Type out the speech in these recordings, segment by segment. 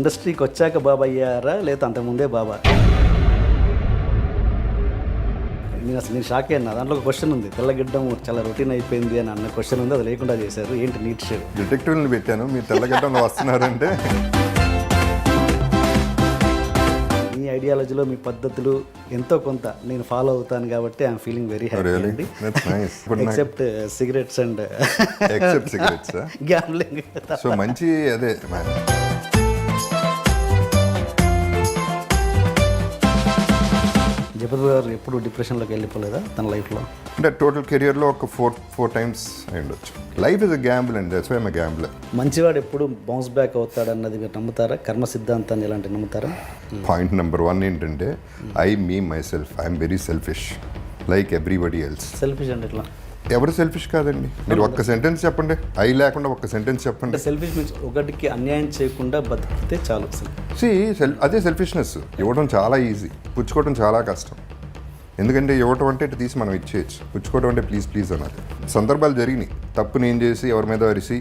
ఇండస్ట్రీకి వచ్చాక బాబా అయ్యారా లేదా అంతకుముందే బాబా? నేను షాక్ అయ్యాను. దాంట్లో ఒక క్వశ్చన్ ఉంది, తెల్లగిడ్డం చాలా రొటీన్ అయిపోయింది అని అన్న క్వశ్చన్ ఉంది, అది లేకుండా చేశారు. ఏంటి నీట్ షేవ్? డిటెక్టివ్ని పెట్టాను, మీరు తెల్లగడ్డలో వస్తున్నారంటే. మీ ఐడియాలజీలో మీ పద్ధతులు ఎంతో కొంత నేను ఫాలో అవుతాను కాబట్టి ఐఎమ్ ఫీలింగ్ వెరీ హ్యాపీ అండి. Except cigarettes and gambling. So మంచి అదే జగపతి గారు ఎప్పుడు డిప్రెషన్లోకి వెళ్ళిపోలేదా తన లైఫ్లో? అంటే టోటల్ కెరియర్లో ఒక ఫోర్ టైమ్స్ అయి ఉండొచ్చు. లైఫ్ ఇస్ అ గ్యాంబుల్ అండి, that's why I'm a gambler. మంచివాడు ఎప్పుడు బౌన్స్ బ్యాక్ అవుతాడన్నది మీరు నమ్ముతారా? కర్మ సిద్ధాంతాన్ని ఇలాంటి నమ్ముతారా? పాయింట్ నెంబర్ 1 ఏంటంటే me myself I'm very selfish like everybody else. Selfish అంటే ఎట్లా? ఎవరు సెల్ఫిష్ కాదండి. మీరు ఒక్క సెంటెన్స్ చెప్పండి, ఐ లేకుండా ఒక్క సెంటెన్స్ చెప్పండి. సెల్ఫిష్ మీన్స్ ఒకటికి అన్యాయం చేయకుండా బతికితే చాలు. అదే సెల్ఫిష్నెస్. ఇవ్వడం చాలా ఈజీ, పుచ్చుకోవడం చాలా కష్టం. ఎందుకంటే ఇవ్వటం అంటే ఇటు తీసి మనం ఇచ్చేయచ్చు, పుచ్చుకోవడం అంటే ప్లీజ్ ప్లీజ్ అన్నది. సందర్భాలు జరిగినాయి, తప్పు నేను చేసి ఎవరి మీద అరిసి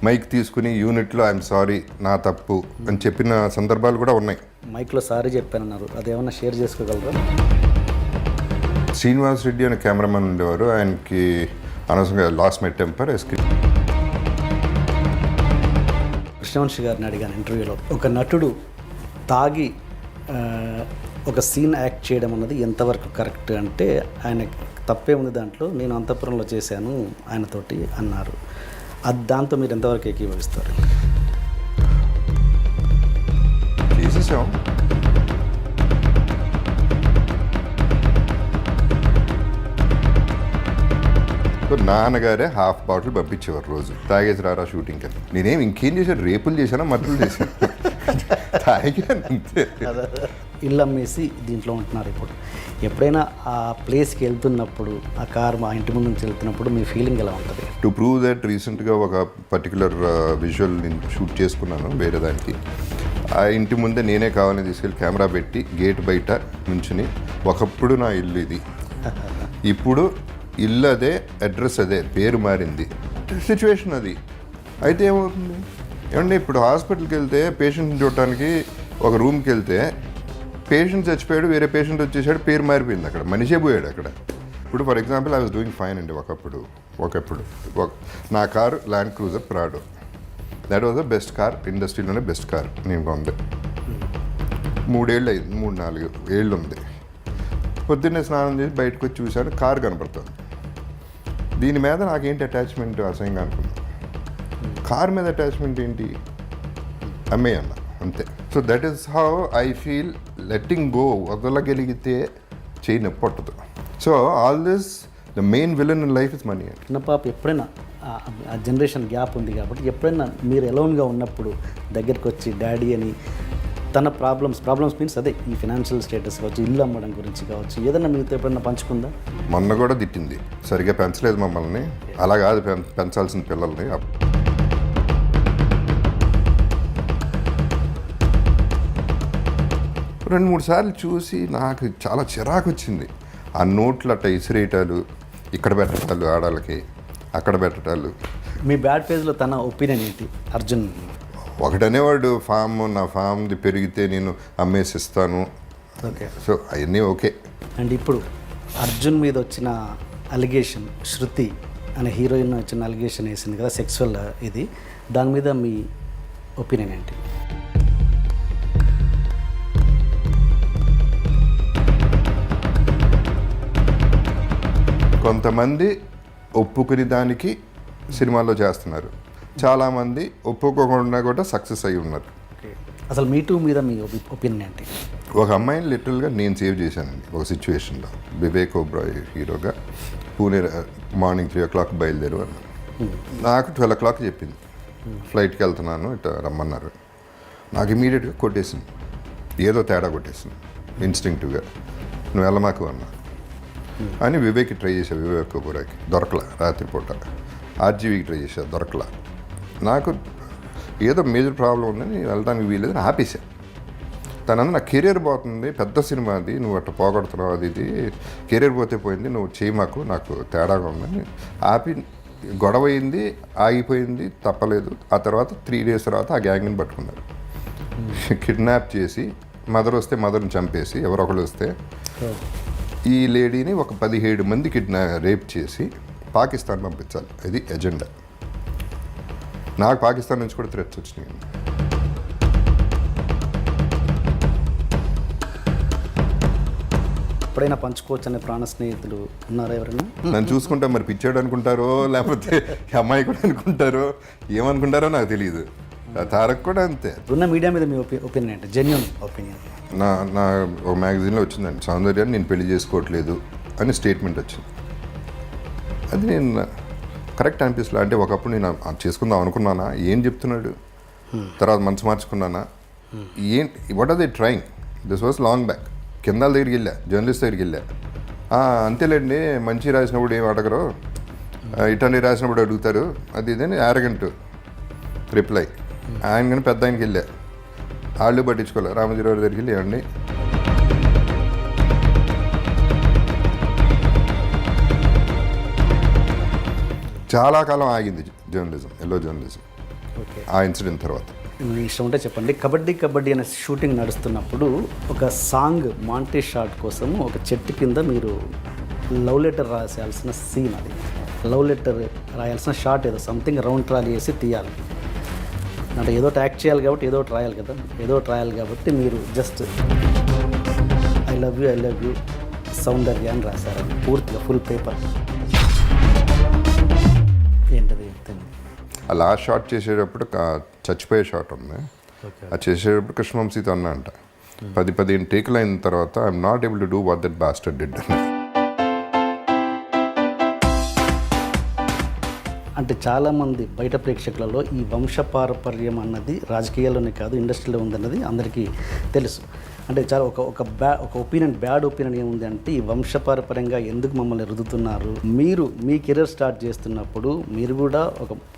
మైక్ తీసుకుని యూనిట్లో ఐఎమ్ సారీ నా తప్పు అని చెప్పిన సందర్భాలు కూడా ఉన్నాయి. మైక్లో సారీ చెప్పానన్నారు, అదేమన్నా షేర్ చేసుకోగలరా? శ్రీనివాస్ రెడ్డి అనే కెమెరామెన్ ఉండేవారు, ఆయనకి అనవసరంగా లాస్ మై టెంపర్. కృష్ణవంశీ గారిని అడిగాను ఇంటర్వ్యూలో, ఒక నటుడు తాగి ఒక సీన్ యాక్ట్ చేయడం అన్నది ఎంతవరకు కరెక్ట్ అంటే ఆయన తప్పే ఉంది దాంట్లో, నేను అంతఃపురంలో చేశాను ఆయనతోటి అన్నారు. అది దాంతో మీరు ఎంతవరకు ఏకీభవిస్తారు? చేసేసాం. నాన్నగారే హాఫ్ బాటిల్ పంపించేవారు రోజు, తాగేసి రారా షూటింగ్కి. నేనేం ఇంకేం చేశాను, రేపులు చేశాను, మద్దతులు చేశాను, తాగాను అంతే. ఇల్లు అమ్మేసి దీంట్లో ఉంటున్నారు ఇప్పుడు. ఎప్పుడైనా ఆ ప్లేస్కి వెళ్తున్నప్పుడు, ఆ కార్ మా ఇంటి ముందు నుంచి వెళ్తున్నప్పుడు మీ ఫీలింగ్ ఎలా ఉంటుంది? టు ప్రూవ్ దట్ రీసెంట్గా ఒక పర్టికులర్ విజువల్ నేను షూట్ చేసుకున్నాను వేరే దానికి. ఆ ఇంటి ముందే నేనే కావాలని తీసుకెళ్ళి కెమెరా పెట్టి గేట్ బయట నుంచుని, ఒకప్పుడు నా ఇల్లు ఇది, ఇప్పుడు ఇల్లు అదే, అడ్రస్ అదే, పేరు మారింది, సిచ్యువేషన్ అది. అయితే ఏమవుతుంది ఏమంటే, ఇప్పుడు హాస్పిటల్కి వెళ్తే పేషెంట్ని చూడటానికి ఒక రూమ్కి వెళ్తే పేషెంట్ చచ్చిపోయాడు, వేరే పేషెంట్ వచ్చేసాడు, పేరు మారిపోయింది, అక్కడ మనిషే పోయాడు అక్కడ. ఇప్పుడు for example I was doing fine అండి ఒకప్పుడు నా car Land Cruiser Prado, that was the best car, ఇండస్ట్రీలోనే బెస్ట్ కార్ నేను కొంది. 3 ఏళ్ళు అయింది, 3-4 ఏళ్ళు ఉంది. పొద్దున్నే స్నానం చేసి బయటకు వచ్చి చూశాను, కారు కనపడుతుంది. దీని మీద నాకేంటి అటాచ్మెంట్ అసహ్యంగా అనుకున్నాను. కార్ మీద అటాచ్మెంట్ ఏంటి, అమ్మేయన్న అంతే. So that is how I feel. Letting go, వదలగలిగితే చేయి నొప్పి పట్టదు. So all this the main villain in life is money. చిన్న పాప ఎప్పుడైనా ఆ జనరేషన్ గ్యాప్ ఉంది కాబట్టి ఎప్పుడైనా మీరు ఎలోన్గా ఉన్నప్పుడు దగ్గరికి వచ్చి డాడీ అని తన ప్రాబ్లమ్స్ మీన్స్ అదే ఈ ఫినాన్షియల్ స్టేటస్ కావచ్చు, ఇల్లు అమ్మడం గురించి కావచ్చు, ఏదైనా మీతో ఎప్పుడైనా పంచుకుందా? మొన్న కూడా తిట్టింది, సరిగ్గా పెంచలేదు మమ్మల్ని, అలా కాదు పెంచాల్సిన పిల్లల్ని. 2-3 సార్లు చూసి నాకు చాలా చిరాకు వచ్చింది. ఆ నోట్లు అట్ట ఇసిరేయటాలు, ఇక్కడ పెట్టటాలు, ఆడాలకి అక్కడ పెట్టటాలు. మీ బ్యాడ్ పేజ్లో తన ఒపీనియన్ ఏంటి అర్జున్? ఒకటనేవాడు, నా ఫామ్ది పెరిగితే నేను అమ్మేసిస్తాను. ఓకే, సో అవన్నీ ఓకే. అండ్ ఇప్పుడు అర్జున్ మీద వచ్చిన అలిగేషన్, శృతి అనే హీరోయిన్ వచ్చిన అలిగేషన్ వేసింది కదా, సెక్సువల్ ఇది, దాని మీద మీ ఒపీనియన్ ఏంటి? కొంతమంది ఒప్పుకుని దానికి సినిమాల్లో చేస్తున్నారు, చాలామంది ఒప్పుకోకుండా కూడా సక్సెస్ అయ్యి ఉన్నారు. అసలు మీటూ మీద మీ ఒపీనియన్ ఏంటి? ఒక అమ్మాయిని లిటరల్గా నేను సేవ్ చేశానండి ఒక సిచ్యువేషన్లో. వివేక్ ఓబ్రాయ్ హీరోగా పూణే మార్నింగ్ 3 o'clock బయలుదేరు అన్నారు. నాకు 12 o'clock చెప్పింది, ఫ్లైట్కి వెళ్తున్నాను ఇట్లా రమ్మన్నారు. నాకు ఇమీడియట్గా కొట్టేసింది, ఏదో తేడా కొట్టేసింది ఇన్స్టింక్టివ్గా, నువ్వు వెళ్ళమాకు అన్నా అని. వివేక్కి ట్రై చేశాను, వివేక్ ఓబ్రాయ్కి దొరకలా, రాత్రిపూట. ఆర్జీవీకి ట్రై చేశా, దొరకలా. నాకు ఏదో మేజర్ ప్రాబ్లం ఉందని వెళ్ళడానికి వీలేదని ఆపేశాను. తనంతా నా కెరీర్ పోతుంది, పెద్ద సినిమా అది, నువ్వు అట్లా పోగొడుతున్నావు, ఇది కెరీర్ పోతే పోయింది, నువ్వు చేయి మాకు, నాకు తేడాగా ఉందని ఆపి. గొడవ అయింది, ఆగిపోయింది, తప్పలేదు. ఆ తర్వాత 3 days తర్వాత ఆ గ్యాంగ్ని పట్టుకున్నారు. కిడ్నాప్ చేసి మదర్ వస్తే మదర్ని చంపేసి ఎవరొకరు వస్తే ఓ, ఈ లేడీని ఒక 17 మంది రేప్ చేసి పాకిస్తాన్ పంపించాలి. ఇది ఎజెండా. నాకు పాకిస్తాన్ నుంచి కూడా థ్రెట్స్ వచ్చినాయి. ఎప్పుడైనా పంచుకోవచ్చు అనే ప్రాణ స్నేహితులు ఉన్నారా ఎవరైనా? నన్ను చూసుకుంటా మరి పిచ్చాడు అనుకుంటారో లేకపోతే ఈ అమ్మాయి కూడా అనుకుంటారో ఏమనుకుంటారో నాకు తెలియదు. తారక్ కూడా అంతే. ఉన్న మీడియా మీద మీ ఒపీనియన్ ఏంటి? Genuine opinion. నా ఒక మ్యాగజైన్లో వచ్చిందండి, సౌందర్యాన్ని నేను పెళ్లి చేసుకోవట్లేదు అని స్టేట్మెంట్ వచ్చింది. అది నేను కరెక్ట్ అనిపిస్తలే. అంటే ఒకప్పుడు నేను అది చేసుకుందాం అనుకున్నానా, ఏం చెప్తున్నాడు, తర్వాత మనసు మార్చుకున్నానా, ఏంటి, what are they trying? This was long back. కింద దగ్గరికి వెళ్ళా, జర్నలిస్ట్ దగ్గరికి వెళ్ళా. అంతేలేండి, మంచి రాసినప్పుడు ఏం అడగరు, ఇటన్నీ రాసినప్పుడు అడుగుతారు, అది ఇదని యారగెంట్ రిప్లై. ఆయన కానీ పెద్ద ఆయనకి వెళ్ళా, వాళ్ళు పట్టించుకోలే. రామజీరావు దగ్గరికి వెళ్ళి ఏమండి చాలా కాలం ఆగింది జర్నలిజం, ఎల్లో జర్నలిజం ఓకే, ఆ ఇన్సిడెంట్ తర్వాత. మీ ఇష్టం ఉంటే చెప్పండి. కబడ్డీ కబడ్డీ అనే షూటింగ్ నడుస్తున్నప్పుడు ఒక సాంగ్ మాంటే షాట్ కోసం ఒక చెట్టు కింద మీరు లవ్ లెటర్ రాయాల్సిన సీన్, అది లవ్ లెటర్ రాయాల్సిన షాట్, ఏదో సంథింగ్ రౌండ్ ట్రాలీ వేసి తీయాలి. అంటే ఏదో యాక్ట్ చేయాలి కాబట్టి ఏదో ఒకటి రాయాలి కదా, ఏదో ఒకటి రాయాలి కాబట్టి మీరు జస్ట్ ఐ లవ్ యూ సౌందర్య అని రాశారు, పూర్తిగా ఫుల్ పేపర్. ఏంటది? ఆ లాస్ట్ షాట్ చేసేటప్పుడు చచ్చిపోయే షాట్ ఉంది. అది చేసేటప్పుడు కృష్ణవంశీతో అన్నా అంట, 15 టేకులు అయిన తర్వాత I'm not able to do what that bastard did. అంటే చాలామంది బయట ప్రేక్షకులలో ఈ వంశపారపర్యం అన్నది రాజకీయాల్లోనే కాదు ఇండస్ట్రీలో ఉందన్నది అందరికీ తెలుసు. అంటే చాలా ఒక ఒపీనియన్, బ్యాడ్ ఒపీనియన్ ఏముంది అంటే ఈ వంశపారపర్యంగా ఎందుకు మమ్మల్ని రుద్దుతున్నారు. మీరు మీ కెరీర్ స్టార్ట్ చేస్తున్నప్పుడు మీరు కూడా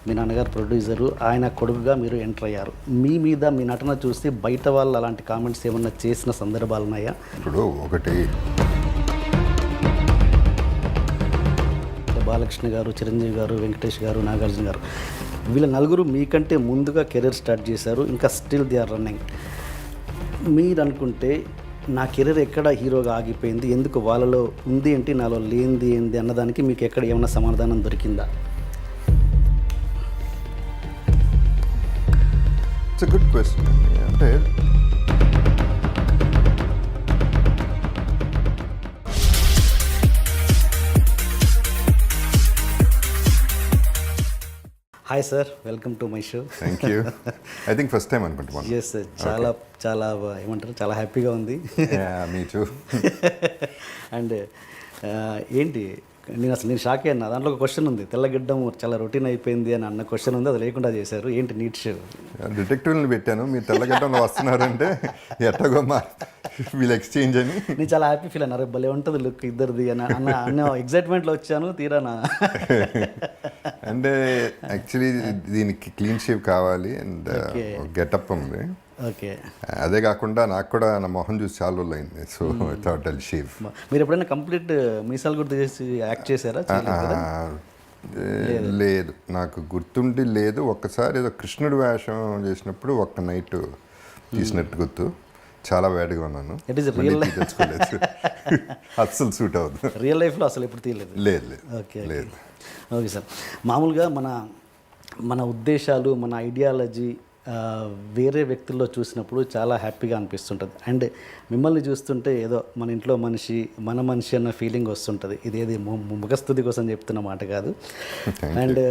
మీ నాన్నగారు ప్రొడ్యూసరు, ఆయన కొడుకుగా మీరు ఎంటర్ అయ్యారు. మీ మీద మీ నటన చూసి బయట వాళ్ళు అలాంటి కామెంట్స్ ఏమన్నా చేసిన సందర్భాలు ఉన్నాయా? ఇప్పుడు ఒకటి బాలకృష్ణ గారు, చిరంజీవి గారు, వెంకటేష్ గారు, నాగార్జున గారు, వీళ్ళ నలుగురు మీకంటే ముందుగా కెరీర్ స్టార్ట్ చేశారు, ఇంకా స్టిల్ దే ఆర్ రన్నింగ్. మీరు అనుకుంటే నా కెరీర్ ఎక్కడ హీరోగా ఆగిపోయింది, ఎందుకు వాళ్ళలో ఉంది ఏంటి, నాలో లేనిది ఏంటి అన్నదానికి మీకు ఎక్కడ ఏమైనా సమాధానం దొరికిందా? It's a good question. అంటే hi sir, welcome to my show. Thank you. I think first time అనుకుంటున్నాను. ఎస్ సార్, చాలా ఏమంటారు, చాలా హ్యాపీగా ఉంది. మీ టూ. అండ్ ఏంటి, నేను షాక్ అయ్యాను. దాంట్లో ఒక క్వశ్చన్ ఉంది, తెల్లగిడ్డం చాలా రొటీన్ అయిపోయింది అని అన్న క్వశ్చన్ ఉంది, అది లేకుండా చేశారు. ఏంటి నీట్ షో? డిటెక్టివ్ని పెట్టాను, మీరు తెల్లగడ్డంలో వస్తున్నారంటే ఎట్టగో వీళ్ళు ఎక్స్చేంజ్ అని. నేను చాలా హ్యాపీ ఫీల్ అన్నారు, భలే ఉంటుంది లుక్ ఇద్దరిది అన్న ఎగ్జైట్మెంట్లో వచ్చాను. తీరానా అంటే యాక్చువల్లీ దీనికి క్లీన్ షేవ్ కావాలి అండ్ గెటప్ ఉంది. ఓకే, అదే కాకుండా నాకు కూడా నా మొహం చూసి చాలా రోజులు అయింది, so I thought I'll shave. మీరు ఎప్పుడైనా కంప్లీట్ మీసాలు గుర్తు చేసి యాక్ట్ చేశారా? లేదు, నాకు గుర్తుండి లేదు. ఒక్కసారి ఏదో కృష్ణుడి వేషం చేసినప్పుడు ఒక్క నైట్ తీసినట్టు గుర్తు. చాలా వేడిగా ఉన్నాను, తెచ్చుకోలేదు. అస్సలు సూట్ అవుతుంది. రియల్ లైఫ్లో అసలు ఎప్పుడు తీయలేదు? లేదు. ఓకే లేదు. ఓకే సార్, మామూలుగా మన ఉద్దేశాలు, మన ఐడియాలజీ వేరే వ్యక్తుల్లో చూసినప్పుడు చాలా హ్యాపీగా అనిపిస్తుంటుంది. అండ్ మిమ్మల్ని చూస్తుంటే ఏదో మన ఇంట్లో మనిషి, మన మనిషి అన్న ఫీలింగ్ వస్తుంటుంది. ఇదేది ముఖస్థుతి కోసం చెప్తున్న మాట కాదు. అండ్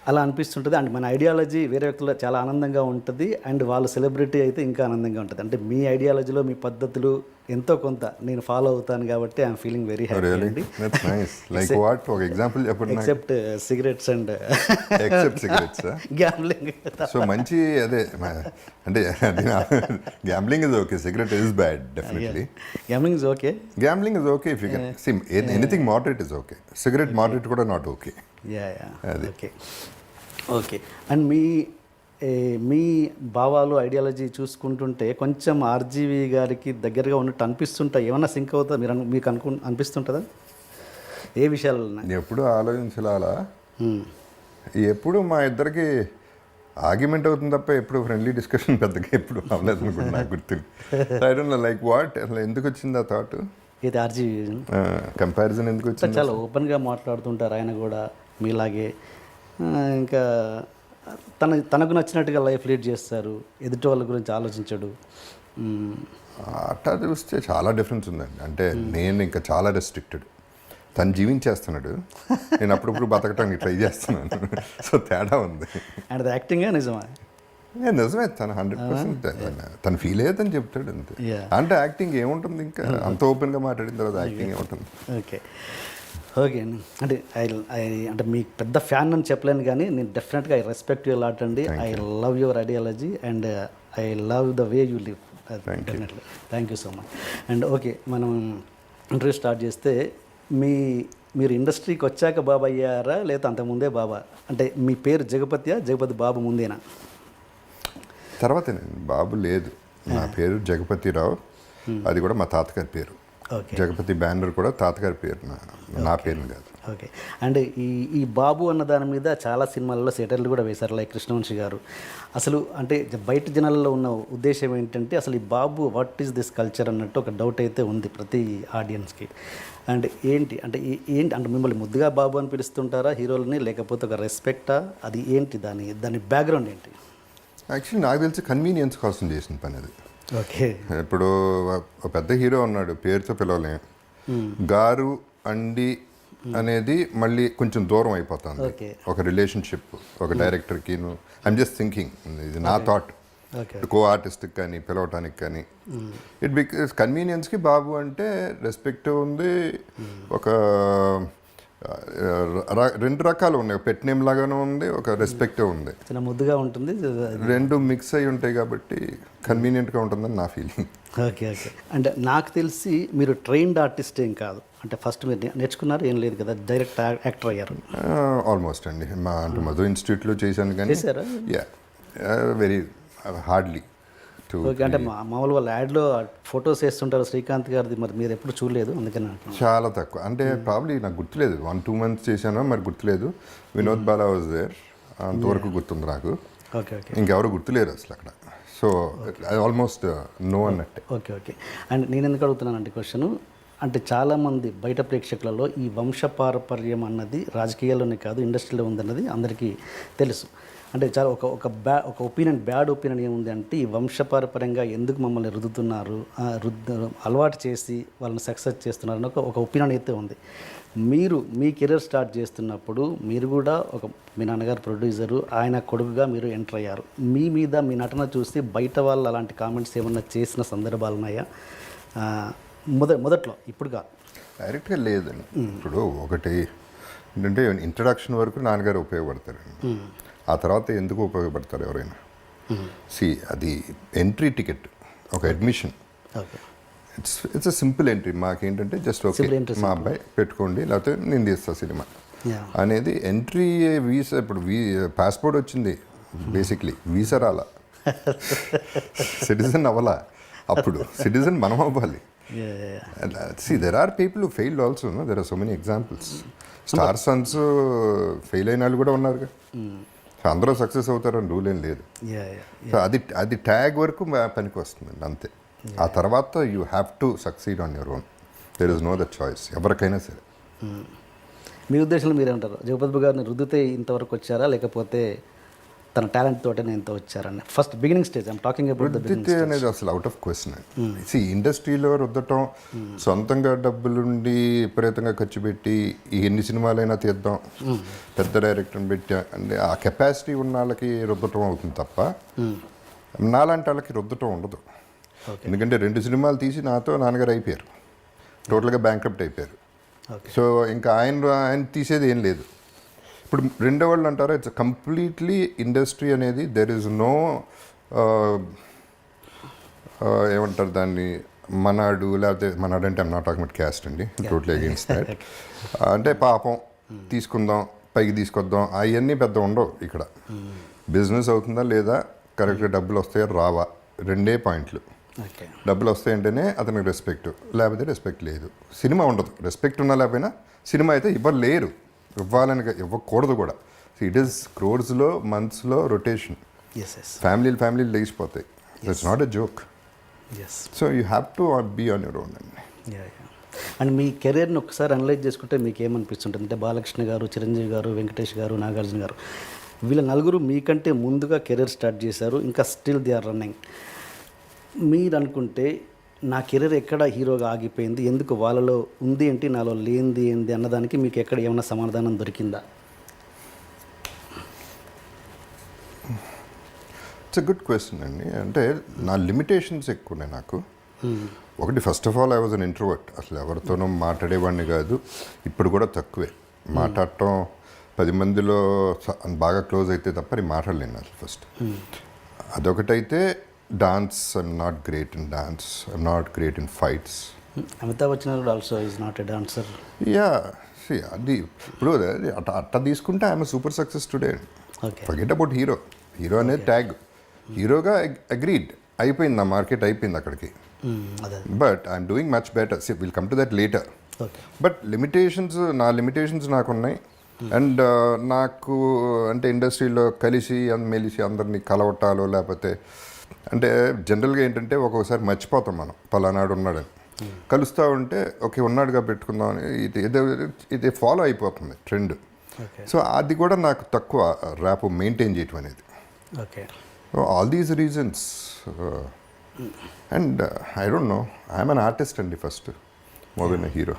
అలా అనిపిస్తుంటుంది. అండ్ మన ఐడియాలజీ వేరే వ్యక్తుల్లో చాలా ఆనందంగా ఉంటుంది. అండ్ వాళ్ళ సెలబ్రిటీ అయితే ఇంకా ఆనందంగా ఉంటుంది. అంటే మీ ఐడియాలజీలో మీ పద్ధతులు ఎంతో కొంత నేను ఫాలో అవుతాను కాబట్టి ఐఎమ్ ఫీలింగ్ వెరీ హ్యాపీ అండి. Except cigarettes and gambling. So మంచి అదే అంటే gambling is okay, cigarette is bad definitely. Gambling is okay, gambling is okay if you can see anything moderate is okay. Cigarette moderate కూడా not okay. Okay okay. And మీ భావాలు, ideology చూసుకుంటుంటే కొంచెం RGV గారికి దగ్గరగా ఉన్నట్టు అనిపిస్తుంటాయి. ఏమన్నా సింక్ అవుతా మీకు అనిపిస్తుంటుందా ఏ విషయాలు? ఎప్పుడు ఆలోచించాలా, ఎప్పుడు మా ఇద్దరికి ఆర్గ్యుమెంట్ అవుతుంది తప్ప ఎప్పుడు ఫ్రెండ్లీ డిస్కషన్ పెద్దగా ఎప్పుడు అవ్వలేదు అనుకుంటా నాకు గుర్తుంది. I don't no like what అసలు ఎందుకు వచ్చింది ఆ థాట్, ఇది ఆర్జీ కంపారిజన్ ఎందుకు వచ్చింది? చాలా ఓపెన్గా మాట్లాడుతుంటారు ఆయన కూడా మీలాగే. ఇంకా తనకు నచ్చినట్టుగా లైఫ్ లీడ్ చేస్తారు, ఎదుటి వాళ్ళ గురించి ఆలోచించడు. అట్లా చూస్తే చాలా డిఫరెన్స్ ఉందండి. అంటే నేను ఇంకా చాలా రెస్ట్రిక్టెడ్, తను జీవించేస్తున్నాడు, నేను అప్పుడప్పుడు బతకటానికి ట్రై చేస్తున్నాను. సో తేడా ఉంది. అండ్ యాక్టింగే నిజమా? నిజమే, తను 100% తను ఫీల్ అయ్యేదని చెప్తాడు అంతే. అంటే యాక్టింగ్ ఏముంటుంది, ఇంకా అంత ఓపెన్గా మాట్లాడిన తర్వాత యాక్టింగ్ ఏముంటుంది. ఓకే ఓకే అండి. అంటే అంటే మీకు పెద్ద ఫ్యాన్ అని చెప్పలేను, కానీ నేను డెఫినెట్గా ఐ రెస్పెక్ట్ యూ లాట్ అండి. I love your ideology and I love the way you live. Definitely thank you so much. And okay, మనం ఇంటర్వ్యూ స్టార్ట్ చేస్తే మీరు ఇండస్ట్రీకి వచ్చాక బాబా అయ్యారా లేదా అంతకుముందే బాబా? అంటే మీ పేరు జగపతి బాబు ముందేనా? తర్వాతేనండి, బాబు లేదు. నా పేరు జగపతిరావు, అది కూడా మా తాతగారి పేరు. జగపతి బ్యానర్ కూడా తాతగారి పేరు, నా పేరు కాదు. ఓకే. అండ్ ఈ బాబు అన్న దాని మీద చాలా సినిమాల్లో సెటర్లు కూడా వేశారు, లైక్ కృష్ణవంశీ గారు. అసలు అంటే బయట జనాల్లో ఉన్న ఉద్దేశం ఏంటంటే అసలు ఈ బాబు వాట్ ఈస్ దిస్ కల్చర్ అన్నట్టు ఒక డౌట్ అయితే ఉంది ప్రతి ఆడియన్స్కి. అండ్ ఏంటి అంటే మిమ్మల్ని ముద్దుగా బాబు అని పిలుస్తుంటారా హీరోలని, లేకపోతే ఒక రెస్పెక్టా? అది ఏంటి, దాని బ్యాక్గ్రౌండ్ ఏంటి? యాక్చువల్లీ నాకు తెలిసి కన్వీనియన్స్ కోసం చేసిన పని అది. ఓకే. ఇప్పుడు ఒక పెద్ద హీరో ఉన్నాడు, పేరుతో పిలవలేం. గారు అండి అనేది మళ్ళీ కొంచెం దూరం అయిపోతుంది ఒక రిలేషన్షిప్, ఒక డైరెక్టర్కి. ఐఎమ్ జస్ట్ థింకింగ్, ఇది నా థాట్. కో ఆర్టిస్ట్కి కానీ పిలవటానికి కానీ ఇట్ బికాస్ కన్వీనియన్స్కి బాబు అంటే రెస్పెక్ట్ ఉంది. ఒక రెండు రకాలు ఉన్నాయి, పెట్ నేమ్ లాగానే ఉంది, ఒక రెస్పెక్ట్ ఉంది, చిన్న ముద్దుగా ఉంటుంది, రెండు మిక్స్ అయి ఉంటాయి కాబట్టి కన్వీనియంట్గా ఉంటుందని నా ఫీలింగ్. Okay okay. అంటే నాకు తెలిసి మీరు ట్రైన్డ్ ఆర్టిస్ట్ ఏం కాదు, అంటే ఫస్ట్ మీరు నేర్చుకున్నారు ఏం లేదు కదా, డైరెక్ట్ యాక్టర్ అయ్యారు. ఆల్మోస్ట్ అండి, అంటే మధు ఇన్స్టిట్యూట్లో చేశాను కానీ వెరీ హార్డ్లీ. ఓకే. అంటే మామూలు వాళ్ళ యాడ్లో ఫొటోస్ వేస్తుంటారు శ్రీకాంత్ గారిది, మరి మీరు ఎప్పుడు చూడలేదు అందుకని అంటున్నాను. చాలా తక్కువ, అంటే ప్రాబ్లీ నాకు గుర్తులేదు, 1-2 months చేశానో మరి గుర్తులేదు. వినోద్ బాలా వాజ్ దేర్, అంతవరకు గుర్తుంది నాకు. Okay okay. ఇంకెవరు గుర్తులేరు అసలు అక్కడ. సో ఆల్మోస్ట్ నో అన్నట్టే. Okay okay. అండ్ నేను ఎందుకు అడుగుతున్నానంటే క్వశ్చను, అంటే చాలామంది బయట ప్రేక్షకులలో ఈ వంశపారపర్యం అన్నది రాజకీయాల్లోనే కాదు ఇండస్ట్రీలో ఉందన్నది అందరికీ తెలుసు. అంటే చాలా ఒక ఒపీనియన్, బ్యాడ్ ఒపీనియన్ ఏముంది అంటే ఈ వంశపారపర్యంగా ఎందుకు మమ్మల్ని రుద్దుతున్నారు, అలవాటు చేసి వాళ్ళని సక్సెస్ చేస్తున్నారు అని ఒక ఒపీనియన్ అయితే ఉంది. మీరు మీ కెరీర్ స్టార్ట్ చేస్తున్నప్పుడు మీరు కూడా మీ నాన్నగారు ప్రొడ్యూసరు, ఆయన కొడుకుగా మీరు ఎంటర్ అయ్యారు. మీ మీద మీ నటన చూసి బయట వాళ్ళు అలాంటి కామెంట్స్ ఏమన్నా చేసిన సందర్భాలు ఉన్నాయా మొదట్లో? ఇప్పుడుగా డైరెక్ట్గా లేదండి. ఇప్పుడు ఒకటి ఏంటంటే ఇంట్రడక్షన్ వరకు నాన్నగారు ఉపయోగపడతారండి, ఆ తర్వాత ఎందుకు ఉపయోగపడతారు ఎవరైనా. అది ఎంట్రీ టికెట్, ఒక admission. It's a simple entry. మాకేంటంటే జస్ట్ ఓకే మా అబ్బాయి పెట్టుకోండి, లేకపోతే నేను తీస్తా సినిమా అనేది ఎంట్రీ. వీసా, ఇప్పుడు పాస్పోర్ట్ వచ్చింది, బేసిక్లీ వీసా రాలా, సిటిజన్ అవ్వాలా. అప్పుడు సిటిజన్ మనం అవ్వాలి. See, there are people who failed also, no? There are so many examples. Star Sons fail అయిన వాళ్ళు కూడా ఉన్నారు. అందరూ సక్సెస్ అవుతారని రూల్ ఏం లేదు. సో అది ట్యాగ్ వరకు పనికి వస్తుందండి అంతే. ఆ తర్వాత you have to succeed on your own, there is know that choice ఎవరికైనా సరే. మీ ఉద్దేశంలో మీరేమంటారు? జగపతి గారిని రుద్దితే ఇంతవరకు వచ్చారా, లేకపోతే తన టాలెంట్ తోటనే ఎంత వచ్చారని first beginning stage I'm talking about the beginning stage అనేది అసలు అవుట్ ఆఫ్ క్వశ్చన్. ఇండస్ట్రీలో రుద్దటం, సొంతంగా డబ్బులుండి విపరీతంగా ఖర్చు పెట్టి ఎన్ని సినిమాలైనా తీద్దాం, పెద్ద డైరెక్టర్ని పెట్టి అంటే ఆ కెపాసిటీ ఉన్న వాళ్ళకి రుద్దటం అవుతుంది తప్ప నాలాంటి వాళ్ళకి రుద్దటం ఉండదు. ఎందుకంటే 2 సినిమాలు తీసి నాతో నాన్నగారు అయిపోయారు, టోటల్గా బ్యాంక్రప్ట్ అయిపోయారు. సో ఇంకా ఆయన తీసేది ఏం లేదు. ఇప్పుడు రెండో వాళ్ళు అంటారు ఇట్స్ కంప్లీట్లీ ఇండస్ట్రీ అనేది దెర్ ఇస్ నో ఏమంటారు దాన్ని, మనాడు లేకపోతే మనాడు అంటే I'm not talking about caste అండి, టోటలీ అగెయిన్స్ట్ దట్. అంటే పాపం తీసుకుందాం, పైకి తీసుకొద్దాం, అవన్నీ పెద్ద ఉండవు ఇక్కడ. బిజినెస్ అవుతుందా లేదా, కరెక్ట్గా డబ్బులు వస్తాయో రావా, 2 పాయింట్లు. డబ్బులు వస్తాయంటేనే అతనికి రెస్పెక్ట్, లేకపోతే రెస్పెక్ట్ లేదు. సినిమా ఉండదు, రెస్పెక్ట్ ఉన్నా లేకపోయినా. సినిమా అయితే ఇవ్వలేరు, ఇవ్వాలని ఇవ్వకూడదు కూడా. ఇట్ ఈస్ క్రోర్స్లో మంత్స్లో రొటేషన్, ఎస్ ఎస్ ఫ్యామిలీలు లేచిపోతాయి. It's not a joke. Yes so you have to be on your own అండి. అండ్ మీ కెరీర్ని ఒకసారి అనలైజ్ చేసుకుంటే మీకు ఏమనిపిస్తుంటుంది అంటే బాలకృష్ణ గారు, చిరంజీవి గారు, వెంకటేష్ గారు, నాగార్జున గారు వీళ్ళ నలుగురు మీకంటే ముందుగా కెరీర్ స్టార్ట్ చేశారు, ఇంకా స్టిల్ దే ఆర్ రన్నింగ్. మీరు అనుకుంటే నా కెరీర్ ఎక్కడ హీరోగా ఆగిపోయింది, ఎందుకు వాళ్ళలో ఉంది ఏంటి నాలో లేనిది ఏంటి అన్నదానికి మీకు ఎక్కడ ఏమైనా సమాధానం దొరికిందా? ఇట్స్ ఎ గుడ్ క్వశ్చన్ అండి. అంటే నా లిమిటేషన్స్ ఎక్కువనే నాకు. ఒకటి, first of all I was an introvert. అసలు ఎవరితోనూ మాట్లాడేవాడిని కాదు, ఇప్పుడు కూడా తక్కువే మాట్లాడటం. 10 మందిలో బాగా క్లోజ్ అయితే తప్ప నేను మాట్లాడలేను అసలు ఫస్ట్. అదొకటైతే dance, I'm not great in dance, I'm not great in fights. Amitabh Bachchan also is not a dancer. Yeah, అది ఇప్పుడు అట్ట తీసుకుంటే I'm super success today. Forget about hero. Hero అనేది ట్యాగ్. హీరోగా అగ్రీడ్ అయిపోయింది, నా మార్కెట్ అయిపోయింది అక్కడికి. But I'm doing much better. Will come to that later. But నా లిమిటేషన్స్ నాకున్నాయి. అండ్ నాకు అంటే ఇండస్ట్రీలో కలిసి మెలిసి అందరినీ కలవటాలు, లేకపోతే అంటే జనరల్గా ఏంటంటే ఒక్కొక్కసారి మర్చిపోతాం మనం పలానాడు ఉన్నాడని. కలుస్తూ ఉంటే ఓకే ఉన్నాడుగా పెట్టుకుందాం అని ఇది ఫాలో అయిపోతుంది ట్రెండ్. సో అది కూడా నాకు తక్కువ ర్యాప్ మెయింటైన్ చేయటం అనేది. All these reasons. And I don't know, I'm an artist అండి first, more than a hero.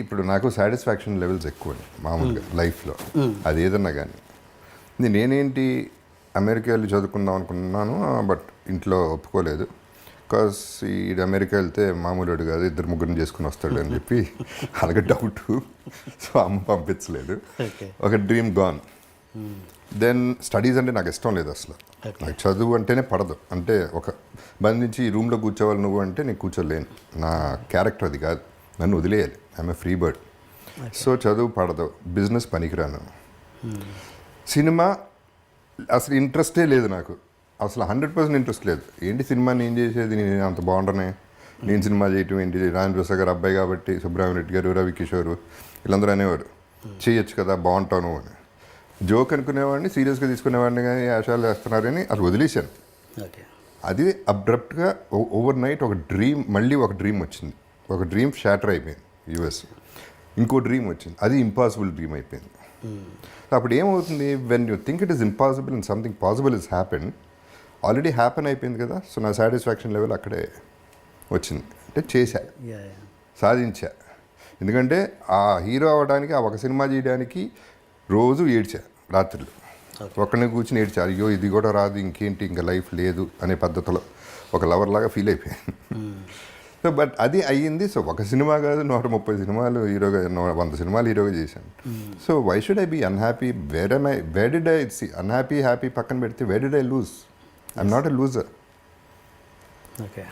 ఇప్పుడు నాకు సాటిస్ఫాక్షన్ లెవెల్స్ ఎక్కువ అండి మామూలుగా లైఫ్లో, అది ఏదన్నా కానీ. నేనేంటి అమెరికా వెళ్ళి చదువుకుందాం అనుకున్నాను, బట్ ఇంట్లో ఒప్పుకోలేదు. బికాస్ ఈ అమెరికా వెళ్తే మామూలుడు కాదు, 2-3 చేసుకుని వస్తాడు అని చెప్పి అలాగే డౌట్. సో అమ్మ పంపించలేదు. ఒక డ్రీమ్ గాన్. దెన్ స్టడీస్ అంటే నాకు ఇష్టం లేదు అసలు. నాకు చదువు అంటేనే పడదు. అంటే ఒక బంధించి ఈ రూమ్లో కూర్చోవాలి నువ్వు అంటే నేను కూర్చోలేను. నా క్యారెక్టర్ అది కాదు, నన్ను వదిలేయాలి. I'm a free bird. So చదువు పడదు, బిజినెస్ పనికిరాను. సినిమా అసలు ఇంట్రెస్టే లేదు నాకు, అసలు 100% ఇంట్రెస్ట్ లేదు. ఏంటి సినిమా నేను చేసేది, నేను అంత బాగుండనే, నేను సినిమా చేయటం ఏంటి, రాజేంద్ర ప్రసాద్ గారు అబ్బాయి కాబట్టి, సుబ్రహ్మణ్య రెడ్డి గారు, రవి కిషోర్ వీళ్ళందరూ అనేవారు చేయొచ్చు కదా బాగుంటాను అని. జోక్ అనుకునేవాడిని, సీరియస్గా తీసుకునేవాడిని, కానీ ఆశాలు వేస్తున్నారని అది వదిలేశాను. అది అబ్రప్ట్గా ఓవర్ నైట్ ఒక డ్రీమ్, మళ్ళీ ఒక డ్రీమ్ వచ్చింది. ఒక డ్రీమ్ షాటర్ అయిపోయింది యూఎస్. ఇంకో డ్రీమ్ వచ్చింది, అది ఇంపాసిబుల్ డ్రీమ్ అయిపోయింది. అప్పుడు ఏమవుతుంది, when you think it is impossible and something possible is happen, already happen అయిపోయింది కదా. సో నా సాటిస్ఫాక్షన్ లెవెల్ అక్కడే వచ్చింది. అంటే చేశా, సాధించా. ఎందుకంటే ఆ హీరో అవ్వడానికి, ఆ ఒక సినిమా చేయడానికి రోజు ఏడ్చా రాత్రులు. ఒక్కడిని కూర్చుని ఏడ్చా, అయ్యో ఇది కూడా రాదు, ఇంకేంటి ఇంకా లైఫ్ లేదు అనే పద్ధతిలో ఒక లవర్ లాగా ఫీల్ అయిపోయాను. సో బట్ అది అయ్యింది. సో ఒక సినిమా కాదు, 130 సినిమాలు హీరోగా, 100 సినిమాలు హీరోగా చేశాను. So why should I be unhappy? Where did I see unhappy, happy పక్కన పెడితే where did I lose? I'm not a loser.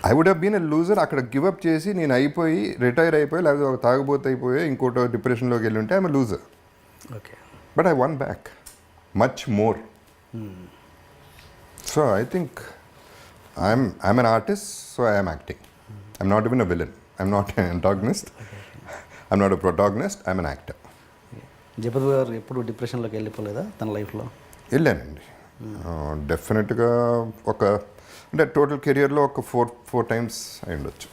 I would have been a loser. అక్కడ గివప్ చేసి నేను అయిపోయి రిటైర్ అయిపోయి, లేకపోతే ఒక తాగుబోతు అయిపోయి ఇంకోటి డిప్రెషన్లోకి వెళ్ళి ఉంటే I'm a loser. But I one back much more. So I think I'm an artist, so I'm acting. I'm not even a villain. I'm not an antagonist. I'm not a protagonist. I'm an actor. Jagapathi గారు ఎప్పుడు డిప్రెషన్లోకి వెళ్ళిపోలేదా తన లైఫ్లో? వెళ్ళానండి డెఫినెట్గా. అంటే total కెరియర్లో ఒక ఫోర్ టైమ్స్ అయి ఉండొచ్చు.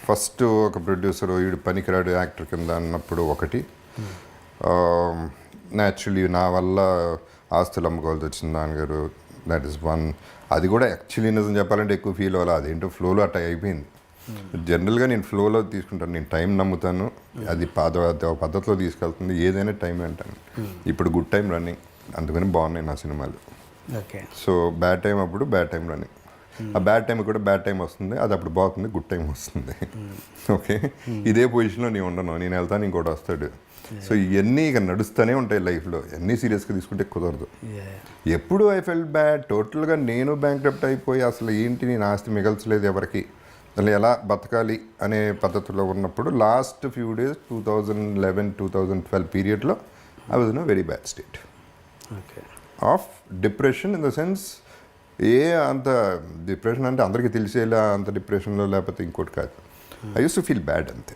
ఫస్ట్ ఒక ప్రొడ్యూసర్ వీడు పనికిరాడు యాక్టర్ కింద అన్నప్పుడు ఒకటి. న్యాచురలీ నా వల్ల ఆస్తులు అమ్ముకోవాల్సి వచ్చింది నాన్నగారు, దట్ ఈస్ వన్. అది కూడా యాక్చువల్లీ నిజం చెప్పాలంటే ఎక్కువ ఫీల్ అవ్వాలి, అదేంటో ఫ్లోలో అట్ట అయిపోయింది. జనరల్గా నేను ఫ్లోలో తీసుకుంటాను, నేను టైం నమ్ముతాను, అది పద్ధతిలో తీసుకెళ్తుంది, ఏదైనా టైం అంటాను. ఇప్పుడు గుడ్ టైం రన్నింగ్, అందుకని బాగున్నాయి నా సినిమాలు. సో బ్యాడ్ టైం అప్పుడు బ్యాడ్ టైం రన్నింగ్, ఆ బ్యాడ్ టైం కూడా బ్యాడ్ టైం వస్తుంది, అది అప్పుడు బాగుంది, గుడ్ టైం వస్తుంది. ఓకే, ఇదే పొజిషన్లో నేను ఉండను, నేను వెళ్తాను ఇంకోటి వస్తాడు. సో ఇవన్నీ ఇక నడుస్తూనే ఉంటాయి లైఫ్లో. అన్నీ సీరియస్గా తీసుకుంటే కుదరదు. ఎప్పుడు ఐ ఫెల్ట్ బ్యాడ్, టోటల్గా నేను బ్యాంక్రప్ట్ అయిపోయి అసలు ఏంటి నేను ఆస్తి మిగల్చలేదు ఎవరికి, అసలు ఎలా బతకాలి అనే పద్ధతిలో ఉన్నప్పుడు లాస్ట్ ఫ్యూ డేస్ 2011-2012 పీరియడ్లో I was in a very bad state of depression. In the sense అంత డిప్రెషన్ అంటే అందరికీ తెలిసేలా అంత డిప్రెషన్లో లేకపోతే ఇంకోటి కాదు. I use to feel bad అంతే.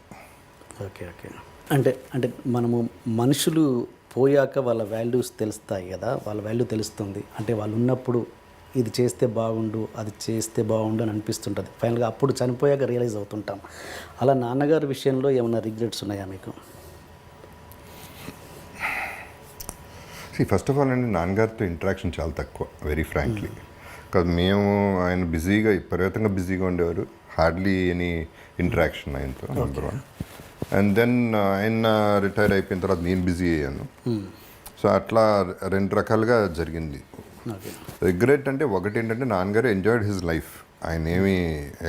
అంటే మనము మనుషులు పోయాక వాళ్ళ వాల్యూస్ తెలుస్తాయి కదా, వాళ్ళ వాల్యూ తెలుస్తుంది. అంటే వాళ్ళు ఉన్నప్పుడు ఇది చేస్తే బాగుండు, అది చేస్తే బాగుండు అని అనిపిస్తుంటుంది. ఫైనల్గా అప్పుడు చనిపోయాక రియలైజ్ అవుతుంటాం. అలా నాన్నగారి విషయంలో ఏమైనా రిగ్రెట్స్ ఉన్నాయా మీకు? ఫస్ట్ ఆఫ్ ఆల్ అండి, నాన్నగారితో ఇంటరాక్షన్ చాలా తక్కువ, వెరీ ఫ్రాంక్లీ. కాదు, మేము ఆయన బిజీగా విపరీతంగా బిజీగా ఉండేవారు. హార్డ్లీ ఎనీ ఇంటరాక్షన్ ఆయనతో, నెంబర్ వన్. అండ్ దెన్ ఆయన రిటైర్ అయిపోయిన తర్వాత నేను బిజీ అయ్యాను. సో అట్లా రెండు రకాలుగా జరిగింది. రిగ్రెట్ అంటే ఒకటి ఏంటంటే, నాన్నగారు ఎంజాయ్డ్ హిజ్ లైఫ్. ఆయన ఏమీ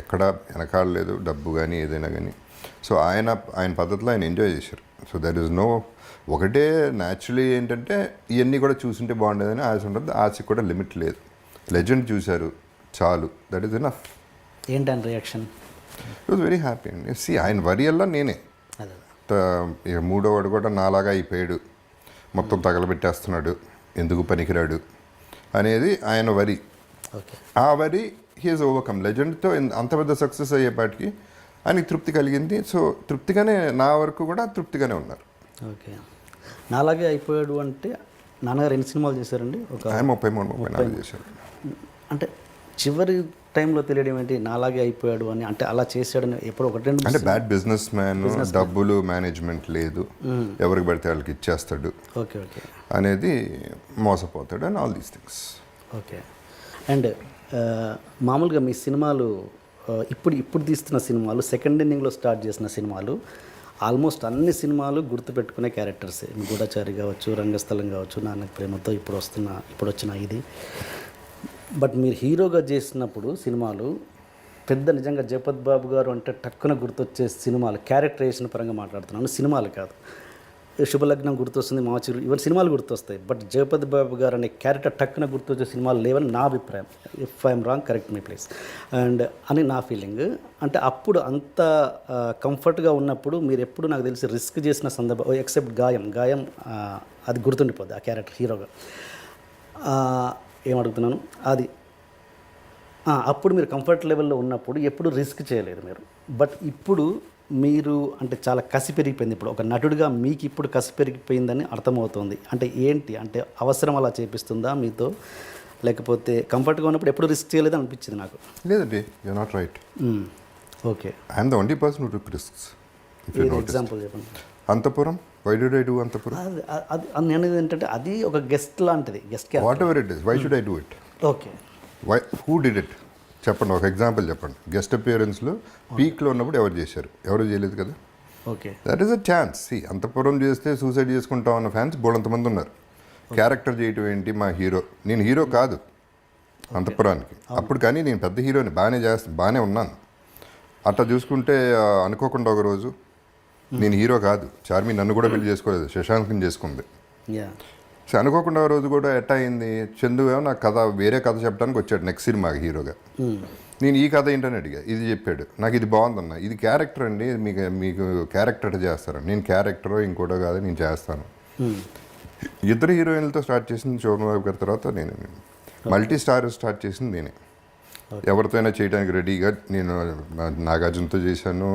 ఎక్కడ వెనకాడలేదు, డబ్బు కానీ ఏదైనా కానీ. సో ఆయన పద్ధతిలో ఆయన ఎంజాయ్ చేశారు. సో దర్ ఈజ్ నో, ఒకటే న్యాచురలీ ఏంటంటే ఇవన్నీ కూడా చూసుంటే బాగుండేదని ఆశ ఉంటుంది. ఆశకి కూడా లిమిట్ లేదు. లెజెండ్ చూశారు చాలు, దట్ ఈస్ ఎనఫ్. ఏంటని reaction? It was very happy అండి. ఆయన వరి అల్లా నేనే. ఇక మూడోవాడు కూడా నాలాగా అయిపోయాడు, మొత్తం తగలబెట్టేస్తున్నాడు, ఎందుకు పనికిరాడు అనేది ఆయన వరి. ఆ వరి హీఈస్ ఓవర్కమ్. లెజెండ్తో అంత పెద్ద సక్సెస్ అయ్యేపాటికి ఆయనకి తృప్తి కలిగింది. సో తృప్తిగానే, నా వరకు కూడా తృప్తిగానే ఉన్నారు. ఓకే. నాలాగే అయిపోయాడు అంటే నాన్నగారు ఎన్ని సినిమాలు చేశారండి? ఒక 33-34 చేశారు. అంటే చివరి టైంలో తెలియడం ఏంటి నాలాగే అయిపోయాడు అని? అంటే అలా చేశాడని ఎప్పుడు ఒకటి రెండు అంటే బ్యాడ్ బిజినెస్ మ్యాన్, డబ్బులు మేనేజ్మెంట్ లేదు, ఎవరికి పడితే వాళ్ళకి ఇచ్చేస్తాడు, ఓకే ఓకే అనేది మోసపోతాడు and all these things. Okay. And మామూలుగా మీ సినిమాలు ఇప్పుడు తీస్తున్న సినిమాలు, సెకండ్ ఇన్నింగ్లో స్టార్ట్ చేసిన సినిమాలు, ఆల్మోస్ట్ అన్ని సినిమాలు గుర్తుపెట్టుకునే క్యారెక్టర్సే. గూఢచారి కావచ్చు, రంగస్థలం కావచ్చు, నాన్నకి ప్రేమతో, ఇప్పుడు వచ్చిన ఇది. బట్ మీరు హీరోగా చేసినప్పుడు సినిమాలు పెద్ద, నిజంగా జగపతి బాబు గారు అంటే టక్కున గుర్తొచ్చే సినిమాలు, క్యారెక్టరేషన్ పరంగా మాట్లాడుతున్నాను, సినిమాలు కాదు. శుభలగ్నం గుర్తొస్తుంది, మాచిరు, ఇవన్నీ సినిమాలు గుర్తొస్తాయి. బట్ జగపతి బాబు గారు అనే క్యారెక్టర్ టక్కున గుర్తొచ్చే సినిమాలు లేవని నా అభిప్రాయం. If I'm wrong, correct me please. And అని నా ఫీలింగ్. అంటే అప్పుడు అంత కంఫర్ట్గా ఉన్నప్పుడు మీరు ఎప్పుడు నాకు తెలిసి రిస్క్ చేసిన సందర్భం, ఎక్సెప్ట్ గాయం అది గుర్తుండిపోద్ది ఆ క్యారెక్టర్ హీరోగా. ఏమడుగుతున్నాను అది, అప్పుడు మీరు కంఫర్ట్ లెవెల్లో ఉన్నప్పుడు ఎప్పుడు రిస్క్ చేయలేదు మీరు. బట్ ఇప్పుడు మీరు అంటే చాలా కసి పెరిగిపోయింది. ఇప్పుడు ఒక నటుడిగా మీకు ఇప్పుడు కసి పెరిగిపోయిందని అర్థమవుతుంది. అంటే ఏంటి, అంటే అవసరం అలా చేపిస్తుందా మీతో, లేకపోతే కంఫర్ట్గా ఉన్నప్పుడు ఎప్పుడు రిస్క్ చేయలేదు అనిపించింది నాకు? లేదండి, you are not right. Okay. I'm the only person who took risks. Example చెప్పండి. Anthapuram, why did I do Anthapuram? అది నేను ఏంటంటే అది ఒక గెస్ట్ లాంటిది, guest whatever it is, why should I do it? Okay. Why, who did it చెప్పండి, ఒక example చెప్పండి. గెస్ట్ అపియరెన్స్లో పీక్లో ఉన్నప్పుడు ఎవరు చేశారు? ఎవరు చేయలేదు కదా. Okay. That is a chance. Anthapuram చేస్తే సూసైడ్ చేసుకుంటాం అన్న ఫ్యాన్స్ బోళంతమంది ఉన్నారు. క్యారెక్టర్ చేయటం ఏంటి, మా హీరో, నేను హీరో కాదు అంతపురానికి అప్పుడు, కానీ నేను పెద్ద హీరోని, బాగానే ఉన్నాను. అట్లా చూసుకుంటే అనుకోకుండా ఒకరోజు నేను హీరో కాదు, చార్మి నన్ను కూడా పెళ్లి చేసుకోలేదు, శశాంక్ని చేసుకుంది. సో అనుకోకుండా ఒక రోజు కూడా ఎట్టా అయింది, చందు ఏమో నాకు కథ, వేరే కథ చెప్పడానికి వచ్చాడు నెక్స్ట్ సినిమాకి హీరోగా. నేను ఈ కథ ఏంటని అడిగా, ఇది చెప్పాడు, నాకు ఇది బాగుందన్న, ఇది క్యారెక్టర్ అండి, మీకు క్యారెక్టర్ చేస్తారని. నేను క్యారెక్టరో ఇంకోటో కాదు, నేను చేస్తాను. ఇద్దరు హీరోయిన్లతో స్టార్ట్ చేసింది శోభన్ గారి తర్వాత నేను. మల్టీ స్టార్ స్టార్ట్ చేసింది నేనే. ఎవరితోనైనా చేయడానికి రెడీగా. నేను నాగార్జునతో చేశాను,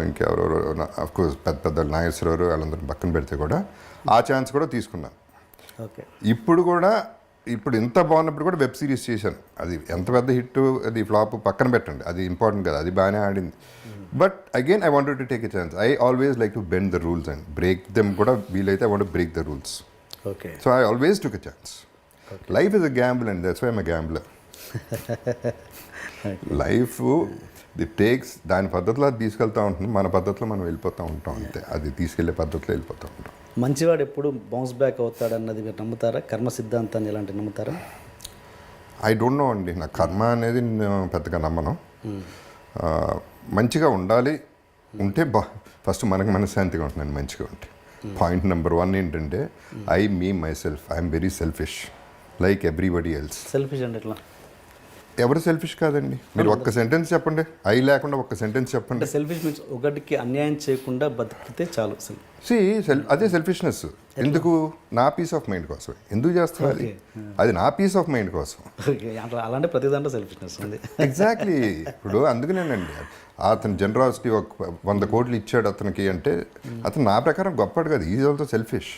ఇంకెవరెవరో అఫ్కోర్స్ పెద్ద నాగేశ్వరరావు వాళ్ళందరూ పక్కన పెడితే కూడా ఆ ఛాన్స్ కూడా తీసుకున్నాను. ఓకే. ఇప్పుడు కూడా, ఇప్పుడు ఇంత బాగున్నప్పుడు కూడా వెబ్ సిరీస్ చేశాను. అది ఎంత పెద్ద హిట్, అది ఫ్లాప్ పక్కన పెట్టండి, అది ఇంపార్టెంట్ కదా, అది బాగానే ఆడింది. But again I wanted to take a chance. I always like to bend the rules and break them కూడా వీలైతే. I want to break the rules. Okay. So I always took a chance. Life is a gamble and that's why I'm a gambler. Life the takes, దాని పద్ధతిలో అది తీసుకెళ్తూ ఉంటుంది, మన పద్ధతిలో మనం వెళ్ళిపోతూ ఉంటాం అంతే. అది తీసుకెళ్లే పద్ధతిలో వెళ్ళిపోతూ ఉంటాం. మంచివాడు ఎప్పుడు బౌన్స్ బ్యాక్ అవుతాడన్నది మీరు నమ్ముతారా? కర్మ సిద్ధాంతాన్ని ఇలాంటివి నమ్ముతారా? ఐ డోంట్ నో అండి, నా కర్మ అనేది నేను పెద్దగా నమ్మను. మంచిగా ఉండాలి, ఉంటే ఫస్ట్ మనకు మనశ్శాంతిగా ఉంటున్నాను మంచిగా ఉంటే. పాయింట్ నెంబర్ 1 ఏంటంటే, me myself, I'm very selfish like everybody else. Selfish అంటే ఎట్లా? ఎవరు సెల్ఫిష్ కాదండి. మీరు ఒక్క సెంటెన్స్ చెప్పండి, ఐ లేకుండా ఒక్క సెంటెన్స్ చెప్పండి. సెల్ఫిష్ మీన్స్ ఒకటికి అన్యాయం చేయకుండా బతికితే చాలు. అదే సెల్ఫిష్నెస్. ఎందుకు? నా పీస్ ఆఫ్ మైండ్ కోసం. ఎందుకు చేస్తున్నారు అది? నా పీస్ ఆఫ్ మైండ్ కోసం. అలాంటి ప్రతి దాంట్లో సెల్ఫిష్నెస్ ఉంది. ఎగ్జాక్ట్లీ. ఇప్పుడు అందుకనేనండి, అతను జనరాసిటీ 100 కోట్లు ఇచ్చాడు అతనికి అంటే, అతను నా ప్రకారం గొప్పడు కాదు, ఈజ్ ఆల్సో సెల్ఫిష్.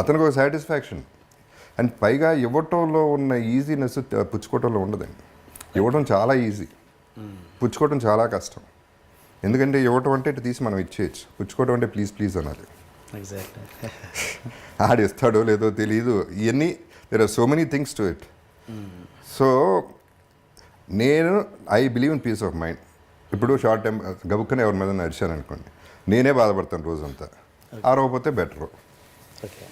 అతనికి ఒక సాటిస్ఫాక్షన్. అండ్ పైగా ఇవ్వటంలో ఉన్న ఈజీనెస్ పుచ్చుకోవటంలో ఉండదండి. ఇవ్వడం చాలా ఈజీ, పుచ్చుకోవడం చాలా కష్టం. ఎందుకంటే ఇవ్వటం అంటే ఇటు తీసి మనం ఇచ్చేయచ్చు, పుచ్చుకోవడం అంటే ప్లీజ్ ప్లీజ్ అనాలి. ఎగ్జాక్ట్లీ. ఆడిస్తాడో లేదో తెలియదు. ఇవన్నీ there are so many things to it. So నేను I believe in peace of mind. ఇప్పుడు షార్ట్ టైం గబుక్కనే ఎవరి మీద నడిచాను అనుకోండి, నేనే బాధపడతాను రోజంతా. ఆరవకపోతే బెటరు, ఓకే.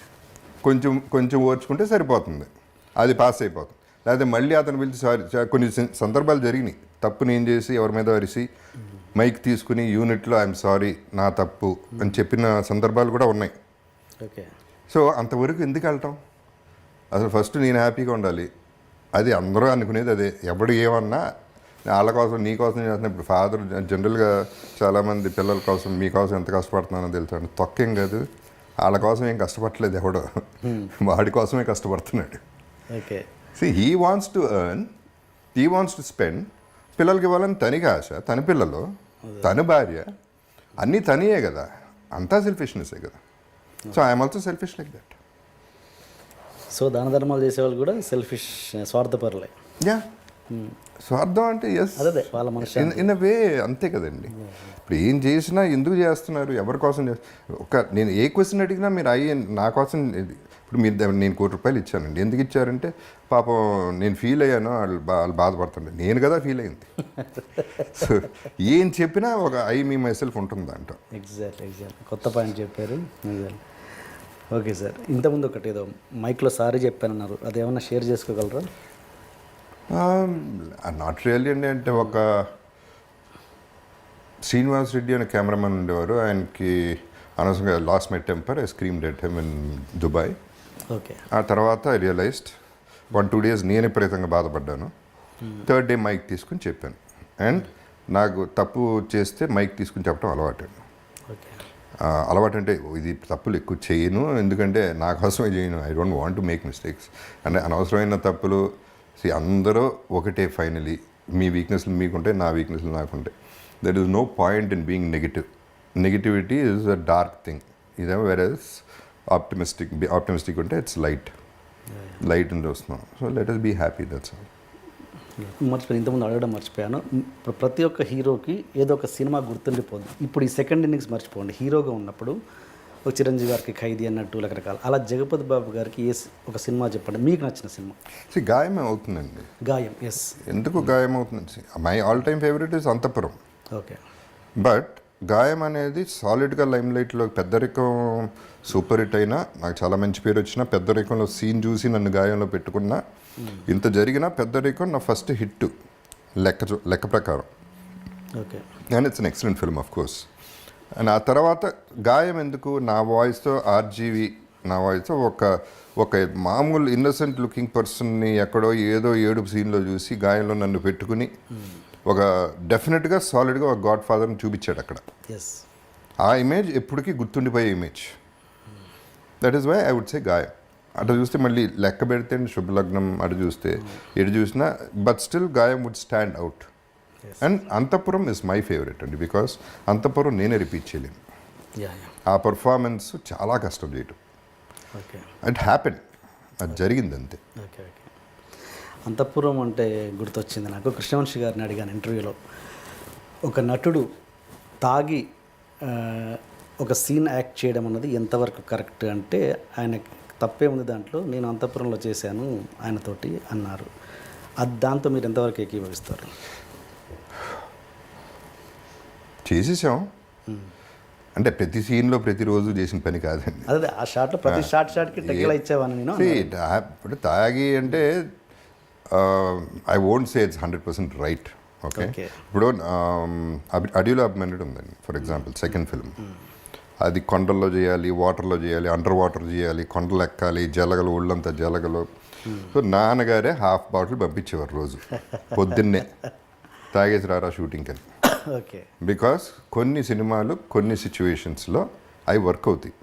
కొంచెం కొంచెం ఓర్చుకుంటే సరిపోతుంది, అది పాస్ అయిపోతుంది. లేకపోతే మళ్ళీ అతను పిలిచి సారీ, కొన్ని సందర్భాలు జరిగినాయి, తప్పు నేను చేసి ఎవరి మీద అరిసి మైక్ తీసుకుని యూనిట్లో ఐఎమ్ సారీ నా తప్పు అని చెప్పిన సందర్భాలు కూడా ఉన్నాయి. ఓకే. సో అంతవరకు ఎందుకు వెళ్ళటం? అసలు ఫస్ట్ నేను హ్యాపీగా ఉండాలి. అది అందరూ అనుకునేది అదే. ఎవడు ఏమన్నా వాళ్ళ కోసం నీ కోసం చేస్తున్నా. ఇప్పుడు ఫాదర్ జనరల్గా చాలామంది పిల్లల కోసం మీకోసం ఎంత కష్టపడుతున్నానో తెలుసు. తొక్కేం కాదు, వాళ్ళ కోసం ఏం కష్టపడలేదు ఎవడో, వాడి కోసమే కష్టపడుతున్నాడు. Okay. He wants to earn, he wants to spend. పిల్లలకి ఇవ్వాలని తనకి ఆశ, తన పిల్లలు, తన భార్య, అన్నీ తనియే కదా, అంతా సెల్ఫిష్నెస్సే కదా. So I'm also selfish like that. So దాన ధర్మాలు చేసేవాళ్ళు కూడా సెల్ఫిష్, స్వార్థపరులే. యా, స్వార్థం అంటే ఎస్, అదే వాళ్ళ మనిషి ఇన్ అ వే అంతే కదండి. ఇప్పుడు ఏం చేసినా ఎందుకు చేస్తున్నారు, ఎవరి కోసం నేను ఏ క్వశ్చన్ అడిగినా మీరు నా కోసం. ఇప్పుడు మీరు నేను ₹1,00,00,000 ఇచ్చానండి, ఎందుకు ఇచ్చారంటే పాపం నేను ఫీల్ అయ్యాను, వాళ్ళు బాధపడుతుండే, నేను కదా ఫీల్ అయింది. సో ఏం చెప్పినా ఒక మీ మై సెల్ఫ్ ఉంటుంది అంట. ఎగ్జాక్ట్లీ. కొత్త పాయింట్ చెప్పారు. ఓకే సార్, ఇంతకుముందు ఒకటి ఏదో మైక్లో సారీ చెప్పానన్నారు, అదేమన్నా షేర్ చేసుకోగలరా? నాట్ రియల్లీ అండి. అంటే ఒక శ్రీనివాస్ రెడ్డి అనే కెమెరామెన్ ఉండేవారు, ఆయనకి అనవసరంగా lost my temper, I screamed at him in Dubai. Okay. ఆ తర్వాత ఐ రియలైజ్డ్ 1-2 days నేను విపరీతంగా బాధపడ్డాను. థర్డ్ డే మైక్ తీసుకుని చెప్పాను. అండ్ నాకు తప్పు చేస్తే మైక్ తీసుకుని చెప్పడం అలవాటు. ఓకే. అలవాటు అంటే ఇది తప్పులు ఎక్కువ చేయను, ఎందుకంటే నా కోసమే చేయను. I don't want to make mistakes. అంటే అనవసరమైన తప్పులు అందరూ ఒకటే ఫైనలీ. మీ వీక్నెస్లు మీకుంటాయి, నా వీక్నెస్లు నాకుంటాయి. That is no point in being negative. Negativity is a dark thing. ఇదేమో వేరేస్ ఆప్టిమిస్టిక్ ఉంటే ఇట్స్ లైట్ అని చూస్తున్నాం. So let us be happy, that's all. మర్చిపోయాను, ఇంతకుముందు అడగడం మర్చిపోయాను. ఇప్పుడు ప్రతి ఒక్క హీరోకి ఏదో ఒక సినిమా గుర్తుండిపోద్ది. ఇప్పుడు ఈ సెకండ్ ఇన్నింగ్స్ మర్చిపోండి, హీరోగా ఉన్నప్పుడు ఒక చిరంజీవి గారికి ఖైదీ అన్నట్టు రకరకాల, అలా జగపతి బాబు గారికి ఒక సినిమా చెప్పండి, మీకు నచ్చిన సినిమా. గాయం అవుతుందండి. గాయం, ఎస్. ఎందుకు గాయం అవుతుంది? My all time favourite is Antahpuram. Okay. But గాయం అనేది సాలిడ్గా లైమ్లైట్లో, పెద్దరికం సూపర్ హిట్ అయినా, నాకు చాలా మంచి పేరు వచ్చిన, పెద్దరికంలో సీన్ చూసి నన్ను గాయంలో పెట్టుకున్నా, ఇంత జరిగిన పెద్దరికం నా ఫస్ట్ హిట్ లెక్క ప్రకారం. Okay. And it's an excellent film of course. And ఆ తర్వాత గాయం ఎందుకు, నా వాయిస్తో ఆర్జీవి, నా వాయిస్తో ఒక మామూలు ఇన్నసెంట్ లుకింగ్ పర్సన్ని ఎక్కడో ఏదో ఏడుపు సీన్లో చూసి గాయంలో నన్ను పెట్టుకుని ఒక డెఫినెట్గా సాలిడ్గా ఒక గాడ్ ఫాదర్ని చూపించాడు అక్కడ. ఎస్. ఆ ఇమేజ్ ఎప్పటికీ గుర్తుండిపోయే image. That is why I would say Gaayam. అటు చూస్తే మళ్ళీ లెక్క పెడితే శుభలగ్నం, అటు చూస్తే ఎటు చూసినా, బట్ స్టిల్ గాయం would stand out. And Antahpuram is my favourite అండి, బికాస్ అంతఃపురం నేనే రిపీట్ చేయలేను. ఆ పర్ఫార్మెన్స్ చాలా కష్టం చేయటం. ఓకే. అండ్ హ్యాపెన్, అది జరిగింది అంతే. ఓకే. ఓకే. అంతఃపురం అంటే గుర్తొచ్చింది నాకు, కృష్ణవంశీ గారిని అడిగాను ఇంటర్వ్యూలో, ఒక నటుడు తాగి ఒక సీన్ యాక్ట్ చేయడం అన్నది ఎంతవరకు కరెక్ట్ అంటే, ఆయన తప్పే ఉంది దాంట్లో, నేను అంతఃపురంలో చేశాను ఆయనతోటి అన్నారు. అది దాంతో మీరు ఎంతవరకు ఏకీభవిస్తారు? చేసేసాం అంటే ప్రతి సీన్లో ప్రతిరోజు చేసిన పని కాదండి. అదే ఆ షాట్లో ప్రతి షాట్కి టెక్లా ఇచ్చేవాను నేను. ఇప్పుడు తాగి అంటే I won't say it's 100% right. Okay. ఇప్పుడు అడవిలో అభిమన్యుడు ఉందండి ఫర్ ఎగ్జాంపుల్, సెకండ్ ఫిల్మ్. అది కొండల్లో చేయాలి, వాటర్లో చేయాలి, అండర్ వాటర్ చేయాలి, కొండలు ఎక్కాలి, జలగలు, ఒళ్ళంతా జలగలు. సో నాన్నగారే హాఫ్ బాటిల్ పంపించేవారు రోజు పొద్దున్నే, తాగేసి రారా షూటింగ్కి అని. ఓకే. బికాస్ కొన్ని సినిమాలు కొన్ని సిచ్యువేషన్స్లో అవి వర్క్ అవుతాయి.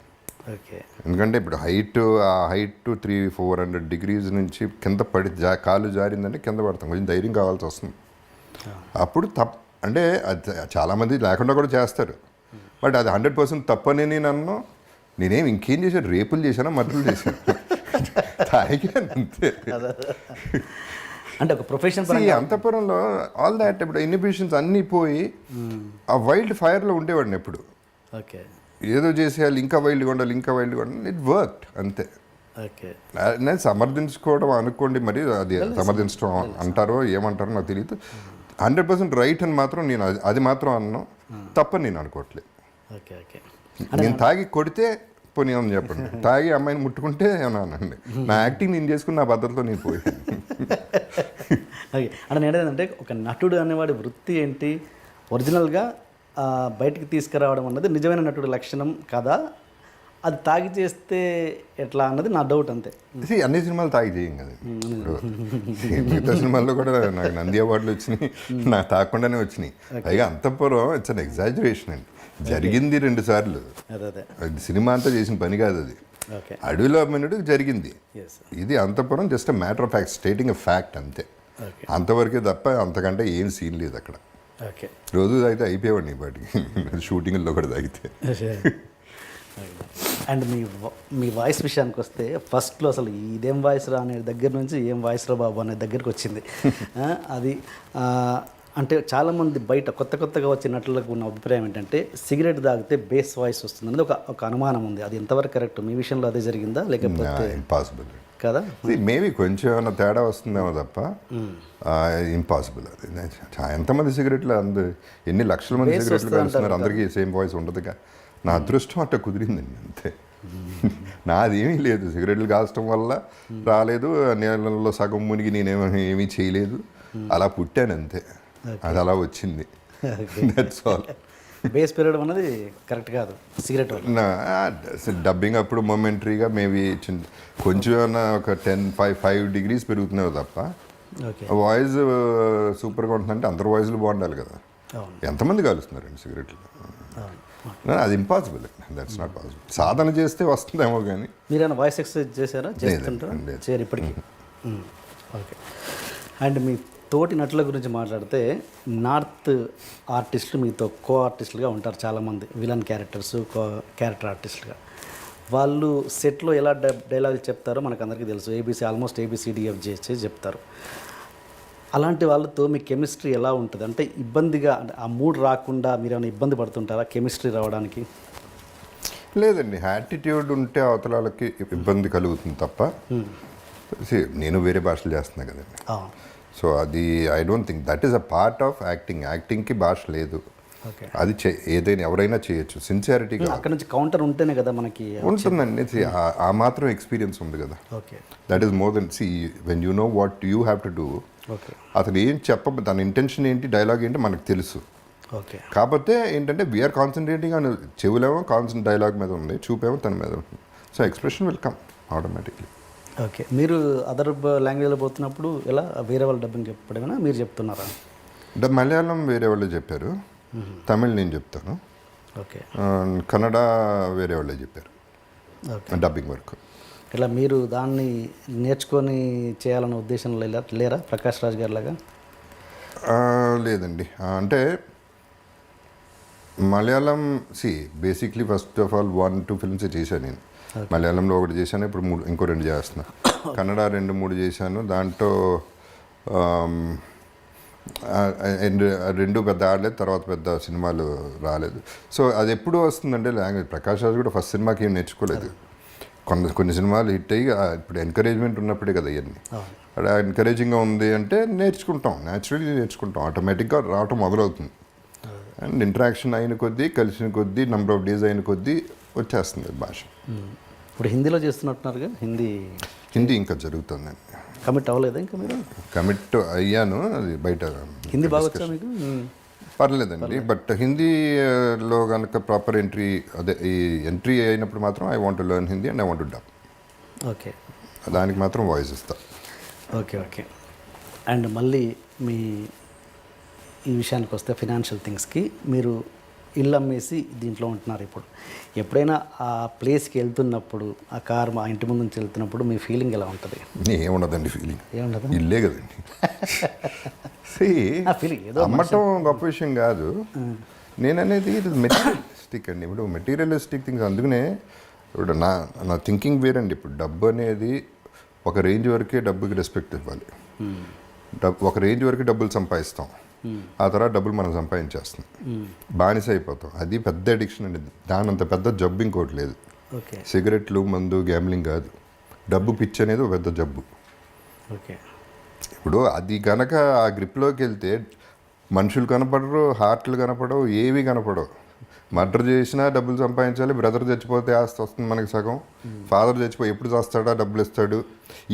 ఓకే. ఎందుకంటే ఇప్పుడు ఆ హైట్ 300-400 degrees నుంచి కింద పడి కాలు జారిందంటే కింద పడతాం, కొంచెం ధైర్యం కావాల్సి వస్తుంది. అప్పుడు అంటే అది చాలామంది లేకుండా కూడా చేస్తారు, బట్ అది 100% తప్పని నన్ను నేనేం ఇంకేం చేశాను, రేపులు చేశాను, మర్డర్లు చేశాను, తాగాను అంతే. అంటే ఒక ప్రొఫెషన్ ఈ అంతఃపురంలో ఆల్ దాట్ ఇప్పుడు ఇన్హిబిషన్స్ అన్నీ పోయి ఆ వైల్డ్ ఫైర్లో ఉండేవాడిని ఎప్పుడు. ఓకే ఏదో చేసేయాలి, ఇంకా వైల్డ్గా ఉండాలి, ఇంకా వైల్డ్గా ఉండాలి. ఇట్ వర్క్డ్ అంతే. ఓకే నేను సమర్థించుకోవడం అనుకోండి, మరి అది సమర్థించడం అంటారో ఏమంటారో నాకు తెలియదు. 100% రైట్ అని మాత్రం నేను అది మాత్రం అన్నాను, తప్పని నేను అనుకోవట్లేదు. ఓకే ఓకే నేను తాగి కొడితే పోనీ అని చెప్పండి, తాగి అమ్మాయిని ముట్టుకుంటే అనండి. నా యాక్టింగ్ నేను చేసుకుని నా పద్ధతిలో నేను పోయాను. ఓకే అంటే నేను ఏంటంటే ఒక నటుడు అనేవాడి వృత్తి ఏంటి, ఒరిజినల్గా బయటికి తీసుకురావడం అన్నది నిజమైన నటుడు లక్షణం కదా, అది తాగి చేస్తే ఎట్లా అన్నది నా డౌట్ అంతే. అన్ని సినిమాలు తాగి చేయం కదా, మిగతా సినిమాల్లో కూడా నాకు నంది అవార్డులు వచ్చినాయి, నాకు తాగకుండానే వచ్చినాయి. పైగా అంతఃపురం ఇట్స్ అన్ ఎగ్జాజరేషన్ అండి, జరిగింది 2 సార్లు. అది సినిమా అంతా చేసిన పని కాదు, అది అడవిలో అమ్మినట్టు జరిగింది. ఇది అంతఃపురం just matter of fact, stating a fact అంతే. అంతవరకే తప్ప అంతకంటే ఏం సీన్ లేదు అక్కడ. రోజు తాగితే అయిపోయేవాడిని వాటికి, షూటింగ్లో కూడా తాగితే. అండ్ మీ వాయిస్ విషయానికి వస్తే ఫస్ట్లో అసలు ఇదేం వాయిస్ రా అనే దగ్గర నుంచి ఏం వాయిస్ రా బాబు అనే దగ్గరికి వచ్చింది. అది అంటే చాలామంది బయట కొత్తగా వచ్చిన నటులకు ఉన్న అభిప్రాయం ఏంటంటే సిగరెట్ తాగితే బేస్ వాయిస్ వస్తుంది అనేది ఒక అనుమానం ఉంది. అది ఎంతవరకు కరెక్ట్? మీ విషయంలో అదే జరిగిందా లేకపోతే? ఇంపాసిబుల్ కదా, మేబీ కొంచెం ఏమైనా తేడా వస్తుందేమో తప్ప ఇంపాసిబుల్. అది ఎంతమంది సిగరెట్లు ఎన్ని లక్షల మంది సిగరెట్లు కలుస్తున్నారు, అందరికీ సేమ్ వాయిస్ ఉండదుగా. నా అదృష్టం అట్ట కుదిరిందండి అంతే. నాదేమీ లేదు, సిగరెట్లు కాల్చడం వల్ల రాలేదు, నీళ్ళలో సగం మునిగి ఏమీ చేయలేదు, అలా పుట్టాను అంతే. అది అలా వచ్చింది. That's all. బేస్ పెరగడం అనేది కరెక్ట్ కాదు సిగరెట్ వల్ల. డబ్బింగ్ అప్పుడు మొమెంటరీగా మేబీ కొంచెం ఏమన్నా ఒక 5 degrees పెరుగుతున్నావు తప్ప వాయిస్ సూపర్గా ఉంటుందంటే అందరు వాయిస్లు బాగుండాలి కదా. ఎంతమంది కాలుస్తున్నారండి సిగరెట్లు? అది ఇంపాసిబుల్, దట్స్ నాట్ పాసిబుల్. సాధన చేస్తే వస్తుందేమో కానీ. మీరైనా వాయిస్ ఎక్సర్సైజ్ చేశారా? చేయరు ఇప్పటికీ. ఓకే. అండ్ మీ తోటి నటుల గురించి మాట్లాడితే నార్త్ ఆర్టిస్టులు మీతో కో ఆర్టిస్టులుగా ఉంటారు చాలామంది, విలన్ క్యారెక్టర్స్, క్యారెక్టర్ ఆర్టిస్టులుగా. వాళ్ళు సెట్లో ఎలా డైలాగులు చెప్తారో మనకు అందరికీ తెలుసు. ఆల్మోస్ట్ ABCDFG చెప్తారు. అలాంటి వాళ్ళతో మీ కెమిస్ట్రీ ఎలా ఉంటుంది? అంటే ఇబ్బందిగా, అంటే ఆ మూడ్ రాకుండా మీరు ఏమైనా ఇబ్బంది పడుతుంటారా కెమిస్ట్రీ రావడానికి? లేదండి, యాటిట్యూడ్ ఉంటే అవతల వాళ్ళకి ఇబ్బంది కలుగుతుంది తప్ప. నేను వేరే భాషలు చేస్తున్నా కదండి, సో అది I don't think that is a part of acting. యాక్టింగ్కి భాష లేదు, అది ఏదైనా ఎవరైనా చేయొచ్చు సిన్సియారిటీగా. అక్కడ నుంచి కౌంటర్ ఉంటేనే కదా మనకి ఉంటుందండి. ఆ మాత్రం ఎక్స్పీరియన్స్ ఉంది కదా, that is more than. When you know what you have to do. అతను ఏం తన ఇంటెన్షన్ ఏంటి, డైలాగ్ ఏంటి మనకు తెలుసు. కాకపోతే ఏంటంటే వీఆర్ కాన్సన్ట్రేటింగ్ అని, చెవులేమో డైలాగ్ మీద ఉంది, చూపేమో తన మీద ఉంటుంది. So expression will come automatically. Okay. మీరు అదర్ లాంగ్వేజ్లో పోతున్నప్పుడు ఎలా వేరే వాళ్ళు డబ్బింగ్ చెప్పడమేనా మీరు చెప్తున్నారా? మలయాళం వేరే వాళ్ళు చెప్పారు, తమిళ్ నేను చెప్తాను, ఓకే, కన్నడ వేరే వాళ్ళే చెప్పారు డబ్బింగ్ వర్క్. ఇలా మీరు దాన్ని నేర్చుకొని చేయాలన్న ఉద్దేశంలో లేరా ప్రకాష్ రాజ్ గారి లాగా? లేదండి, అంటే Malayalam basically first of all 1-2 films చేశాను నేను. మలయాళంలో ఒకటి చేశాను, ఇప్పుడు ఇంకో 2 చేస్తున్నా. కన్నడ 2-3 చేశాను, దాంట్లో 2 పెద్ద ఆడలేదు, తర్వాత పెద్ద సినిమాలు రాలేదు. సో అది ఎప్పుడు వస్తుందంటే లాంగ్వేజ్. ప్రకాష్ రాజ్ కూడా ఫస్ట్ సినిమాకి ఏం నేర్చుకోలేదు, కొన్ని సినిమాలు హిట్ అయ్యి ఇప్పుడు ఎంకరేజ్మెంట్ ఉన్నప్పుడే కదా ఇవన్నీ. అక్కడ ఎంకరేజింగ్గా ఉంది అంటే నేర్చుకుంటాం, న్యాచురల్లీ నేర్చుకుంటాం, ఆటోమేటిక్గా రావటం మొదలవుతుంది. అండ్ ఇంటరాక్షన్ అయిన కొద్దీ, కలిసిన కొద్దీ, నెంబర్ ఆఫ్ డేస్ అయిన కొద్దీ వచ్చేస్తుంది భాష. ఇప్పుడు హిందీలో చేస్తున్నట్టున్నారుగా? హిందీ ఇంకా జరుగుతుందండి. కమిట్ అవ్వలేదా ఇంకా మీరు? కమిట్ అయ్యాను, అది బయట. హిందీ బాగా వచ్చా మీకు? పర్లేదండి, బట్ హిందీలో కనుక ప్రాపర్ ఎంట్రీ అయినప్పుడు మాత్రం I want to learn Hindi and I want to dub. Okay, దానికి మాత్రం వాయిస్ ఇస్తా. ఓకే. అండ్ మళ్ళీ ఈ విషయానికి వస్తే ఫినాన్షియల్ థింగ్స్కి, మీరు ఇల్లు అమ్మేసి దీంట్లో ఉంటున్నారు. ఇప్పుడు ఎప్పుడైనా ఆ ప్లేస్కి వెళ్తున్నప్పుడు, ఆ కార్ మా ఇంటి ముందు నుంచి వెళ్తున్నప్పుడు మీ ఫీలింగ్ ఎలా ఉంటుంది? ఏముండదండి, ఫీలింగ్ ఏముండదు, ఇల్లే కదండి. అమ్మటం గొప్ప విషయం కాదు, నేననేది ఇది మెటీరియలిస్టిక్ అండి. ఇప్పుడు మెటీరియలిస్టిక్ థింగ్స్, అందుకనే ఇప్పుడు నా థింకింగ్ వేరండి. ఇప్పుడు డబ్బు అనేది ఒక రేంజ్ వరకే డబ్బుకి రెస్పెక్ట్ ఇవ్వాలి. ఒక రేంజ్ వరకు డబ్బులు సంపాదిస్తాం, ఆ తర్వాత డబ్బులు మనం సంపాదించేస్తాం, బానిస అయిపోతాం. అది పెద్ద అడిక్షన్ అండి. దానంత పెద్ద జబ్బు ఇంకోటి లేదు. సిగరెట్లు, మందు, గ్యాంబ్లింగ్ కాదు, డబ్బు పిచ్చి అనేది ఒక పెద్ద జబ్బు. ఇప్పుడు అది గనక ఆ గ్రిప్లోకి వెళ్తే మనుషులు కనపడరు, హార్ట్లు కనపడవు, ఏవి కనపడవు. మర్డర్ చేసినా డబ్బులు సంపాదించాలి, బ్రదర్ చచ్చిపోతే ఆస్తి వస్తుంది మనకి సగం, ఫాదర్ చచ్చిపోయి ఎప్పుడు చేస్తాడా, డబ్బులు ఇస్తాడు,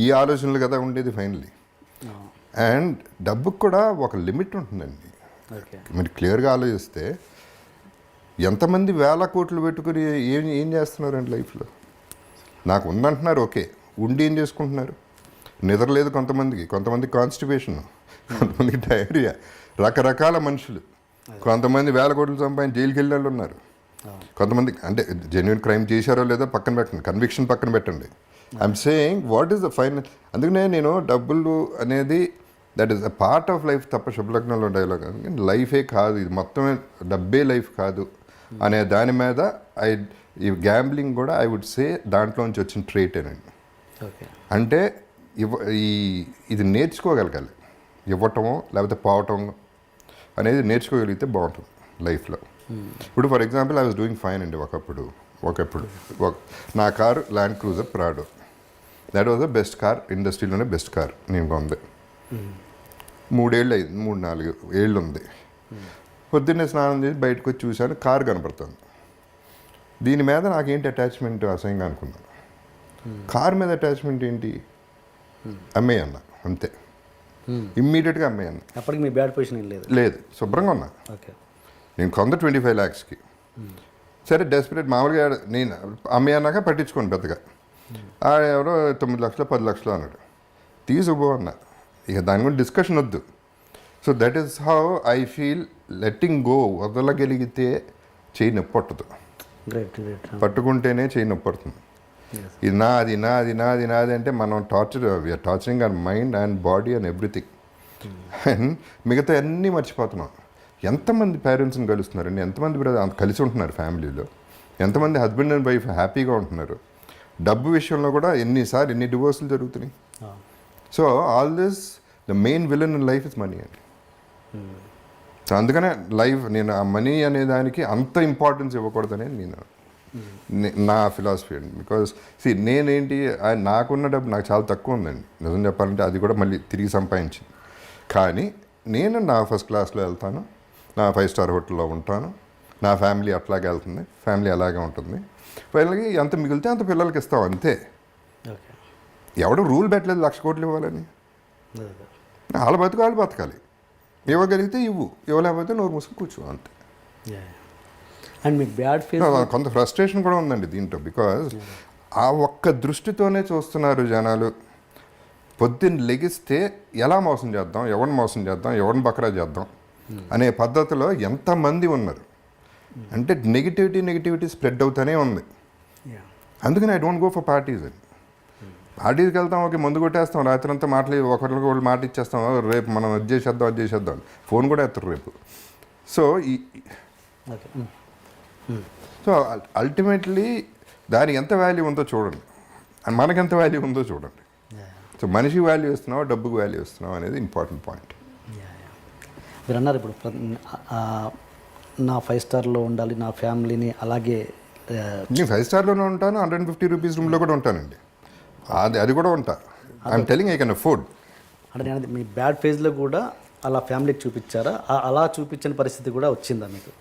ఈ ఆలోచనలు కదా ఉండేది ఫైనలీ. అండ్ డబ్బుకు కూడా ఒక లిమిట్ ఉంటుందండి. మీరు క్లియర్గా ఆలోచిస్తే ఎంతమంది వేల కోట్లు పెట్టుకుని ఏం చేస్తున్నారండి లైఫ్లో? నాకు ఉందంటున్నారు, ఓకే, ఉండి ఏం చేసుకుంటున్నారు? నిద్రలేదు కొంతమందికి కాన్స్టిపేషన్, కొంతమందికి డయేరియా, రకరకాల మనుషులు. కొంతమంది వేల కోట్లు సంపాదించి జైలుకి వెళ్ళే వాళ్ళు ఉన్నారు. కొంతమంది అంటే జెన్యున్ క్రైమ్ చేశారో లేదో పక్కన పెట్టండి, కన్విక్షన్ పక్కన పెట్టండి. I'm saying what is the final. అందుకనే నేను డబ్బులు అనేది that is a part of life తప్ప శుభలగ్నంలో డైలాగ్ లైఫే కాదు, ఇది మొత్తమే డబ్బే లైఫ్ కాదు అనే దాని మీద ఈ గ్యాంబ్లింగ్ కూడా ఐ వుడ్ సే దాంట్లోంచి వచ్చిన ట్రేటేనండి. అంటే ఇది నేర్చుకోగలగాలి, ఇవ్వటమో లేకపోతే పోవటం అనేది నేర్చుకోగలిగితే బాగుంటుంది లైఫ్లో. ఇప్పుడు for example I was doing fine అండి ఒకప్పుడు. నా car Land Cruiser Prado, that was the best car, ఇండస్ట్రీలోనే బెస్ట్ కార్ నేను కొంది. 3-4 ఏళ్ళు ఉంది. పొద్దున్నే స్నానం చేసి బయటకు వచ్చి చూశాను, కారు కనపడుతుంది. దీని మీద నాకేంటి అటాచ్మెంట్ అసహ్యంగా అనుకున్నాను. కారు మీద అటాచ్మెంట్ ఏంటి? అమ్మేయన్నా అంతే, ఇమ్మీడియట్గా అమ్మేయన్నా. అప్పటికి మీ బ్యాడ్ పొజిషన్ లేదు, శుభ్రంగా ఉన్నా. నేను కొంద 25 lakhsకి. సరే డెస్పరేట్ మామూలుగా నేను అమ్మేయన్నాక పట్టించుకోండి పెద్దగా. ఎవరో 9 లక్షలు 10 లక్షలు అన్నాడు, తీసుకుపో అన్నా. ఇక దాని గురించి డిస్కషన్ వద్దు. So that is how I feel. Letting go, వదలగలిగితే చేయి నొప్పి పట్టదు, పట్టుకుంటేనే చేయి నొప్పి పడుతుంది. ఇది నాది అంటే మనం torturing our mind and body and everything. And మిగతా అన్నీ మర్చిపోతున్నాం. ఎంతమంది పేరెంట్స్ని కలుస్తున్నారండి, ఎంతమంది కలిసి ఉంటున్నారు ఫ్యామిలీలో, ఎంతమంది హస్బెండ్ అండ్ వైఫ్ హ్యాపీగా ఉంటున్నారు. డబ్బు విషయంలో కూడా ఎన్ని డివోర్సులు జరుగుతున్నాయి. So all this the main villain in life is money అండి. సో అందుకనే నేను ఆ మనీ అనే దానికి అంత ఇంపార్టెన్స్ ఇవ్వకూడదనేది నా ఫిలాసఫీ అండి. బికాజ్ నేనేంటి, నాకున్న డబ్బు నాకు చాలా తక్కువ ఉందండి నిజం చెప్పాలంటే. అది కూడా మళ్ళీ తిరిగి సంపాదించింది. కానీ నేను నా ఫస్ట్ క్లాస్లో వెళ్తాను, నా 5-star హోటల్లో ఉంటాను, నా ఫ్యామిలీ అట్లాగే వెళ్తుంది, ఫ్యామిలీ అలాగే ఉంటుంది. పిల్లలకి ఎంత మిగిలితే అంత పిల్లలకి ఇస్తాం అంతే. ఎవడు రూల్ పెట్టలేదు 1,00,000 కోట్లు ఇవ్వాలని. వాళ్ళ బతకాలి. ఇవ్వగలిగితే ఇవ్వలేకపోతే నోరు మూసుకొని కూర్చో అంతే. అండ్ మీకు బ్యాడ్ ఫీల్, కొంత ఫ్రస్ట్రేషన్ కూడా ఉందండి దీంట్లో. బికాజ్ ఆ ఒక్క దృష్టితోనే చూస్తున్నారు జనాలు. పొద్దున్న లెగిస్తే ఎలా మోసం చేద్దాం, ఎవరిని బకరా చేద్దాం అనే పద్ధతిలో ఎంతమంది ఉన్నారు అంటే నెగిటివిటీ స్ప్రెడ్ అవుతూనే ఉంది. అందుకని I don't go for parties అండి. పార్టీస్కి వెళ్తాం, ఓకే, ముందు కొట్టేస్తాం, రాత్రి అంతా ఒకరికి వాళ్ళు మాట ఇచ్చేస్తాం, రేపు మనం అది చేసేద్దాం ఫోన్ కూడా ఎత్తారు రేపు. సో అల్టిమేట్లీ దానికి ఎంత వాల్యూ ఉందో చూడండి, అండ్ మనకి ఎంత వాల్యూ ఉందో చూడండి. సో మనిషికి వాల్యూ ఇస్తున్నావా, డబ్బుకి వాల్యూ ఇస్తున్నావా అనేది ఇంపార్టెంట్ పాయింట్. మీరు అన్నారు ఇప్పుడు నా 5 స్టార్లో ఉండాలి, నా ఫ్యామిలీని అలాగే. నేను 5 స్టార్లోనే ఉంటాను, 150 రూపీస్ రూమ్లో కూడా ఉంటానండి. అది కూడా ఉంటా. I'm telling I can afford. అంటే నేను మీ బ్యాడ్ ఫేజ్లో కూడా అలా ఫ్యామిలీకి చూపించారా? అలా చూపించని పరిస్థితి కూడా వచ్చిందా మీకు?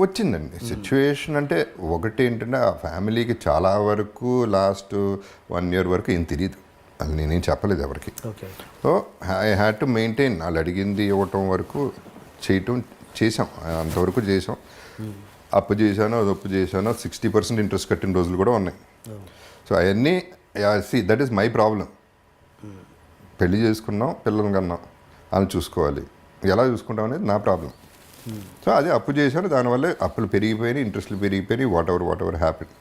వచ్చిందండి సిచ్యువేషన్. అంటే ఒకటి ఏంటంటే ఆ ఫ్యామిలీకి చాలా వరకు లాస్ట్ 1 year వరకు ఏం తెలియదు, అది నేనేం చెప్పలేదు ఎవరికి. So I had to maintain. వాళ్ళు అడిగింది ఇవ్వటం వరకు చేసాం, అంతవరకు చేసాం. అప్పు చేశాను, 60% ఇంట్రెస్ట్ కట్టిన రోజులు కూడా ఉన్నాయి. సో అవన్నీ దట్ ఈస్ మై ప్రాబ్లం. పెళ్లి చేసుకున్నాం, పిల్లల్ని కన్నాం, వాళ్ళని చూసుకోవాలి, ఎలా చూసుకుంటాం అనేది నా ప్రాబ్లం. సో అది అప్పు చేశాను, దానివల్ల అప్పులు పెరిగిపోయినాయి, ఇంట్రెస్ట్లు పెరిగిపోయినాయి, వాట్ ఎవర్ హ్యాపెన్.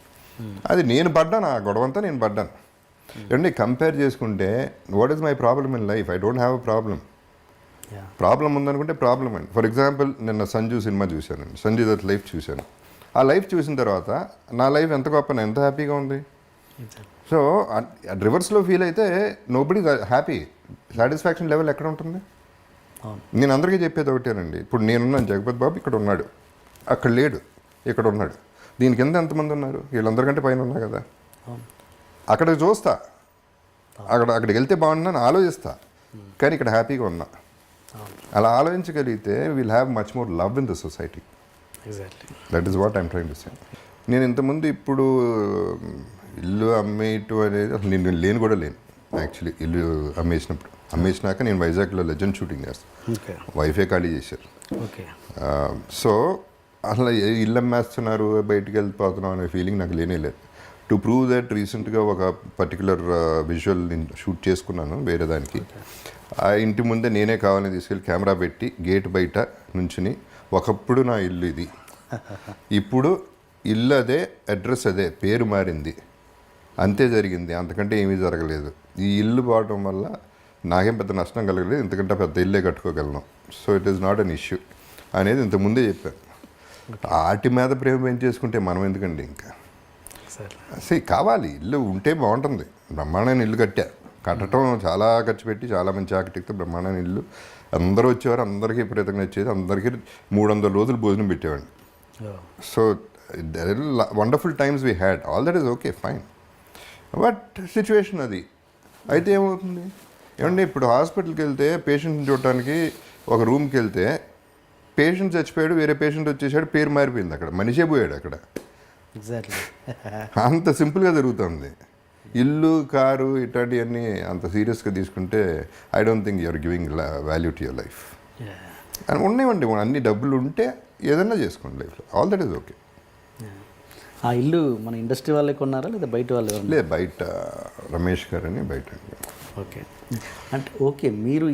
అది నేను పడ్డాను, ఆ గొడవంతా నేను పడ్డాను. అంటే కంపేర్ చేసుకుంటే what is my problem in life? I don't have a problem ఉందనుకుంటే ప్రాబ్లం అండి. ఫర్ ఎగ్జాంపుల్ నిన్న సంజు సినిమా చూశానండి, సంజయ్ దత్ లైఫ్ చూశాను. ఆ లైఫ్ చూసిన తర్వాత నా లైఫ్ ఎంత గొప్ప, ఎంత హ్యాపీగా ఉంది. సో రివర్స్లో ఫీల్ అయితే నోబడీ హ్యాపీ. సాటిస్ఫాక్షన్ లెవెల్ ఎక్కడ ఉంటుంది? అవును. నేను అందరికీ చెప్పేది ఒకటేనండి. ఇప్పుడు నేనున్నాను, జగపతి బాబు ఇక్కడ ఉన్నాడు, అక్కడ లేడు, ఇక్కడ ఉన్నాడు. దీని కింద ఎంతమంది ఉన్నారు? వీళ్ళందరికంటే పైన ఉన్నా కదా. అవును. అక్కడికి చూస్తా, అక్కడికి వెళ్తే బాగుందని ఆలోచిస్తా, కానీ ఇక్కడ హ్యాపీగా ఉన్నా. అలా ఆలోచించగలిగితే will have much more love in the society. Exactly. That is what I'm trying to say. నేను ఇంతకుముందు ఇప్పుడు ఇల్లు అమ్మేయటం అనేది అసలు నేను లేను కూడా లేను. యాక్చువల్లీ ఇల్లు అమ్మేసినాక నేను వైజాగ్లో లెజెండ్ షూటింగ్ చేస్తాను. ఓకే. వైఫే ఖాళీ చేశారు. ఓకే. సో అసలు ఇల్లు అమ్మేస్తున్నారు, బయటికి వెళ్ళిపోతున్నాం అనే ఫీలింగ్ నాకు లేనే లేదు. టు ప్రూవ్ దట్ రీసెంట్గా ఒక పర్టికులర్ విజువల్ నేను షూట్ చేసుకున్నాను వేరే దానికి. ఆ ఇంటి ముందే నేనే కావాలని తీసుకెళ్ళి కెమెరా పెట్టి గేట్ బయట నుంచుని, ఒకప్పుడు నా ఇల్లు ఇది, ఇప్పుడు ఇల్లు అదే, అడ్రస్ అదే, పేరు మారింది, అంతే జరిగింది, అంతకంటే ఏమీ జరగలేదు. ఈ ఇల్లు పోవడం వల్ల నాకేం పెద్ద నష్టం కలగలేదు, ఎందుకంటే పెద్ద ఇల్లే కట్టుకోగలను. So it is not an issue అనేది ఇంతకుముందే చెప్పాను. వాటి మీద ప్రేమ పెంచేసుకుంటే మనం ఎందుకండి ఇంకా అసలు కావాలి. ఇల్లు ఉంటే బాగుంటుంది. బ్రహ్మాండమైన ఇల్లు కట్టడం చాలా ఖర్చు పెట్టి చాలా మంచి ఆర్కిటెక్ట్, బ్రహ్మాండమైన ఇల్లు, అందరూ వచ్చేవారు, అందరికీ విపరీతంగా వచ్చేది, అందరికీ 300 రోజులు భోజనం పెట్టేవాడిని. So wonderful times we had, all that is okay fine. But situation అది అయితే ఏమవుతుంది ఏమంటే, ఇప్పుడు హాస్పిటల్కి వెళ్తే పేషెంట్ని చూడటానికి ఒక రూమ్కి వెళ్తే పేషెంట్ చచ్చిపోయాడు, వేరే పేషెంట్ వచ్చేసాడు, పేరు మారిపోయింది, అక్కడ మనిషే పోయాడు అక్కడ. ఎగ్జాక్ట్లీ. అంత సింపుల్గా జరుగుతుంది. ఇల్లు, కారు ఇట్లాంటివన్నీ అంత సీరియస్గా తీసుకుంటే I don't think you're giving value to your life. అని ఉన్నాయండి, అన్ని డబ్బులు ఉంటే ఏదన్నా చేసుకోండి లైఫ్లో, ఆల్ దట్ ఈస్ ఓకే. ఆ ఇల్లు మన ఇండస్ట్రీ వాళ్ళే కొన్నారా లేదా బయట వాళ్ళు? లేదు, బయట రమేష్ గారు అని బయట. ఓకే. అంటే ఓకే, మీరు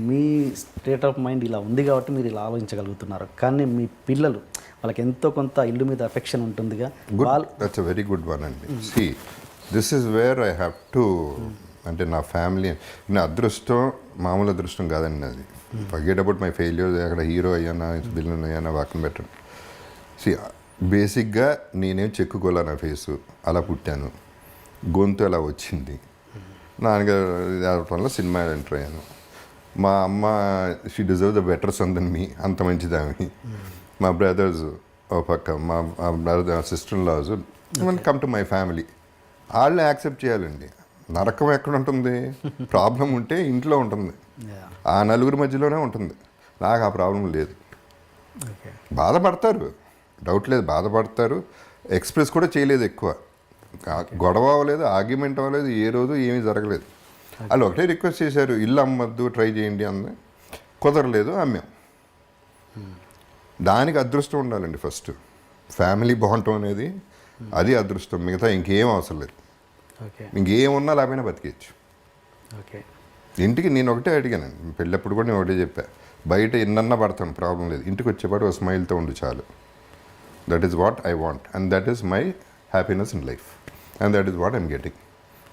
మీ స్టేట్ ఆఫ్ మైండ్ ఇలా ఉంది కాబట్టి మీరు ఇలా ఆలోచించగలుగుతున్నారు, కానీ మీ పిల్లలు వాళ్ళకి ఎంతో కొంత ఇల్లు మీద అఫెక్షన్ ఉంటుందిగా. That's a very good one అండి. See this is where I have to, అంటే నా ఫ్యామిలీ, నా అదృష్టం మామూలు అదృష్టం కాదండి అది. ఫర్గెట్ అబౌట్ మై ఫెయిల్యూర్, అక్కడ హీరో అయ్యానా విలన్ అయ్యానా వాకం పెట్టండి. సి బేసిక్గా నేనేం చెక్కుకోలే, నా ఫేసు అలా పుట్టాను, గొంతు అలా వచ్చింది, నాన్నగారు రావటం వల్ల సినిమా ఎంటర్ అయ్యాను. మా అమ్మ she deserve the better son than me, అంత మంచిదామి. మా బ్రదర్స్ ఓ పక్క, మా brother sister in laws come to my family, వాళ్ళు యాక్సెప్ట్ చేయాలండి. నరకం ఎక్కడ ఉంటుంది? ప్రాబ్లం ఉంటే ఇంట్లో ఉంటుంది, ఆ నలుగురి మధ్యలోనే ఉంటుంది. నాకు ఆ ప్రాబ్లం లేదు. బాధపడతారు, డౌట్ లేదు, బాధపడతారు. ఎక్స్ప్రెస్ కూడా చేయలేదు ఎక్కువ, గొడవ అవ్వలేదు, ఆర్గ్యుమెంట్ అవ్వలేదు, ఏ రోజు ఏమీ జరగలేదు. వాళ్ళు ఒకటే రిక్వెస్ట్ చేశారు, ఇల్లు అమ్మద్దు, ట్రై చేయండి అంది, కుదరలేదు, అమ్మాం. దానికి అదృష్టం ఉండాలండి ఫస్ట్. ఫ్యామిలీ బాగుంటాం అనేది అది అదృష్టం, మిగతా ఇంకేం అవసరం లేదు. ఇంకేమున్నా లేకపోయినా బతికేయచ్చు. ఇంటికి నేను ఒకటే అడిగానండి, పెళ్ళప్పుడు కూడా నేను ఒకటే చెప్పా, బయట ఎన్నన్నా పడతాను ప్రాబ్లం లేదు, ఇంటికి వచ్చేపాటు ఒక స్మైల్తో ఉండు చాలు. That is what I want and that is my happiness in life and that is what I'm getting.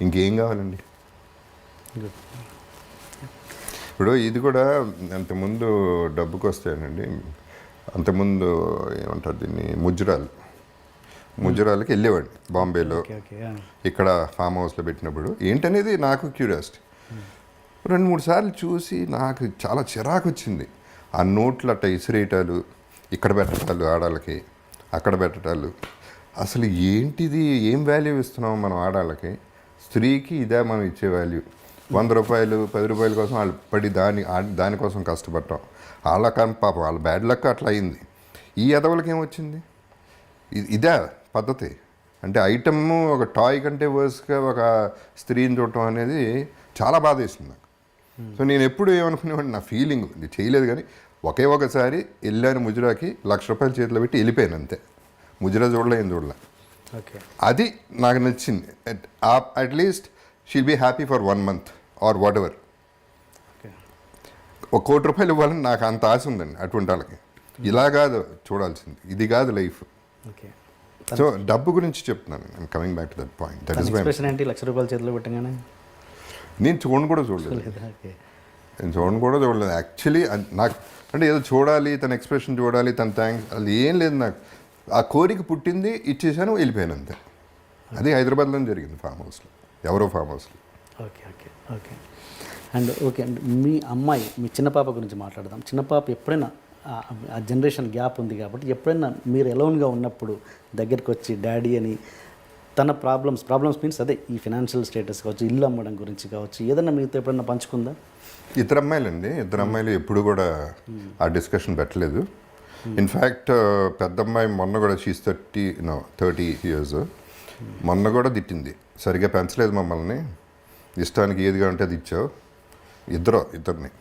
ఇంకేం కావాలండి? ఇప్పుడు ఇది కూడా అంతకుముందు డబ్బుకి వస్తాయండి, అంతకుముందు ఏమంటారు దీన్ని, ముజరాలకి వెళ్ళేవాడిని బాంబేలో, ఇక్కడ ఫామ్ హౌస్లో పెట్టినప్పుడు. ఏంటనేది నాకు క్యూరియాసిటీ. 2-3 సార్లు చూసి నాకు చాలా చిరాకు వచ్చింది. ఆ నోట్లు అట్ట ఇసిరేయటాలు, ఇక్కడ పెట్టటాలు, ఆడాళ్ళకి అక్కడ పెట్టటాలు. అసలు ఏంటిది? ఏం వాల్యూ ఇస్తున్నాం మనం ఆడాళ్ళకి? స్త్రీకి ఇదే మనం ఇచ్చే వాల్యూ? 100 రూపాయలు 10 రూపాయల కోసం వాళ్ళు పడి దానికోసం కష్టపడటం. వాళ్ళకని పాపం వాళ్ళ బ్యాడ్ లక్ అట్లా అయింది. ఈ ఎదవలకి ఏమొచ్చింది? ఇదే పద్ధతి అంటే? ఐటమ్ ఒక టాయ్ కంటే వర్స్గా ఒక స్త్రీని చూడటం అనేది చాలా బాధ వేసింది నాకు. సో నేను ఎప్పుడు ఏమనుకునేవాడిని, నా ఫీలింగ్ చేయలేదు, కానీ ఒకే ఒకసారి వెళ్ళాను ముజరాకి, 1,00,000 రూపాయలు చేతిలో పెట్టి వెళ్ళిపోయాను అంతే. ముజరా చూడలే, ఏం చూడలే. అది నాకు నచ్చింది. At least she'll be happy for 1 month or whatever. 1 కోటి రూపాయలు ఇవ్వాలని నాకు అంత ఆశ ఉందండి అటువంటి వాళ్ళకి. ఇలా కాదు చూడాల్సింది, ఇది కాదు లైఫ్. సో డబ్బు గురించి చెప్తున్నాను, I'm coming back to that point. That is my expression ఏంటి? 1,00,000 రూపాయలు చేతిలో పెట్టగానే నేను చూడను కూడా చూడలేదు. నేను చూడను కూడా చూడలేదు యాక్చువల్లీ. నాకు అంటే ఏదో చూడాలి, తన ఎక్స్ప్రెషన్ చూడాలి, తన థ్యాంక్స్, అది ఏం లేదు నాకు. ఆ కోరిక పుట్టింది, ఇచ్చేసాను, వెళ్ళిపోయాను అంతే. అది హైదరాబాద్లో జరిగింది, ఫామ్ హౌస్లో, ఎవరో ఫామ్ హౌస్లో. Okay okay okay and okay and మీ అమ్మాయి, మీ చిన్న పాప గురించి మాట్లాడదాం. చిన్న పాప ఎప్పుడైనా ఆ జనరేషన్ గ్యాప్ ఉంది కాబట్టి ఎప్పుడైనా మీరు ఎలోన్గా ఉన్నప్పుడు దగ్గరికి వచ్చి డాడీ అని తన ప్రాబ్లమ్స్ మీన్స్ అదే ఈ ఫినాన్షియల్ స్టేటస్ కావచ్చు, ఇల్లు అమ్మడం గురించి కావచ్చు, ఏదైనా మీతో ఎప్పుడైనా పంచుకుందా? ఇద్దరు అమ్మాయిలు ఎప్పుడు కూడా ఆ డిస్కషన్ పెట్టలేదు. ఇన్ఫ్యాక్ట్ పెద్ద అమ్మాయి మొన్న కూడా షీస్ 30 years, మొన్న కూడా తిట్టింది, సరిగ్గా పెంచలేదు మమ్మల్ని, ఇష్టానికి ఏదిగా ఉంటే అది ఇచ్చావు. ఇద్దరిని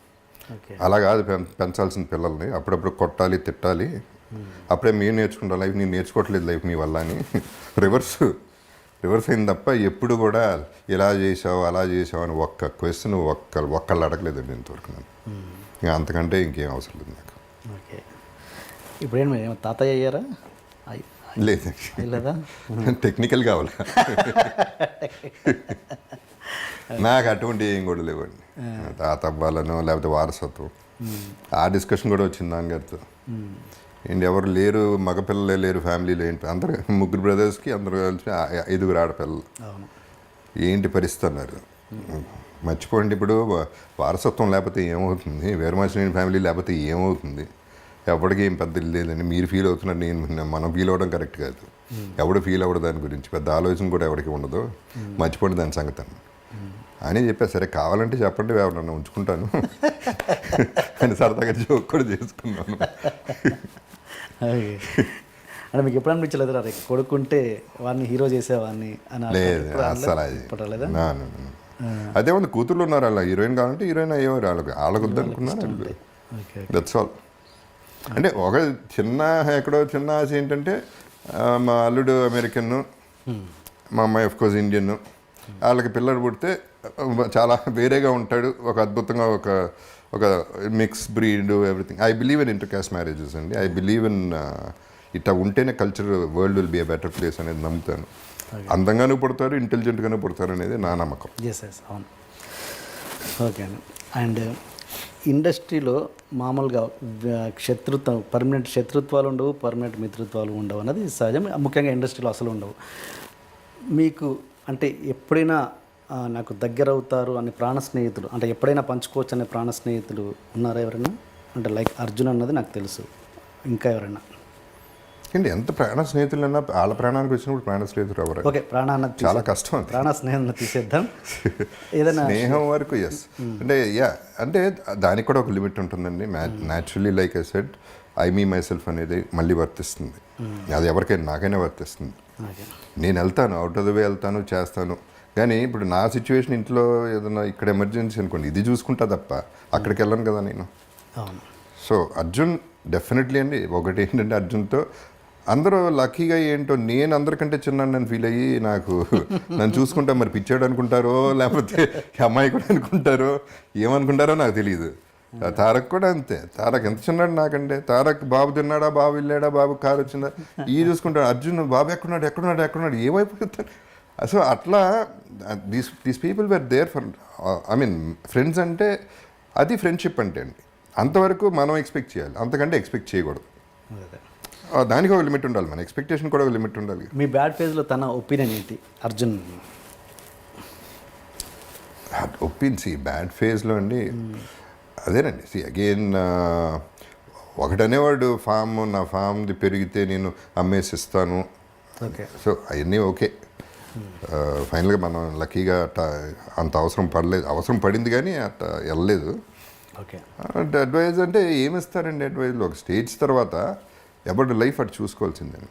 అలా కాదు పెంచాల్సిన పిల్లల్ని, అప్పుడప్పుడు కొట్టాలి, తిట్టాలి, అప్పుడే మేము నేర్చుకుంటాం లైఫ్, నేను నేర్చుకోవట్లేదు లైఫ్ మీ వల్ల అని రివర్స్ అయింది తప్ప ఎప్పుడు కూడా ఇలా చేసావు అలా చేసావు అని ఒక్క క్వశ్చన్ ఒక్కళ్ళు అడగలేదండి ఇంతవరకు. నేను ఇంకా అంతకంటే ఇంకేం అవసరం లేదు నాకు. ఓకే, ఇప్పుడు ఏమో తాతయ్య అయ్యారా? లేదు, లేదా టెక్నికల్ కావాలి నాకు అటువంటి ఏం కూడా లేవండి. తాత అవ్వాలనో లేకపోతే వారసత్వం, ఆ డిస్కషన్ కూడా వచ్చింది నాన్నగారితో. ఏంటి ఎవరు లేరు, మగపిల్లలే లేరు ఫ్యామిలీలో, ఏంటి అందరు 3 బ్రదర్స్కి అందరూ కలిసి 5 ఆడపిల్లలు, ఏంటి పరిస్థితి అన్నారు. మర్చిపోండి, ఇప్పుడు వారసత్వం లేకపోతే ఏమవుతుంది, వీరమాచినేని ఫ్యామిలీ లేకపోతే ఏమవుతుంది, ఎవరికి ఏం పెద్ద లేదండి. మీరు ఫీల్ అవుతున్నారు, మనం ఫీల్ అవ్వడం కరెక్ట్ కాదు. ఎవడు ఫీల్ అవ్వడు దాని గురించి, పెద్ద ఆలోచన కూడా ఎవరికి ఉండదు, మర్చిపోండి దాని సంగతి అని చెప్పారు. సరే కావాలంటే చెప్పండి, ఎవరన్నా ఉంచుకుంటాను అని సరదాగా జోక్ కూడా చేసుకున్నాను. అంటే మీకు ఎప్పుడు అనిపించలేదు రా కొడుకుంటే వాడిని హీరో చేసేవాడిని అని? లేదు అసలు అది అదే ఉంది, కూతుర్లు ఉన్నారు, అలా హీరోయిన్ కావాలంటే హీరోయిన్ అయ్యేవారు, వాళ్ళకు వద్దనుకున్నారు. That's all. అంటే ఒక ఎక్కడో చిన్న ఆశ ఏంటంటే, మా అల్లుడు అమెరికన్, మా అమ్మాయి ఆఫ్ కోర్స్ ఇండియన్, వాళ్ళకి పిల్లడు పుడితే చాలా వేరేగా ఉంటాడు, ఒక అద్భుతంగా ఒక mix breed everything. I believe in inter caste marriages అండి. ఐ బిలీవ్ ఇన్ ఇట్లా ఉంటేనే culture world will be a better place అనేది నమ్ముతాను. అందంగానూ పుడతారు, ఇంటెలిజెంట్గానూ పుడతారు అనేది నా నమ్మకం. అవును. ఓకే అండి. అండ్ ఇండస్ట్రీలో మామూలుగా పర్మనెంట్ శత్రుత్వాలు ఉండవు, పర్మనెంట్ మిత్రుత్వాలు ఉండవు అన్నది సహజం. ముఖ్యంగా ఇండస్ట్రీలో అసలు ఉండవు. మీకు అంటే ఎప్పుడైనా నాకు దగ్గర అవుతారు అని ప్రాణ స్నేహితులు, అంటే ఎప్పుడైనా పంచుకోవచ్చు అనే ప్రాణ స్నేహితులు ఉన్నారా ఎవరైనా? అంటే లైక్ అర్జున్ అన్నది నాకు తెలుసు, ఇంకా ఎవరైనా? ఏంటి ఎంత ప్రాణ స్నేహితులన్నా వాళ్ళ ప్రాణానికి వచ్చినప్పుడు ప్రాణ స్నేహితులు ఎవరు? ఓకే, ప్రాణాన్ని చాలా కష్టం, ప్రాణ స్నేహం తీసేద్దాం. ఏదైనా స్నేహం వరకు ఎస్, అంటే దానికి కూడా ఒక లిమిట్ ఉంటుందండి. Naturally like I said, I me my self అనేది మళ్ళీ వర్తిస్తుంది. అది ఎవరికైనా, నాకైనా వర్తిస్తుంది. నేను వెళ్తాను, అవుట్ ఆఫ్ ద వే వెళ్తాను, చేస్తాను. కానీ ఇప్పుడు నా సిచ్యువేషన్ ఇంట్లో ఏదైనా ఇక్కడ ఎమర్జెన్సీ అనుకోండి, ఇది చూసుకుంటా తప్ప అక్కడికి వెళ్ళను కదా నేను. సో అర్జున్ డెఫినెట్లీ అండి. ఒకటి ఏంటంటే అర్జున్తో అందరూ లక్కీగా ఏంటో, నేను అందరికంటే చిన్న ఫీల్ అయ్యి నన్ను చూసుకుంటా, మరి పిచ్చాడు అనుకుంటారో లేకపోతే అమ్మాయి కూడా అనుకుంటారో ఏమనుకుంటారో నాకు తెలియదు. తారక్ కూడా అంతే. తారక్ ఎంత చిన్నాడు నాకంటే. తారక్ బాబు తిన్నాడా, బాబు వెళ్ళాడా, బాబు కారు వచ్చిందా, ఈ చూసుకుంటాడు. అర్జున్ బాబు ఎక్కడున్నాడు ఏమైపోతాడు. సో అట్లా these people were there for, I mean friends అంటే అది ఫ్రెండ్షిప్ అంటే అండి. అంతవరకు మనం ఎక్స్పెక్ట్ చేయాలి, అంతకంటే ఎక్స్పెక్ట్ చేయకూడదు. దానికి ఒక లిమిట్ ఉండాలి, మన ఎక్స్పెక్టేషన్ కూడా ఒక లిమిట్ ఉండాలి. మీ బ్యాడ్ ఫేజ్లో తన ఒపీనియన్ ఏంటి అర్జున్? ఒపీనియన్ బ్యాడ్ ఫేజ్లో అండి, అదేనండి అగైన్ ఒకటనేవాడు, నా ఫామ్ది పెరిగితే నేను అమ్మేసిస్తాను. ఓకే, సో అవన్నీ ఓకే. ఫైనల్గా మనం లక్కీగా అంత అవసరం పడింది కానీ అట్లా వెళ్ళలేదు. ఓకే, అడ్వైజ్ అంటే ఏమిస్తారండి అడ్వైజ్లో? ఒక స్టేజ్ తర్వాత ఎవరి లైఫ్ అటు చూసుకోవాల్సిందండి.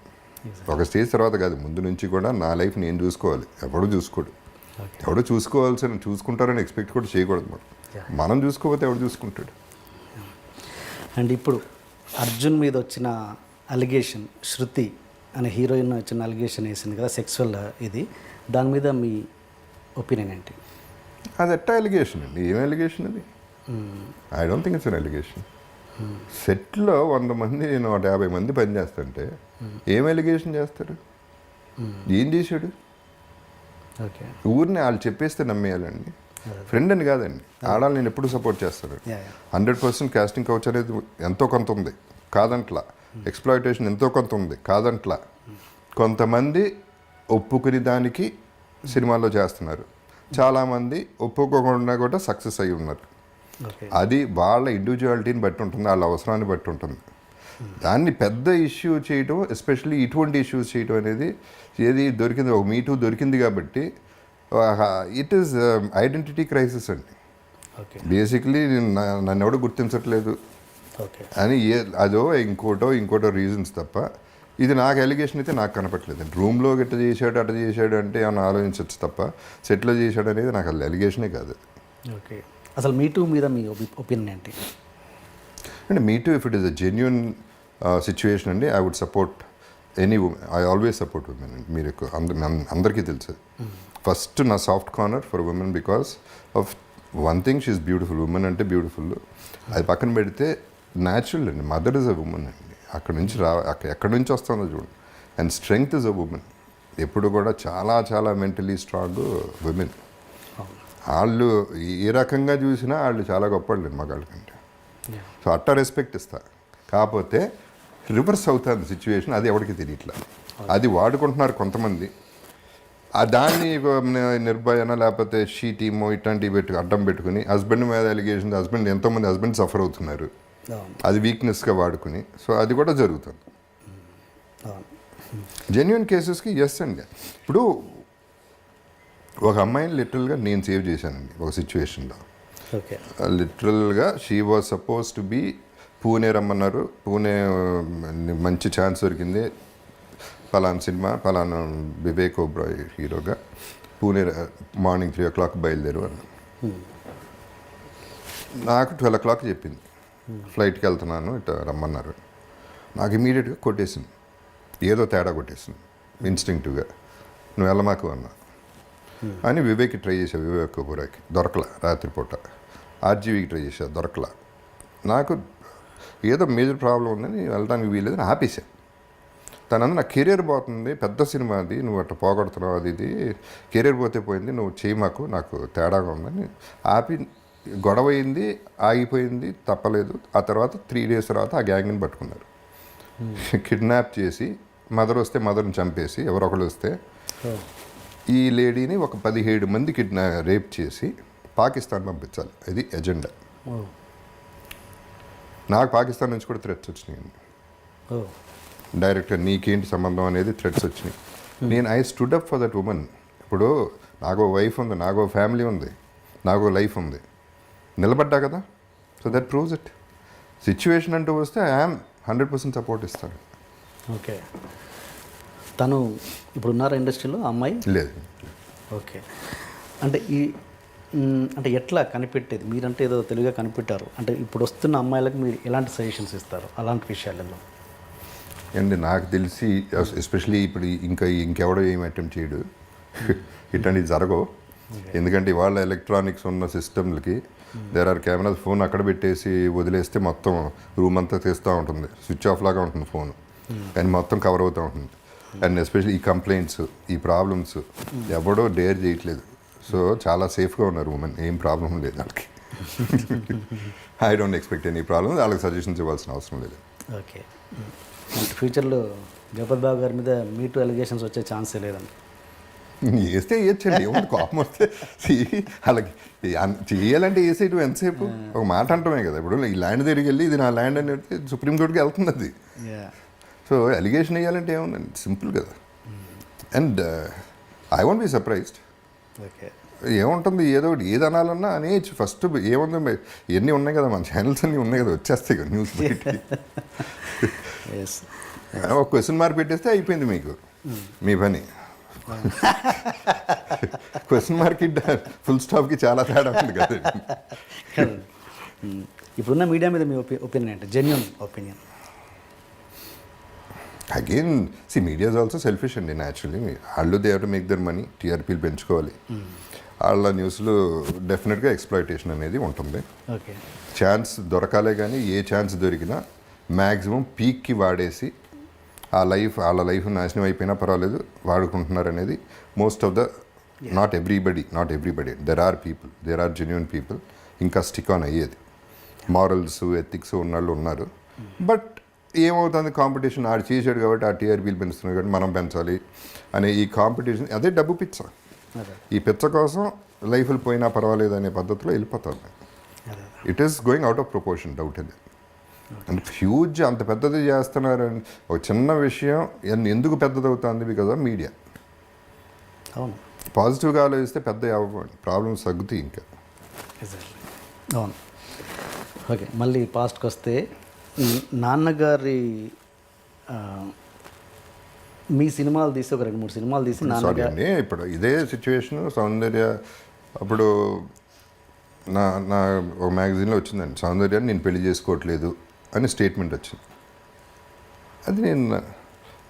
ఒక స్టేజ్ తర్వాత కాదు, ముందు నుంచి కూడా నా లైఫ్ నేను చూసుకోవాలి, ఎవడు చూసుకోడు. ఎవడో చూసుకుంటారని ఎక్స్పెక్ట్ కూడా చేయకూడదు. మనం చూసుకోకపోతే ఎవడు చూసుకుంటాడు. అండ్ ఇప్పుడు అర్జున్ మీద వచ్చిన అలిగేషన్, శృతి అనే హీరోయిన్ వచ్చిన అలిగేషన్ వేసింది కదా, సెక్సువల్ ఇది, దాని మీద మీ ఒపీనియన్ ఏంటి? అది ఎట్టా అలిగేషన్ అండి? ఏం అలిగేషన్ అది? I don't think it's an allegation. సెట్లో 100 మంది 150 మంది పని చేస్తుంటే ఏం అలిగేషన్ చేస్తారు? ఏం చేశాడు? ఓకే, ఊరిని వాళ్ళు చెప్పేస్తే నమ్మేయాలండి. ఫ్రెండ్ అని కాదండి, ఆడాలి. నేను ఎప్పుడు సపోర్ట్ చేస్తాను. 100% కాస్టింగ్ కౌచ్ అనేది ఎంతో కొంత ఉంది, కాదంట్లా. ఎక్స్ప్లాయిటేషన్ ఎంతో కొంత ఉంది కాదంట్లా. కొంతమంది ఒప్పుకుని దానికి సినిమాల్లో చేస్తున్నారు, చాలామంది ఒప్పుకోకుండా కూడా సక్సెస్ అయ్యి ఉన్నారు. అది వాళ్ళ ఇండివిజువాలిటీని బట్టి ఉంటుంది, వాళ్ళ అవసరాన్ని బట్టి ఉంటుంది. దాన్ని పెద్ద ఇష్యూ చేయడం, ఎస్పెషల్లీ ఇటువంటి ఇష్యూస్ చేయడం అనేది ఏది దొరికింది, ఒక మీటూ దొరికింది కాబట్టి ఇట్ ఈస్ ఐడెంటిటీ క్రైసిస్ అండి. బేసిక్లీ నన్ను ఎవడో గుర్తించట్లేదు అని ఇంకోటో రీజన్స్ తప్ప, ఇది నాకు ఎలిగేషన్ అయితే నాకు కనపట్లేదు. రూమ్లో గట్ట చేశాడు అట్ట చేశాడు అంటే ఏమన్నా ఆలోచించవచ్చు తప్ప, సెట్లో చేశాడు అనేది నాకు అసలు ఎలిగేషనే కాదు. ఓకే, అసలు మీటూ మీద మీ ఒపీనియన్ ఏంటి? అంటే me too if it is a genuine situation అండి, I would support any women. I always support women అండి. మీరు అందరికీ తెలుసు. ఫస్ట్ నా soft corner for women because of one thing, she is beautiful. Women అంటే బ్యూటిఫుల్, అది పక్కన పెడితే న్యాచురల్ అండి. మదర్ ఇస్ అ ఉమెన్ అండి. అక్కడ నుంచి ఎక్కడి నుంచి వస్తుందో చూడండి. And strength is a women. ఎప్పుడు కూడా చాలా చాలా మెంటలీ స్ట్రాంగ్ ఉమెన్. వాళ్ళు ఏ రకంగా చూసినా వాళ్ళు చాలా గొప్పవాళ్ళు మగాళ్ళ కంటే. సో అట్ట రెస్పెక్ట్ ఇస్తా. కాకపోతే రివర్స్ అవుతుంది సిచ్యువేషన్, అది ఎవరికి తెలియట్లా. అది వాడుకుంటున్నారు కొంతమంది. దాన్ని నిర్భయన లేకపోతే షీ టీమో ఇట్లాంటివి అడ్డం పెట్టుకుని హస్బెండ్ మీద ఎలిగేషన్, ఎంతోమంది హస్బెండ్ సఫర్ అవుతున్నారు, అది వీక్నెస్గా వాడుకుని. సో అది కూడా జరుగుతుంది. జెన్యున్ కేసెస్కి ఎస్ అండి. ఇప్పుడు ఒక అమ్మాయిని లిటరల్గా నేను సేవ్ చేశానండి ఒక సిచ్యువేషన్లో. లిటరల్గా she was supposed to be Pune రమ్మన్నారు. పూణే మంచి ఛాన్స్ దొరికింది, పలానా సినిమా, పలానా వివేక్ ఓబ్రాయ్ హీరోగా, పూణే మార్నింగ్ 3 o'clock బయలుదేరు అన్న. నాకు 12 o'clock చెప్పింది, ఫ్లైట్కి వెళ్తున్నాను ఇట్లా రమ్మన్నారు. నాకు ఇమీడియట్గా కొట్టేసింది, ఏదో తేడా కొట్టేసింది ఇన్స్టింక్టివ్గా. నువ్వు వెళ్ళమాకు అన్నా అని వివేక్కి ట్రై చేసా, వివేక్ ఓబ్రాయ్కి దొరకలా. రాత్రిపూట ఆర్జీవీకి ట్రై చేసా, దొరకలా. నాకు ఏదో మేజర్ ప్రాబ్లం ఉందని వెళ్ళడానికి వీలేదని ఆపేసా. తనందు నా కెరీర్ పోతుంది, పెద్ద సినిమా అది, నువ్వు అట్లా పోగొడుతున్నావు, అది ఇది కెరీర్ పోతే పోయింది, నువ్వు చేయమాకు, నాకు తేడాగా ఉందని ఆపి. గొడవ అయింది, ఆగిపోయింది, తప్పలేదు. ఆ తర్వాత 3 days తర్వాత ఆ గ్యాంగ్ని పట్టుకున్నారు. కిడ్నాప్ చేసి మదర్ వస్తే మదర్ని చంపేసి, ఎవరొకరు వస్తే ఈ లేడీని ఒక 17 మంది రేప్ చేసి పాకిస్తాన్ పంపించాలి, ఇది ఎజెండా. నాకు పాకిస్తాన్ నుంచి కూడా థ్రెట్స్ వచ్చినాయి డైరెక్ట్గా, నీకేంటి సంబంధం అనేది థ్రెట్స్ వచ్చినాయి. నేను I stood up for that women. ఇప్పుడు నాకు వైఫ్ ఉంది, నాకు ఫ్యామిలీ ఉంది, నాకు లైఫ్ ఉంది, నిలబడ్డా కదా. So that proves it. Situation అంటూ వస్తే ఐఎమ్ 100% సపోర్ట్ ఇస్తాను. ఓకే, తను ఇప్పుడు ఉన్నారా ఇండస్ట్రీలో అమ్మాయి? లేదు. ఓకే, అంటే అంటే ఎట్లా కనిపెట్టేది? మీరంటే ఏదో తెలుగుగా కనిపెట్టారు, అంటే ఇప్పుడు వస్తున్న అమ్మాయిలకు మీరు ఎలాంటి సజెషన్స్ ఇస్తారు అలాంటి విషయాలలో? అండ్ నాకు తెలిసి ఎస్పెషలీ ఇప్పుడు ఇంకెవడో ఏం అటెంప్ట్ చేయడు, ఇట్లాంటివి జరగవు. ఎందుకంటే ఇవాళ ఎలక్ట్రానిక్స్ ఉన్న సిస్టమ్లకి దేర్ ఆర్ కెమెరాస్. ఫోన్ అక్కడ పెట్టేసి వదిలేస్తే మొత్తం రూమ్ అంతా తీస్తూ ఉంటుంది, స్విచ్ ఆఫ్ లాగా ఉంటుంది ఫోన్, కానీ మొత్తం కవర్ అవుతూ ఉంటుంది. అండ్ ఎస్పెషల్లీ ఈ కంప్లైంట్స్, ఈ ప్రాబ్లమ్స్ ఎవడో డేర్ చేయట్లేదు. సో చాలా సేఫ్గా ఉన్నారు ఉమెన్, ఏం ప్రాబ్లం లేదు వాళ్ళకి. I don't expect any problem, వాళ్ళకి సజెషన్స్ ఇవ్వాల్సిన అవసరం లేదు. ఓకే, ఫ్యూచర్లో జగపతి బాబు గారి మీద మీటూ అలిగేషన్స్ వచ్చే ఛాన్సే లేదండి? వేస్తే వేయచ్చండి, ఏముంది కోపం వస్తే. వాళ్ళకి చేయాలంటే వేసేయటం ఎంతసేపు, ఒక మాట అంటమే కదా. ఇప్పుడు ఈ ల్యాండ్ దగ్గరికి వెళ్ళి ఇది నా ల్యాండ్ అని చెప్తే సుప్రీంకోర్టుకి వెళ్తుంది అది. సో అలిగేషన్ వేయాలంటే ఏముందండి, సింపుల్ కదా. And I won't be surprised. Okay, ఏముంటుంది, ఏదో ఒకటి ఏది అనాలన్నా అనేచ్చు. ఫస్ట్ ఏముంది, ఎన్ని ఉన్నాయి కదా, మన ఛానల్స్ అన్నీ ఉన్నాయి కదా, వచ్చేస్తాయి కదా న్యూస్. ఒక క్వశ్చన్ మార్క్ పెట్టేస్తే అయిపోయింది మీకు మీ పని. క్వశ్చన్ మార్క్ ఫుల్ స్టాప్కి చాలా తేడా ఉంది కదా. ఇప్పుడున్న మీడియా మీద మీ ఒపీనియన్ అంటే genuine opinion? Again see media is also selfish అండి. న్యాచురల్లీ వాళ్ళు they have to make their money, టీఆర్పీలు పెంచుకోవాలి. వాళ్ళ న్యూస్లో డెఫినెట్గా ఎక్స్ప్లాయిటేషన్ అనేది ఉంటుంది. ఓకే, ఛాన్స్ దొరకాలే కానీ ఏ ఛాన్స్ దొరికినా మ్యాక్సిమం పీక్కి వాడేసి వాళ్ళ లైఫ్ నాశనం అయిపోయినా పర్వాలేదు వాడుకుంటున్నారు అనేది most of the, not everybody, there are genuine people ఇంకా స్టిక్ ఆన్ అయ్యేది. మారల్స్, ఎథిక్స్ ఉన్నవాళ్ళు ఉన్నారు. బట్ ఏమవుతుంది కాంపిటీషన్, ఆడు చేసాడు కాబట్టి ఆ టీఆర్పీలు పెంచుతున్నాడు కాబట్టి మనం పెంచాలి అనే ఈ కాంపిటీషన్, అదే డబ్బు పిచ్చ. అదే ఈ పిచ్చ కోసం లైఫ్లు పోయినా పర్వాలేదు అనే పద్ధతిలో వెళ్ళిపోతుంది. అదే it is going out of proportion, doubt ఇది. అండ్ హ్యూజ్ అంత పెద్దది చేస్తున్నారని ఒక చిన్న విషయం ఎందుకు పెద్దదవుతుంది? Because of media. అవును, పాజిటివ్గా ఆలోచిస్తే పెద్ద ప్రాబ్లమ్స్ తగ్గుతాయి ఇంకా. ఎగ్జాక్ట్లీ. అవును. ఓకే, మళ్ళీ పాస్ట్కి వస్తే నాన్నగారి మీ సినిమాలు తీసి ఒక 2-3 సినిమాలు తీసి సారీ నాన్నగారు అండి, ఇప్పుడు ఇదే సిచ్యువేషన్ సౌందర్య అప్పుడు నా నా ఒక మ్యాగజైన్లో వచ్చిందండి, సౌందర్యాన్ని నేను పెళ్లి చేసుకోవట్లేదు అని స్టేట్మెంట్ వచ్చింది. అది నేను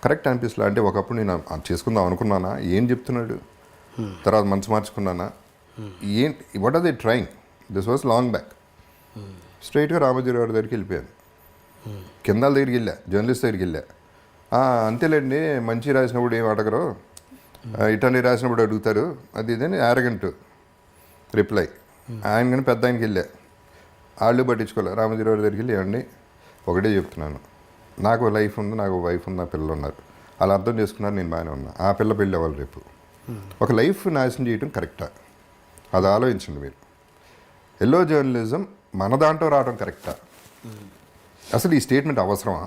కరెక్ట్ అనిపిస్తలే. అంటే ఒకప్పుడు నేను చేసుకుందాం అనుకున్నానా, ఏం చెప్తున్నాడు, తర్వాత మనసు మార్చుకున్నానా, ఏంటి, what are they trying? This was long back. స్ట్రైట్గా రామోజీరావు గారి దగ్గరికి వెళ్ళిపోయాను. కిందాల దగ్గరికి వెళ్ళా, జర్నలిస్ట్ దగ్గరికి వెళ్ళా. అంతేలేండి, మంచి రాసినప్పుడు ఏం అడగరు, ఇటన్నీ రాసినప్పుడు అడుగుతారు, అది ఇదని యారగెంట్ రిప్లై. ఆయన కానీ పెద్ద ఆయనకి వెళ్ళా, వాళ్ళు పట్టించుకోలే. రామోజీరావు దగ్గరికి వెళ్ళి, ఏమండి ఒకటే చెప్తున్నాను, నాకు లైఫ్ ఉంది, నాకు వైఫ్ ఉంది, నా పిల్లలు ఉన్నారు, అలా అర్థం చేసుకున్నారు, నేను బాగానే ఉన్నా. ఆ పిల్ల పెళ్ళి అవ్వాలి రేపు. ఒక లైఫ్ నాశనం చేయడం కరెక్టా? అది ఆలోచించండి మీరు. ఎల్లో జర్నలిజం మన దాంట్లో రావడం కరెక్టా? అసలు ఈ స్టేట్మెంట్ అవసరమా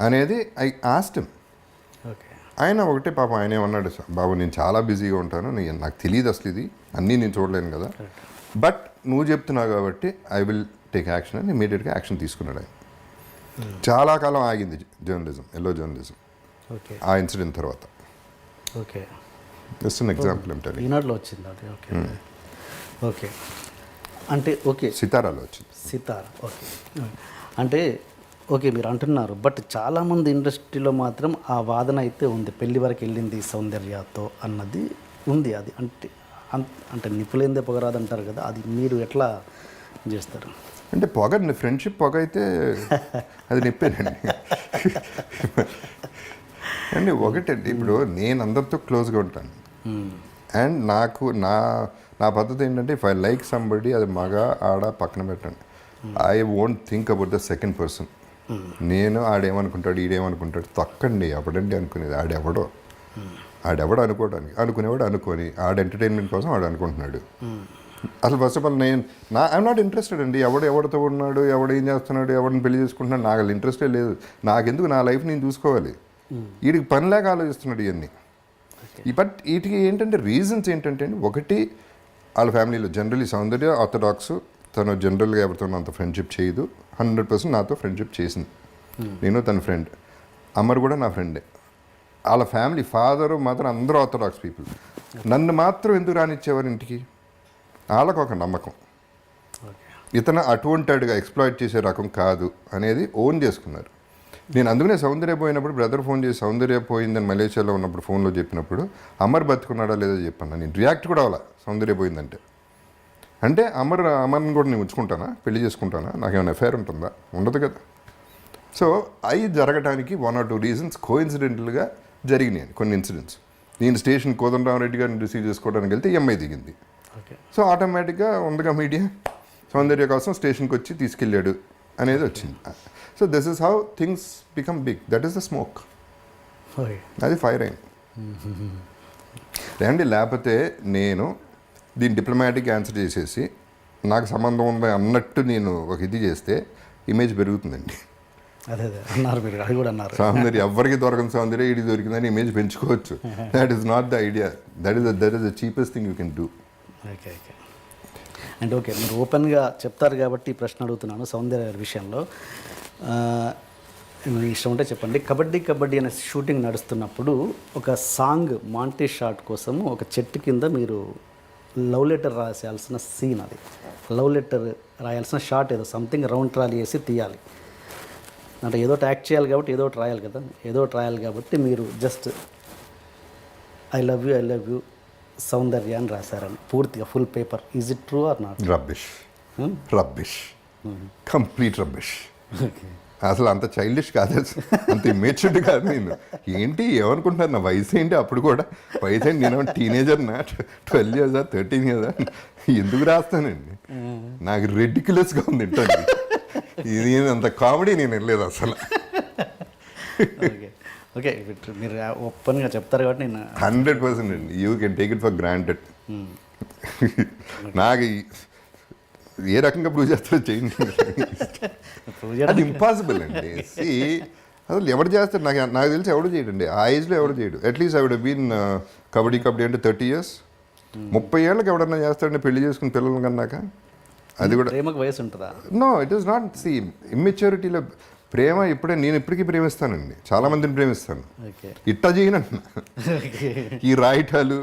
అనేది ఐ ఆస్క్డ్ హిమ్. ఓకే. ఆయన ఒకటే పాపం ఆయన ఏమన్నాడు, బాబు నేను చాలా బిజీగా ఉంటాను, నాకు తెలియదు అసలు ఇది అన్నీ నేను చూడలేను కదా, బట్ నువ్వు చెప్తున్నావు కాబట్టి ఐ విల్ టేక్ యాక్షన్ అని ఇమీడియట్గా యాక్షన్ తీసుకున్నాడు ఆయన. చాలా కాలం ఆగింది జర్నలిజం, ఎల్లో జర్నలిజం ఓకే. ఆ ఇన్సిడెంట్ తర్వాత. ఓకే, జస్ట్ అన్ ఎగ్జాంపుల్ ఏమిటండి. ఈనాడులో వచ్చింది అది. ఓకే. ఓకే, అంటే ఓకే సితారాలో వచ్చింది. సితార్. ఓకే, అంటే ఓకే మీరు అంటున్నారు, బట్ చాలామంది ఇండస్ట్రీలో మాత్రం ఆ వాదన అయితే ఉంది, పెళ్లి వరకు వెళ్ళింది సౌందర్యతో అన్నది ఉంది. అది అంటే అంటే నిప్పులేందే పొగరాదు అంటారు కదా, అది మీరు ఎట్లా చేస్తారు? అంటే పొగ, ఫ్రెండ్షిప్ పొగ అయితే అది నిప్పేనండి. అండి ఒకటండి, ఇప్పుడు నేను అందరితో క్లోజ్గా ఉంటాను, అండ్ నాకు నా పద్ధతి ఏంటంటే, ఇఫ్ ఐ లైక్ సంబడి, అది మగ ఆడ పక్కన పెట్టండి, I won't think about the second person. నేను ఆడేమనుకుంటాడు, ఈడేమనుకుంటాడు తక్కండి అప్పుడండి అనుకునేది. ఆడెవడు అనుకోవడానికి, అనుకునేవాడు అనుకొని ఆడ ఎంటర్టైన్మెంట్ కోసం ఆడు అనుకుంటున్నాడు. అసలు first of all I'm not interested అండి, ఎవడితో ఉన్నాడు, ఎవడు ఏం చేస్తున్నాడు, ఎవరిని పెళ్లి చేసుకుంటున్నాడు, నాకు అసలు ఇంట్రెస్టే లేదు. నాకెందుకు, నా లైఫ్ నేను చూసుకోవాలి. వీడికి పనిలాగా ఆలోచిస్తున్నాడు ఇవన్నీ. బట్ వీటికి ఏంటంటే రీజన్స్ ఏంటంటే అండి, ఒకటి వాళ్ళ ఫ్యామిలీలో జనరలీ సౌందర్య ఆర్థడాక్స్, తను జనరల్గా ఎవరితో అంత ఫ్రెండ్షిప్ చేయదు. 100% నాతో ఫ్రెండ్షిప్ చేసింది, నేను తన ఫ్రెండ్. అమర్ కూడా నా ఫ్రెండే. వాళ్ళ ఫ్యామిలీ ఫాదరు మదర్ అందరూ ఆర్థడాక్స్ పీపుల్. నన్ను మాత్రం ఎందుకు రానిచ్చేవారు ఇంటికి? వాళ్ళకు ఒక నమ్మకం, ఇతను అటువంటిగా ఎక్స్ప్లాయిట్ చేసే రకం కాదు అనేది ఓన్ చేసుకున్నారు. నేను అందుకనే సౌందర్య పోయినప్పుడు బ్రదర్ ఫోన్ చేసి సౌందర్య పోయిందని మలేషియాలో ఉన్నప్పుడు ఫోన్లో చెప్పినప్పుడు అమర్ బతుకున్నాడా లేదో చెప్పాను. నేను రియాక్ట్ కూడా అవ్వాలా సౌందర్య పోయిందంటే. అంటే అమర్ని కూడా నేను ఉంచుకుంటానా, పెళ్లి చేసుకుంటానా, నాకేమైనా అఫైర్ ఉంటుందా? ఉండదు కదా. సో అవి జరగడానికి 1 or 2 రీజన్స్ కోఇన్సిడెంటల్గా జరిగినాయి కొన్ని ఇన్సిడెంట్స్. నేను స్టేషన్ కోదండరామరెడ్డి గారిని రిసీవ్ చేసుకోవడానికి వెళ్తే ఎంఐ దిగింది. సో ఆటోమేటిక్గా ఉండగా మీడియా సౌందర్య కోసం స్టేషన్కి వచ్చి తీసుకెళ్ళాడు అనేది వచ్చింది. So this is how things become big. That is the smoke. అది ఫైర్ అయింది రండి. లేకపోతే నేను దీన్ని డిప్లొమాటిక్ ఆన్సర్ చేసేసి నాకు సంబంధం ఉంది అన్నట్టు నేను ఒక ఇది చేస్తే ఇమేజ్ పెరుగుతుందండి. అదే అన్నారు మీరు, అది కూడా అన్నారు. సౌందర్య ఎవరికి దొరకని సౌందర్య ఇది దొరికిందని ఇమేజ్ పెంచుకోవచ్చు. That is not the idea. That is the cheapest thing you can do. Okay. అంటే ఓకే మీరు ఓపెన్గా చెప్తారు కాబట్టి ఈ ప్రశ్న అడుగుతున్నాను. సౌందర్య విషయంలో మీ ఇష్టం ఉంటే చెప్పండి. కబడ్డీ అనే షూటింగ్ నడుస్తున్నప్పుడు ఒక సాంగ్ మాంటే షాట్ కోసం ఒక చెట్టు కింద మీరు లవ్ లెటర్ రాయాల్సిన సీన్, అది లవ్ లెటర్ రాయాల్సిన షాట్, ఏదో సంథింగ్ రౌండ్ ట్రాలీ వేసి తీయాలి. అంటే ఏదో యాక్ట్ చేయాలి కాబట్టి ఏదో ఒకటి రాయాలి కదా, ఏదో ఒకటి రాయాలి కాబట్టి మీరు జస్ట్ ఐ లవ్ యూ సౌందర్య అని రాశారని పూర్తిగా full paper. Is it true or not? Rubbish, complete rubbish. అసలు అంత చైల్డిష్ కాదు, అంత ఇమేచ్యూర్డ్ కాదు. నేను ఏంటి ఏమనుకుంటున్నారు, నా వయసు ఏంటి? అప్పుడు కూడా వయసు ఏంటి, నేను టీనేజర్ నా 12 years 13 years ఎందుకు రాస్తానండి? నాకు రెడిక్యులస్గా ఉంది ఇంటండి. ఇది అంత కామెడీ నేను వెళ్ళలేదు అసలు. ఓకే ఓకే మీరు ఓపెన్గా చెప్తారు కాబట్టి నేను 100% అండి. You can take it for granted. నాకు ఏ రకంగా ప్రూవ్ చేస్తారో చేయండి. అది ఇంపాసిబుల్ అండి. అసలు ఎవరు చేస్తారు? నాకు తెలిసి ఎవడు చేయడండి. ఆ ఏజ్లో ఎవడు చేయడు. At least I would been kabaddi అంటే 30 years. 30 ఏళ్ళకి ఎవడన్నా చేస్తాడండి పెళ్లి చేసుకుని పిల్లలు కన్నాక. అది కూడా ప్రేమకు వయసు ఉంటుందా? No, it is not. ఇమ్మెచ్యూరిటీలో ప్రేమ నేను ఇప్పటికీ ప్రేమిస్తానండి, చాలా మందిని ప్రేమిస్తాను. ఇట్టా చేయనంటున్నా. ఈ రాయటాలు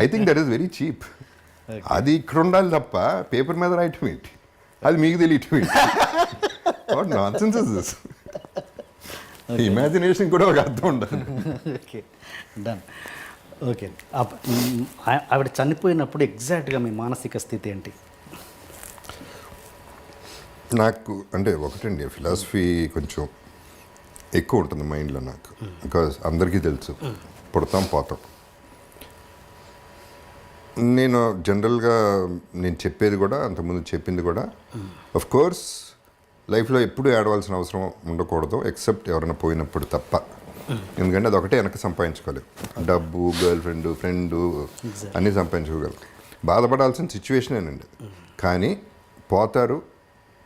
I think that is very cheap. అది ఇక్కడ ఉండాలి తప్ప పేపర్ మీద రాయటం ఏంటి, అది మీకు తెలియటం ఏంటి? What nonsense is this? Imagination కూడా ఒక అర్థం ఉండాలి. Okay done. ఓకే ఆవిడ చనిపోయినప్పుడు ఎగ్జాక్ట్గా మీ మానసిక స్థితి ఏంటి? నాకు అంటే ఒకటండి, ఫిలాసఫీ కొంచెం ఎక్కువ ఉంటుంది మైండ్లో నాకు. బికాజ్ అందరికీ తెలుసు పుడతాం పోతాం. నేను జనరల్గా నేను చెప్పేది కూడా అంతకుముందు చెప్పింది కూడా, ఆఫ్ కోర్స్ లైఫ్లో ఎప్పుడూ ఏడవలసిన అవసరం ఉండకూడదు, ఎక్సెప్ట్ ఎవరైనా పోయినప్పుడు తప్ప. ఎందుకంటే అది ఒకటే వెనక సంపాదించుకోలేము. డబ్బు, గర్ల్ ఫ్రెండ్ అన్నీ సంపాదించుకోగలం. బాధపడాల్సిన సిచ్యువేషనేనండి. కానీ పోతారు,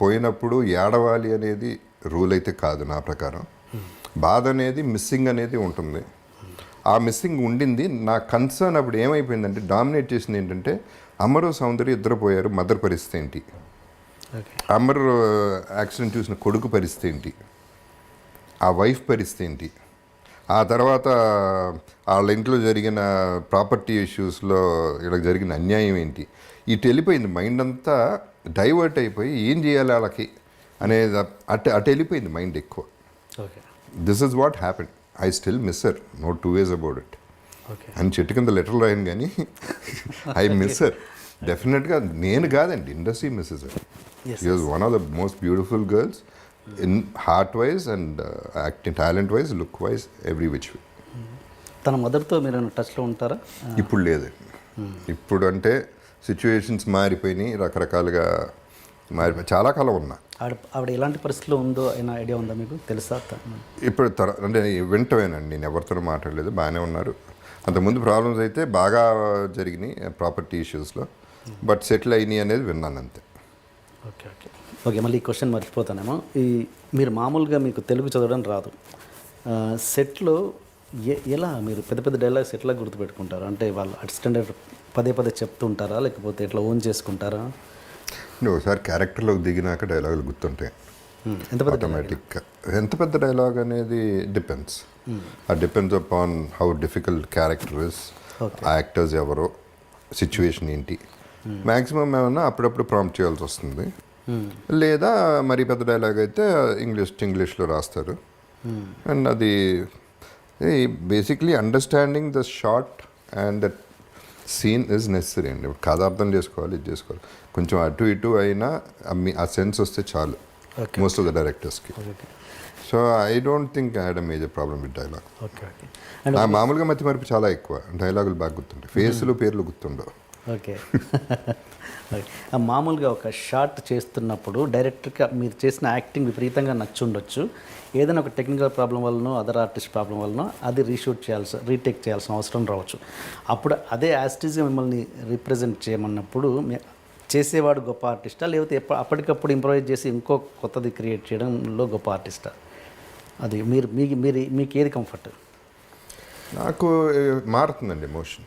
పోయినప్పుడు ఏడవాలి అనేది రూల్ అయితే కాదు నా ప్రకారం. బాధ అనేది, మిస్సింగ్ అనేది ఉంటుంది. ఆ మిస్సింగ్ ఉండింది. నా కన్సర్న్ అప్పుడు ఏమైపోయిందంటే, డామినేట్ చేసింది ఏంటంటే, అమరు సౌందర్య ఇద్దరు పోయారు, మదర్ పరిస్థితి ఏంటి, అమర్ యాక్సిడెంట్ చూసిన కొడుకు పరిస్థితి ఏంటి, ఆ వైఫ్ పరిస్థితి ఏంటి, ఆ తర్వాత వాళ్ళ ఇంట్లో జరిగిన ప్రాపర్టీ ఇష్యూస్లో ఇలా జరిగిన అన్యాయం ఏంటి, ఇటు వెళ్ళిపోయింది. మైండ్ అంతా డైవర్ట్ అయిపోయి ఏం చేయాలి వాళ్ళకి అనేది అటు వెళ్ళిపోయింది మైండ్ ఎక్కువ. This is what happened. I still miss her, no 2 ways about it. అని చెట్టు కింద లెటర్లు రాయను కానీ ఐ మిస్ హర్ డెఫినెట్గా. నేను కాదండి, industry misses her. She was one of the most beautiful girls in heart wise and acting talent wise, look wise, every which way. తన మదర్తో మీరు టచ్లో ఉంటారా? ఇప్పుడు లేదండి. ఇప్పుడు అంటే సిచ్యువేషన్స్ మారిపోయినాయి, రకరకాలుగా మారిపోయి చాలా కాలం ఉన్నా. ఆవిడ ఎలాంటి పరిస్థితిలో ఉందో అయినా ఐడియా ఉందా మీకు? తెలుసా? ఇప్పుడు అంటే వింటవేనండి, నేను ఎవరితో మాట్లాడలేదు, బాగానే ఉన్నారు. అంతకుముందు ప్రాబ్లమ్స్ అయితే బాగా జరిగినాయి ప్రాపర్టీ ఇష్యూస్లో, బట్ సెటిల్ అయినాయి అనేది విన్నాను అంతే. ఓకే ఓకే ఓకే మళ్ళీ ఈ క్వశ్చన్ మర్చిపోతానేమో. మీరు మామూలుగా మీకు తెలుగు చదవడం రాదు, సెట్లో ఎలా మీరు పెద్ద పెద్ద డైలాగ్స్ ఎట్లా గుర్తుపెట్టుకుంటారు? అంటే వాళ్ళు అసిస్టెంట్ పదే చెప్తుంటారా, లేకపోతే ఎట్లా ఓన్ చేసుకుంటారా? ఒకసారి క్యారెక్టర్లోకి దిగినాక డైలాగులు గుర్తుంటాయి ఆటోమేటిక్గా. ఎంత పెద్ద డైలాగ్ అనేది depends. Depends upon how difficult character is, ఆ యాక్టర్స్ ఎవరో, సిచ్యువేషన్ ఏంటి. మ్యాక్సిమం ఏమన్నా అప్పుడప్పుడు ప్రాంప్ట్ చేయాల్సి వస్తుంది. లేదా మరి పెద్ద డైలాగ్ అయితే ఇంగ్లీష్లో రాస్తారు. అండ్ అది basically understanding the short and that scene is necessary అండి. కథ అర్థం చేసుకోవాలి, ఇది చేసుకోవాలి. కొంచెం అటు ఇటు అయినా ఆ సెన్స్ వస్తే చాలు మోస్ట్ ఆఫ్ ద డైరెక్టర్స్కి. So I don't think I had a major problem with dialogue. నా మామూలుగా మతి మరపు చాలా ఎక్కువ, డైలాగులు బాగా గుర్తుంటాయి, ఫేస్లు పేర్లు గుర్తుండవు. ఓకే మామూలుగా ఒక షార్ట్ చేస్తున్నప్పుడు డైరెక్టర్గా మీరు చేసిన యాక్టింగ్ విపరీతంగా నచ్చుండొచ్చు, ఏదైనా ఒక టెక్నికల్ ప్రాబ్లం వలనో అదర్ ఆర్టిస్ట్ ప్రాబ్లం వలనో అది రీటేక్ చేయాల్సిన అవసరం రావచ్చు. అప్పుడు అదే యాస్టీజ్గా మిమ్మల్ని రిప్రజెంట్ చేయమన్నప్పుడు చేసేవాడు గొప్ప ఆర్టిస్టా, లేకపోతే అప్పటికప్పుడు ఇంప్రూవైజ్ చేసి ఇంకో కొత్తది క్రియేట్ చేయడంలో గొప్ప ఆర్టిస్టా? అది మీకు ఏది కంఫర్ట్? నాకు మారుతుందండి ఎమోషన్.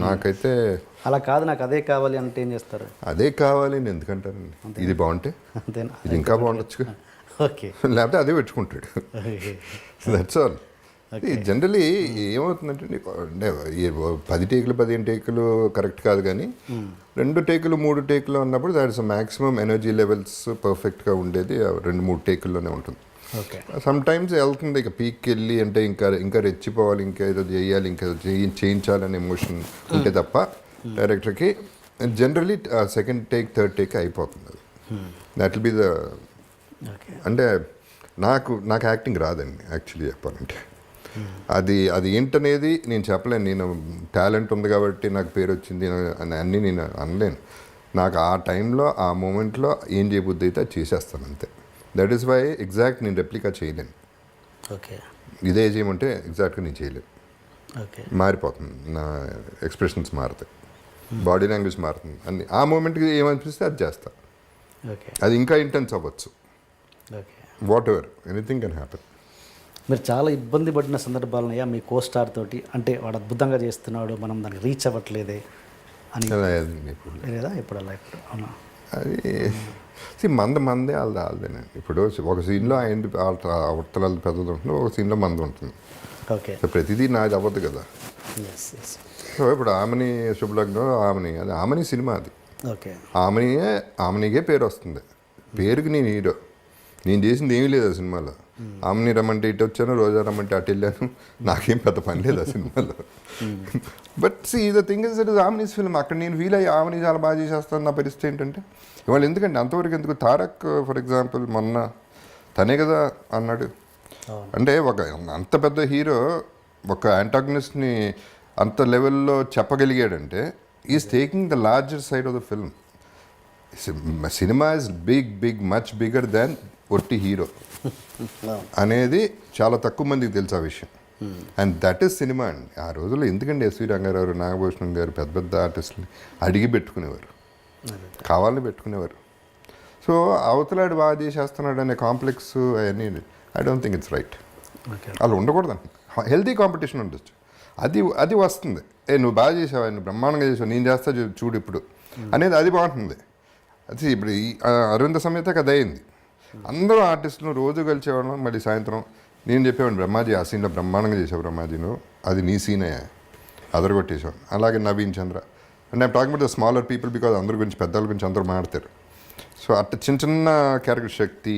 నాకైతే అలా కాదు, నాకు అదే కావాలి అంటే ఏం చేస్తారు? అదే కావాలి అని ఎందుకంటారండి, ఇది బాగుంటే అంతేనా, ఇది ఇంకా బాగుండొచ్చు. ఓకే, లేకపోతే అదే పెట్టుకుంటాడు. That's all. జనరలీ ఏమవుతుందంటే అంటే 10 టేకులు 15 టేకులు కరెక్ట్ కాదు, కానీ 2 టేకులు 3 టేకులు అన్నప్పుడు that is maximum energy levels పర్ఫెక్ట్గా ఉండేది 2-3 టేకుల్లోనే ఉంటుంది. సమ్ టైమ్స్ వెళ్తుంది ఇక పీక్కి వెళ్ళి అంటే ఇంకా రెచ్చిపోవాలి, ఇంకా ఏదో చేయాలి, ఇంకా చేయించాలనే ఎమోషన్ ఉంటే తప్ప డైరెక్టర్కి generally second take third take అయిపోతుంది. అది దట్ విల్ బి ద అంటే నాకు యాక్టింగ్ రాదండి యాక్చువల్లీ చెప్పాలంటే. అది ఏంటనేది నేను చెప్పలేను. నేను టాలెంట్ ఉంది కాబట్టి నాకు పేరు వచ్చింది అని అన్నీ నేను అనలేను. నాకు ఆ టైంలో ఆ మూమెంట్లో ఏం చేయబుద్ధి అయితే అది చేసేస్తాను అంతే. దట్ ఈస్ వై ఎగ్జాక్ట్ నేను రెప్లికా చేయలేను. ఓకే ఇదే చేయమంటే ఎగ్జాక్ట్గా నేను చేయలేను. ఓకే మారిపోతుంది, నా ఎక్స్ప్రెషన్స్ మారుతాయి, బాడీ లాంగ్వేజ్ మారుతుంది అన్ని. ఆ మూమెంట్కి ఏమనిపిస్తే అది చేస్తా. ఓకే అది ఇంకా ఇంటెన్స్ అవ్వచ్చు. Okay what ever, anything can happen. మీరు చాలా ఇబ్బంది పడిన సందర్భాలనయ్యా మీ కోస్టార్ తోటి, అంటే వాడు అద్భుతంగా చేస్తున్నాడు మనం దానికి రీచ్ అవ్వట్లేదే అని ఇప్పుడు లేదా? ఇప్పుడు అలా ఇప్పుడు అవునా? అది మందే వాళ్ళదేనండి. ఇప్పుడు ఒక సీన్లో ఆయన అవతల పెద్దది ఉంటుంది, ఒక సీన్లో మంది ఉంటుంది. ఓకే సో ప్రతిదీ నాది అవ్వదు కదా. ఎస్ ఎస్ సో ఇప్పుడు ఆమెని శుభలగ్నం ఆమెని, అది ఆమెని సినిమా, అది ఓకే ఆమెనిగే పేరు వస్తుంది. పేరుకి నేను హీరో, నేను చేసింది ఏమీ లేదు ఆ సినిమాలో. ఆమెని రమ్మంటే ఇటు వచ్చాను, రోజా రమ్మంటే అటు వెళ్ళాను, నాకేం పెద్ద పని లేదు ఆ సినిమాలో. But see the thing is it is ఆమెనీస్ ఫిల్మ్. అక్కడ నేను ఫీల్ అయ్యి ఆమెని చాలా బాగా చేసేస్తాను. నా పరిస్థితి ఏంటంటే ఇవాళ ఎందుకండి అంతవరకు ఎందుకు? తారక్ ఫర్ ఎగ్జాంపుల్ మొన్న తనే కదా అన్నాడు. అంటే ఒక అంత పెద్ద హీరో ఒక యాంటాగనిస్ట్ని అంత లెవెల్లో చెప్పగలిగాడంటే is taking the larger side of the film. Cinema is big much bigger than ఒట్టి హీరో అనేది చాలా తక్కువ మందికి తెలుసు ఆ విషయం. అండ్ దట్ ఈస్ సినిమా అండి. ఆ రోజుల్లో ఎందుకండి ఎస్వి రంగారావు, నాగభూషణం గారు పెద్ద పెద్ద ఆర్టిస్టులు అడిగి పెట్టుకునేవారు, కావాలని పెట్టుకునేవారు. సో అవతలాడు బాగా చేసేస్తున్నాడు అనే కాంప్లెక్స్ అవన్నీ I don't think it's right. అలా ఉండకూడదు. హెల్తీ కాంపిటీషన్ ఉండొచ్చు, అది వస్తుంది. నువ్వు బాగా చేసావు, నువ్వు బ్రహ్మాండంగా చేసావు, నేను చేస్తా చూడు ఇప్పుడు అనేది అది బాగుంటుంది. అది ఇప్పుడు ఈ అరవింద సమేతకి అది అయింది. అందరూ ఆర్టిస్టులు రోజు కలిసేవాళ్ళం, మళ్ళీ సాయంత్రం నేను చెప్పేవాడిని బ్రహ్మాజీ ఆ సీన్లో బ్రహ్మాండంగా చేసావు బ్రహ్మాజీ, నువ్వు అది నీ సీనే అదరగొట్టేసావు. అలాగే Naveen Chandra and I'm talking about the smaller people because అందరి గురించి పెద్దల గురించి అందరూ మాట్లాడతారు. సో అట్లా చిన్న క్యారెక్టర్ శక్తి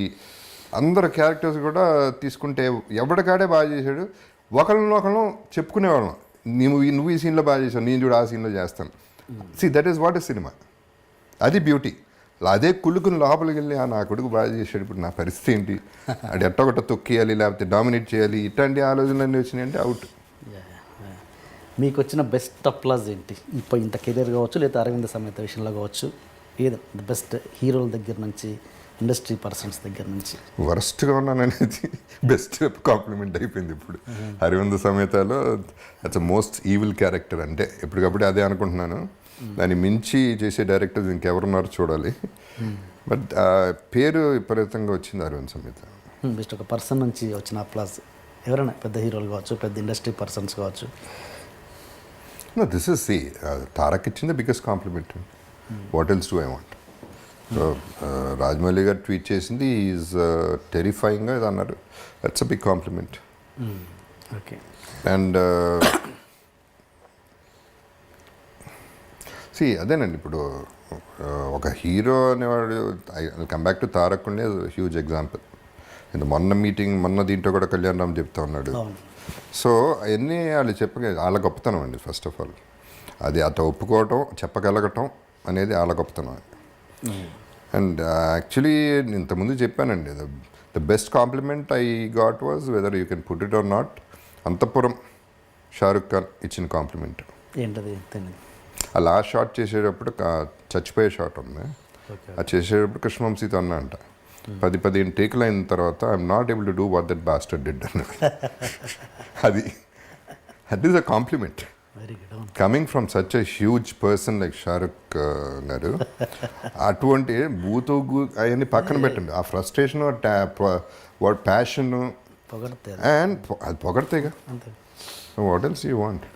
అందరు క్యారెక్టర్స్ కూడా తీసుకుంటే ఎవడికాడే బాగా చేశాడు. ఒకళ్ళనొకళ్ళం చెప్పుకునేవాళ్ళం, నువ్వు ఈ సీన్లో బాగా చేసావు, నేను చూడు ఆ సీన్లో చేస్తాను. See that is what is cinema, అది బ్యూటీ. అదే కుళ్ళుకుని లోపలికి వెళ్ళి నా కొడుకు బాగా చేసాడు, ఇప్పుడు నా పరిస్థితి ఏంటి, అది ఎట్టొకట తొక్కేయాలి లేకపోతే డామినేట్ చేయాలి, ఇట్లాంటి ఆలోచనలన్నీ వచ్చినాయంటే అవుట్. మీకు వచ్చిన బెస్ట్ అప్లాజ్ ఏంటి? ఇప్పుడు ఇంత కెరీర్ కావచ్చు, లేదా అరవింద సమేత విషయంలో కావచ్చు, ఏదో ద బెస్ట్ హీరోల దగ్గర నుంచి, ఇండస్ట్రీ పర్సన్స్ దగ్గర నుంచి? వరస్ట్గా ఉన్నాననేది బెస్ట్ కాంప్లిమెంట్ అయిపోయింది ఇప్పుడు. అరవింద సమేతలో అట్స్ మోస్ట్ ఈవిల్ క్యారెక్టర్ అంటే ఎప్పటికప్పుడు అదే అనుకుంటున్నాను. దాన్ని మించి చేసే డైరెక్టర్స్ ఇంకెవరున్నారో చూడాలి. బట్ పేరు విపరీతంగా వచ్చింది అరవింద సమేత. బెస్ట్ ఒక పర్సన్ నుంచి వచ్చిన అప్లాజ్ ఎవరైనా, పెద్ద హీరోలు కావచ్చు, పెద్ద ఇండస్ట్రీ పర్సన్స్ కావచ్చు? No, this is see Tarak ఇచ్చింది biggest compliment. What else do I want? So Rajamouli garu tweet చేసింది ఈజ్ టెరిఫైయింగ్గా ఇది అన్నారు. That's a big compliment. Okay. And see అదేనండి, ఇప్పుడు ఒక హీరో అనేవాడు I come back to Tarak ఉండే హ్యూజ్ ఎగ్జాంపుల్. మొన్న దీంట్లో కూడా కళ్యాణ్ రామ్ చెప్తా ఉన్నాడు. సో అవన్నీ వాళ్ళు వాళ్ళ గొప్పతనం అండి. ఫస్ట్ ఆఫ్ ఆల్ అది అత ఒప్పుకోవటం, చెప్పగలగటం అనేది వాళ్ళ గొప్పతనం. అండ్ యాక్చువల్లీ ఇంతకుముందు చెప్పానండి, the best compliment I got was whether you can put it or not, అంతఃపురం షారుఖ్ ఖాన్ ఇచ్చిన కాంప్లిమెంట్. ఏంటది? ఆ లాస్ట్ షాట్ చేసేటప్పుడు చచ్చిపోయే షాట్ ఉంది, అది చేసేటప్పుడు కృష్ణవంశీతో అన్నా అంట 10-15 టేకులు అయిన తర్వాత I'm not able to do what that bastard did అన్నాడు. That is a compliment coming from such a huge person like Shahrukh garu. అటువంటి బూతు అవన్నీ పక్కన పెట్టండి, ఆ ఫ్రస్ట్రేషన్ వాట్ ప్యాషన్ అండ్ అది పొగడతేగా. What else you want?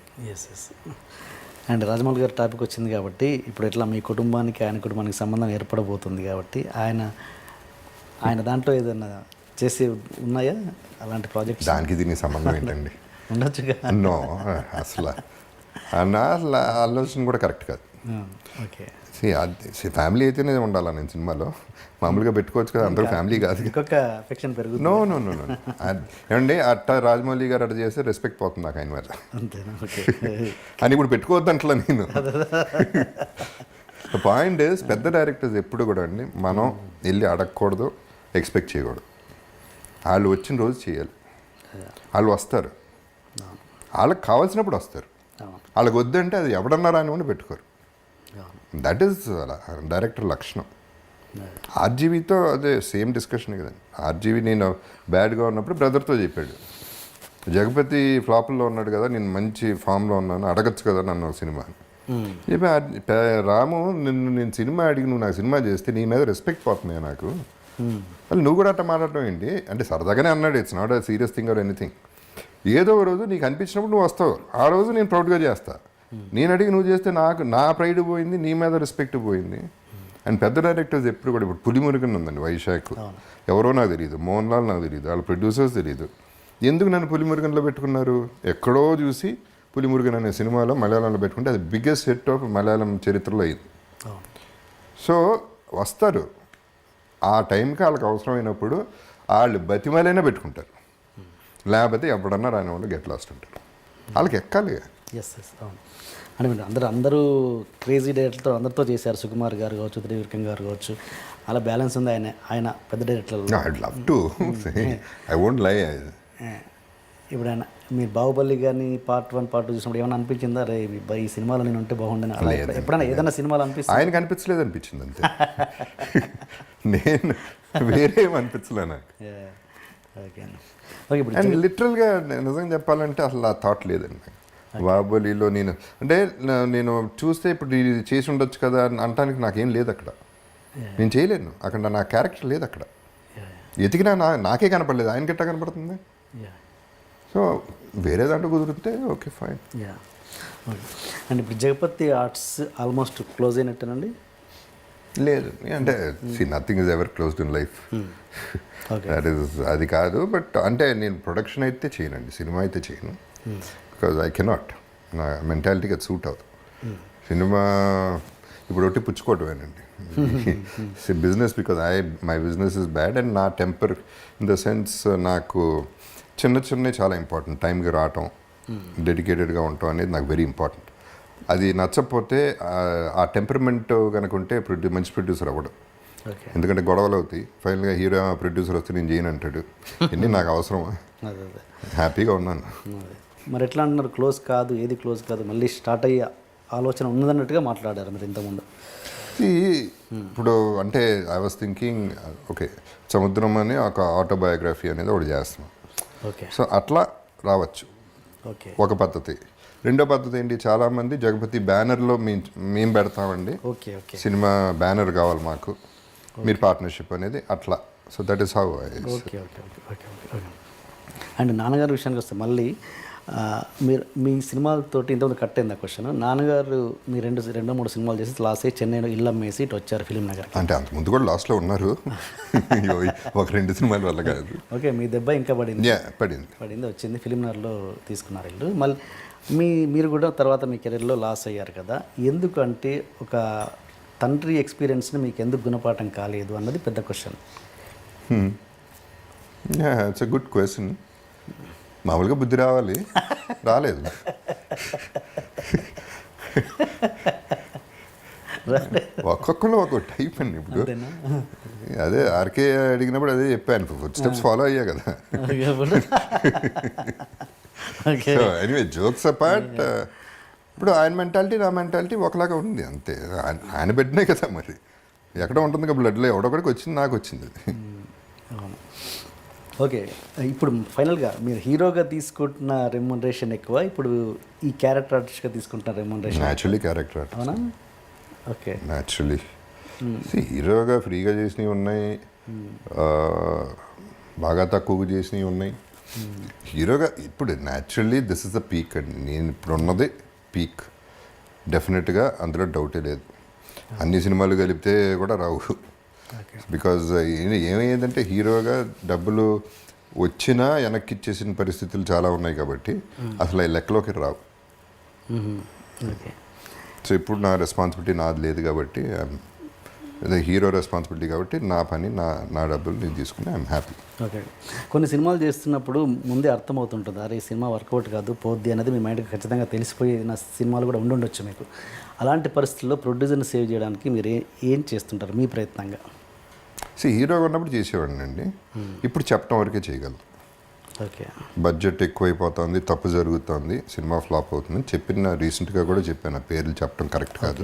And Rajamouli గారి టాపిక్ వచ్చింది కాబట్టి ఇప్పుడు ఇట్లా మీ కుటుంబానికి ఆయన కుటుంబానికి సంబంధం ఏర్పడబోతుంది కాబట్టి ఆయన దాంట్లో ఏదైనా చేసి ఉన్నాయా అలాంటి ప్రాజెక్ట్స్? దానికి దీనికి సంబంధం ఏంటండి? ఉండొచ్చుగా. నో, అసలు ఆలోచన కూడా కరెక్ట్ కాదు. ఓకే. ఫ్యామిలీ అయితేనే ఉండాలా నేను సినిమాలో, మామూలుగా పెట్టుకోవచ్చు కదా, అందరూ ఫ్యామిలీ కాదు. ఇంకొక అఫెక్షన్ పెరుగుతుంది. నో ఏమండి, అట్ట రాజమౌళి గారు అట్ట చేస్తే రెస్పెక్ట్ పోతుంది నాకు ఆయన మీద. అంతేనా? ఓకే. అని ఇప్పుడు పెట్టుకోవద్దు అంటలా నేను. పాయింట్ ఇస్ పెద్ద డైరెక్టర్స్ ఎప్పుడు కూడా అండి మనం వెళ్ళి అడగకూడదు, ఎక్స్పెక్ట్ చేయకూడదు. వాళ్ళు వచ్చిన రోజు చేయాలి. వాళ్ళు వస్తారు, వాళ్ళకి కావాల్సినప్పుడు వస్తారు. వాళ్ళకి వద్దంటే అది ఎవడన్నారా అని కూడా పెట్టుకోరు. దట్ ఈస్ డైరెక్టర్ లక్షణం. ఆర్జీవీతో అదే సేమ్ డిస్కషన్ కదండి. ఆర్జీవీ నేను బ్యాడ్గా ఉన్నప్పుడు బ్రదర్తో చెప్పాడు, జగపతి ఫ్లాపుల్లో ఉన్నాడు కదా, నేను మంచి ఫామ్లో ఉన్నాను, అడగచ్చు కదా నన్ను సినిమా అని చెప్పి, రాము నేను సినిమా అడిగి నువ్వు నాకు సినిమా చేస్తే నీ మీద రెస్పెక్ట్ పోతున్నాయి నాకు, వాళ్ళు నువ్వు కూడా అట్లా మాట్లాడటం ఏంటి అంటే సరదాగానే అన్నాడు. It's not a serious thing or anything. ఏదో ఒక రోజు నీకు అనిపించినప్పుడు నువ్వు వస్తావు, ఆ రోజు నేను ప్రౌడ్గా చేస్తా. నేను అడిగి నువ్వు చేస్తే నాకు నా ప్రైడ్ పోయింది, నీ మీద రెస్పెక్ట్ పోయింది. అండ్ పెద్ద డైరెక్టర్స్ ఎప్పుడు కూడా, ఇప్పుడు పులిమురుగన్ ఉందండి వైశాఖ్, ఎవరో నాకు తెలియదు, మోహన్ లాల్ నాకు తెలియదు, వాళ్ళ ప్రొడ్యూసర్స్ తెలియదు. ఎందుకు నన్ను పులిమురుగన్లో పెట్టుకున్నారు? ఎక్కడో చూసి పులిమురుగన్ అనే సినిమాలో మలయాళంలో పెట్టుకుంటే అది బిగ్గెస్ట్ హిట్ ఆఫ్ మలయాళం చరిత్రలో అయింది. సో వస్తారు, ఆ టైంకి వాళ్ళకి అవసరమైనప్పుడు వాళ్ళు బతిమాలైనా పెట్టుకుంటారు, లేకపోతే ఎప్పుడన్నా రాని వాళ్ళు గెట్ లాస్ట్ ఉంటారు. వాళ్ళకి ఎక్కాలి. ఎస్ అవును. అంటే మీరు అందరూ క్రేజీ డైరెక్టర్తో అందరితో చేశారు, సుకుమార్ గారు కావచ్చు, త్రివిక్రమ్ గారు కావచ్చు, అలా బ్యాలెన్స్ ఉంది. ఆయన పెద్ద director. I'd love to I won't లై. ఇప్పుడు ఆయన మీరు బాహుబలి గారిని పార్ట్ 1 పార్ట్ 2 చూసినప్పుడు ఏమైనా అనిపించిందా, రే ఈ సినిమాలో నేను ఉంటే బాగుండని? అలా ఎప్పుడైనా ఏదైనా సినిమాలో అనిపిస్తుంది? ఆయనకు అనిపించలేదు, అనిపించింది అంతే. నేను వేరేం అనిపించలే నాకు. Okay okay. ఇప్పుడు అండ్ లిటరల్గా నిజంగా చెప్పాలంటే అసలు ఆ థాట్ లేదండి బాహుబలిలో. నేను చూస్తే ఇప్పుడు ఇది చేసి ఉండొచ్చు కదా అనటానికి నాకేం లేదు అక్కడ. నేను చేయలేను అక్కడ, నా క్యారెక్టర్ లేదు అక్కడ. ఎతికినా నాకే కనపడలేదు, ఆయనకి ఎట్టా కనపడుతుంది? సో వేరే దాంట్లో కుదిరితే ఓకే ఫైన్. అండ్ ఇప్పుడు జగపతి ఆర్ట్స్ ఆల్మోస్ట్ క్లోజ్ అయినట్టేనండి? లేదు అంటే nothing is ever closed in life. That is అది కాదు. బట్ అంటే నేను ప్రొడక్షన్ అయితే చేయనండి, సినిమా అయితే చేయను. బికాజ్ ఐ కెనాట్, నా మెంటాలిటీకి అది సూట్ అవుతుంది. సినిమా ఇప్పుడు ఒకటి పుచ్చుకోవటమేనండి business. Because my business is bad and నా టెంపర్ ఇన్ ద సెన్స్ నాకు చిన్న చాలా ఇంపార్టెంట్. టైంకి రావటం, డెడికేటెడ్గా ఉండటం అనేది నాకు వెరీ ఇంపార్టెంట్. అది నచ్చకపోతే ఆ టెంపర్మెంట్ కనుక ఉంటే మంచి ప్రొడ్యూసర్ అవ్వడం. ఎందుకంటే గొడవలు అవుతాయి, ఫైనల్గా హీరో ప్రొడ్యూసర్ వస్తే నేను చేయను అంటాడు. ఇన్ని నాకు అవసరమా? హ్యాపీగా ఉన్నాను. మరి ఎట్లా అంటున్నారు క్లోజ్ కాదు, ఏది క్లోజ్ కాదు, మళ్ళీ స్టార్ట్ అయ్యే ఆలోచన ఉన్నదన్నట్టుగా మాట్లాడారు మీరు ఇంతకుముందు. ఇప్పుడు అంటే ఐ వాస్ థింకింగ్ ఓకే సముద్రం అని ఒక ఆటోబయోగ్రఫీ అనేది ఒకటి చేస్తున్నాం. ఓకే. సో అట్లా రావచ్చు. ఓకే. ఒక పద్ధతి. రెండో పద్ధతి ఏంటి, చాలామంది జగపతి బ్యానర్లో మేము పెడతామండి, ఓకే ఓకే, సినిమా బ్యానర్ కావాలి మాకు, మీరు పార్ట్నర్షిప్ అనేది అట్లా. So that is how. Okay okay okay okay okay. And నాన్నగారి విషయానికి వస్తే మళ్ళీ మీరు మీ సినిమాలతోటి ఇంతకుముందు కట్ అయింది ఆ క్వశ్చన్. నాన్నగారు మీ రెండు 3 సినిమాలు చేసి లాస్ట్ అయ్యి చెన్నైలో ఇల్లు అమ్మేసి ఇటు వచ్చారు ఫిలిం నగర్. అంటే అంతకుముందు కూడా లాస్ట్లో ఉన్నారు, ఒక 2 సినిమాల వల్ల కాదు. ఓకే, మీ దెబ్బ ఇంకా పడింది పడింది వచ్చింది, ఫిలిం నగర్లో తీసుకున్నారు ఇల్లు. మళ్ళీ మీరు కూడా తర్వాత మీ కెరీర్లో లాస్ అయ్యారు కదా, ఎందుకంటే ఒక తండ్రి ఎక్స్పీరియన్స్ని మీకు ఎందుకు గుణపాఠం కాలేదు అన్నది పెద్ద question. It's a good question. మామూలుగా బుద్ధి రావాలి, రాలేదు. ఒక్కొక్కరు ఒక టైప్ అండి. ఇప్పుడు అదే ఆర్కే అడిగినప్పుడు అదే చెప్పాను, ఫుడ్ స్టెప్స్ ఫాలో అయ్యా కదా. సో ఎనీవే జోక్స్ అపార్ట్, ఇప్పుడు ఆయన మెంటాలిటీ నా మెంటాలిటీ ఒకలాగా ఉంది అంతే. ఆయన బిడ్డనే కదా, మరి ఎక్కడ ఉంటుంది కదా బ్లడ్లో, ఎవడొకడికి వచ్చింది, నాకు వచ్చింది అది. ఓకే, ఇప్పుడు ఫైనల్గా మీరు హీరోగా తీసుకుంటున్న రెమ్యునరేషన్ ఎక్కువ, ఇప్పుడు ఈ క్యారెక్టర్ ఆర్టిస్ట్గా తీసుకుంటున్న రెమ్యునరేషన్? Naturally character artist. అవునా? ఓకే. న్యాచురల్లీ హీరోగా ఫ్రీగా చేసినవి ఉన్నాయి, బాగా తక్కువగా చేసినవి ఉన్నాయి. హీరోగా ఇప్పుడు naturally this is the peak అండి. నేను ఇప్పుడు ఉన్నది పీక్ డెఫినెట్గా, అందులో డౌటే లేదు. అన్ని సినిమాలు కలిపితే కూడా రావు. బికాజ్ ఏమయ్యేదంటే హీరోగా డబ్బులు వచ్చినా వెనక్కి ఇచ్చేసిన పరిస్థితులు చాలా ఉన్నాయి కాబట్టి అసలు ఈ లెక్కలోకి రావు. సో ఇప్పుడు నా రెస్పాన్సిబిలిటీ నాది లేదు కాబట్టి, అదే హీరో రెస్పాన్సిబిలిటీ కాబట్టి నా పని నా డబ్బులు నేను తీసుకుని ఐఎమ్ హ్యాపీ. ఓకే, కొన్ని సినిమాలు చేస్తున్నప్పుడు ముందే అర్థమవుతుంటుంది, అరే ఈ సినిమా వర్కౌట్ కాదు, పోద్ది అనేది మీ మైండ్కి ఖచ్చితంగా తెలిసిపోయిన సినిమాలు కూడా ఉండుండొచ్చు మీకు. అలాంటి పరిస్థితుల్లో ప్రొడ్యూసర్ని సేవ్ చేయడానికి మీరు ఏం చేస్తుంటారు మీ ప్రయత్నంగా? హీరోగా ఉన్నప్పుడు చేసేవాడిని అండి, ఇప్పుడు చెప్పడం వరకే చేయగలను. ఓకే. బడ్జెట్ ఎక్కువైపోతుంది, తప్పు జరుగుతుంది, సినిమా ఫ్లాప్ అవుతుంది చెప్పిన రీసెంట్గా కూడా చెప్పాను. ఆ పేర్లు చెప్పడం కరెక్ట్ కాదు.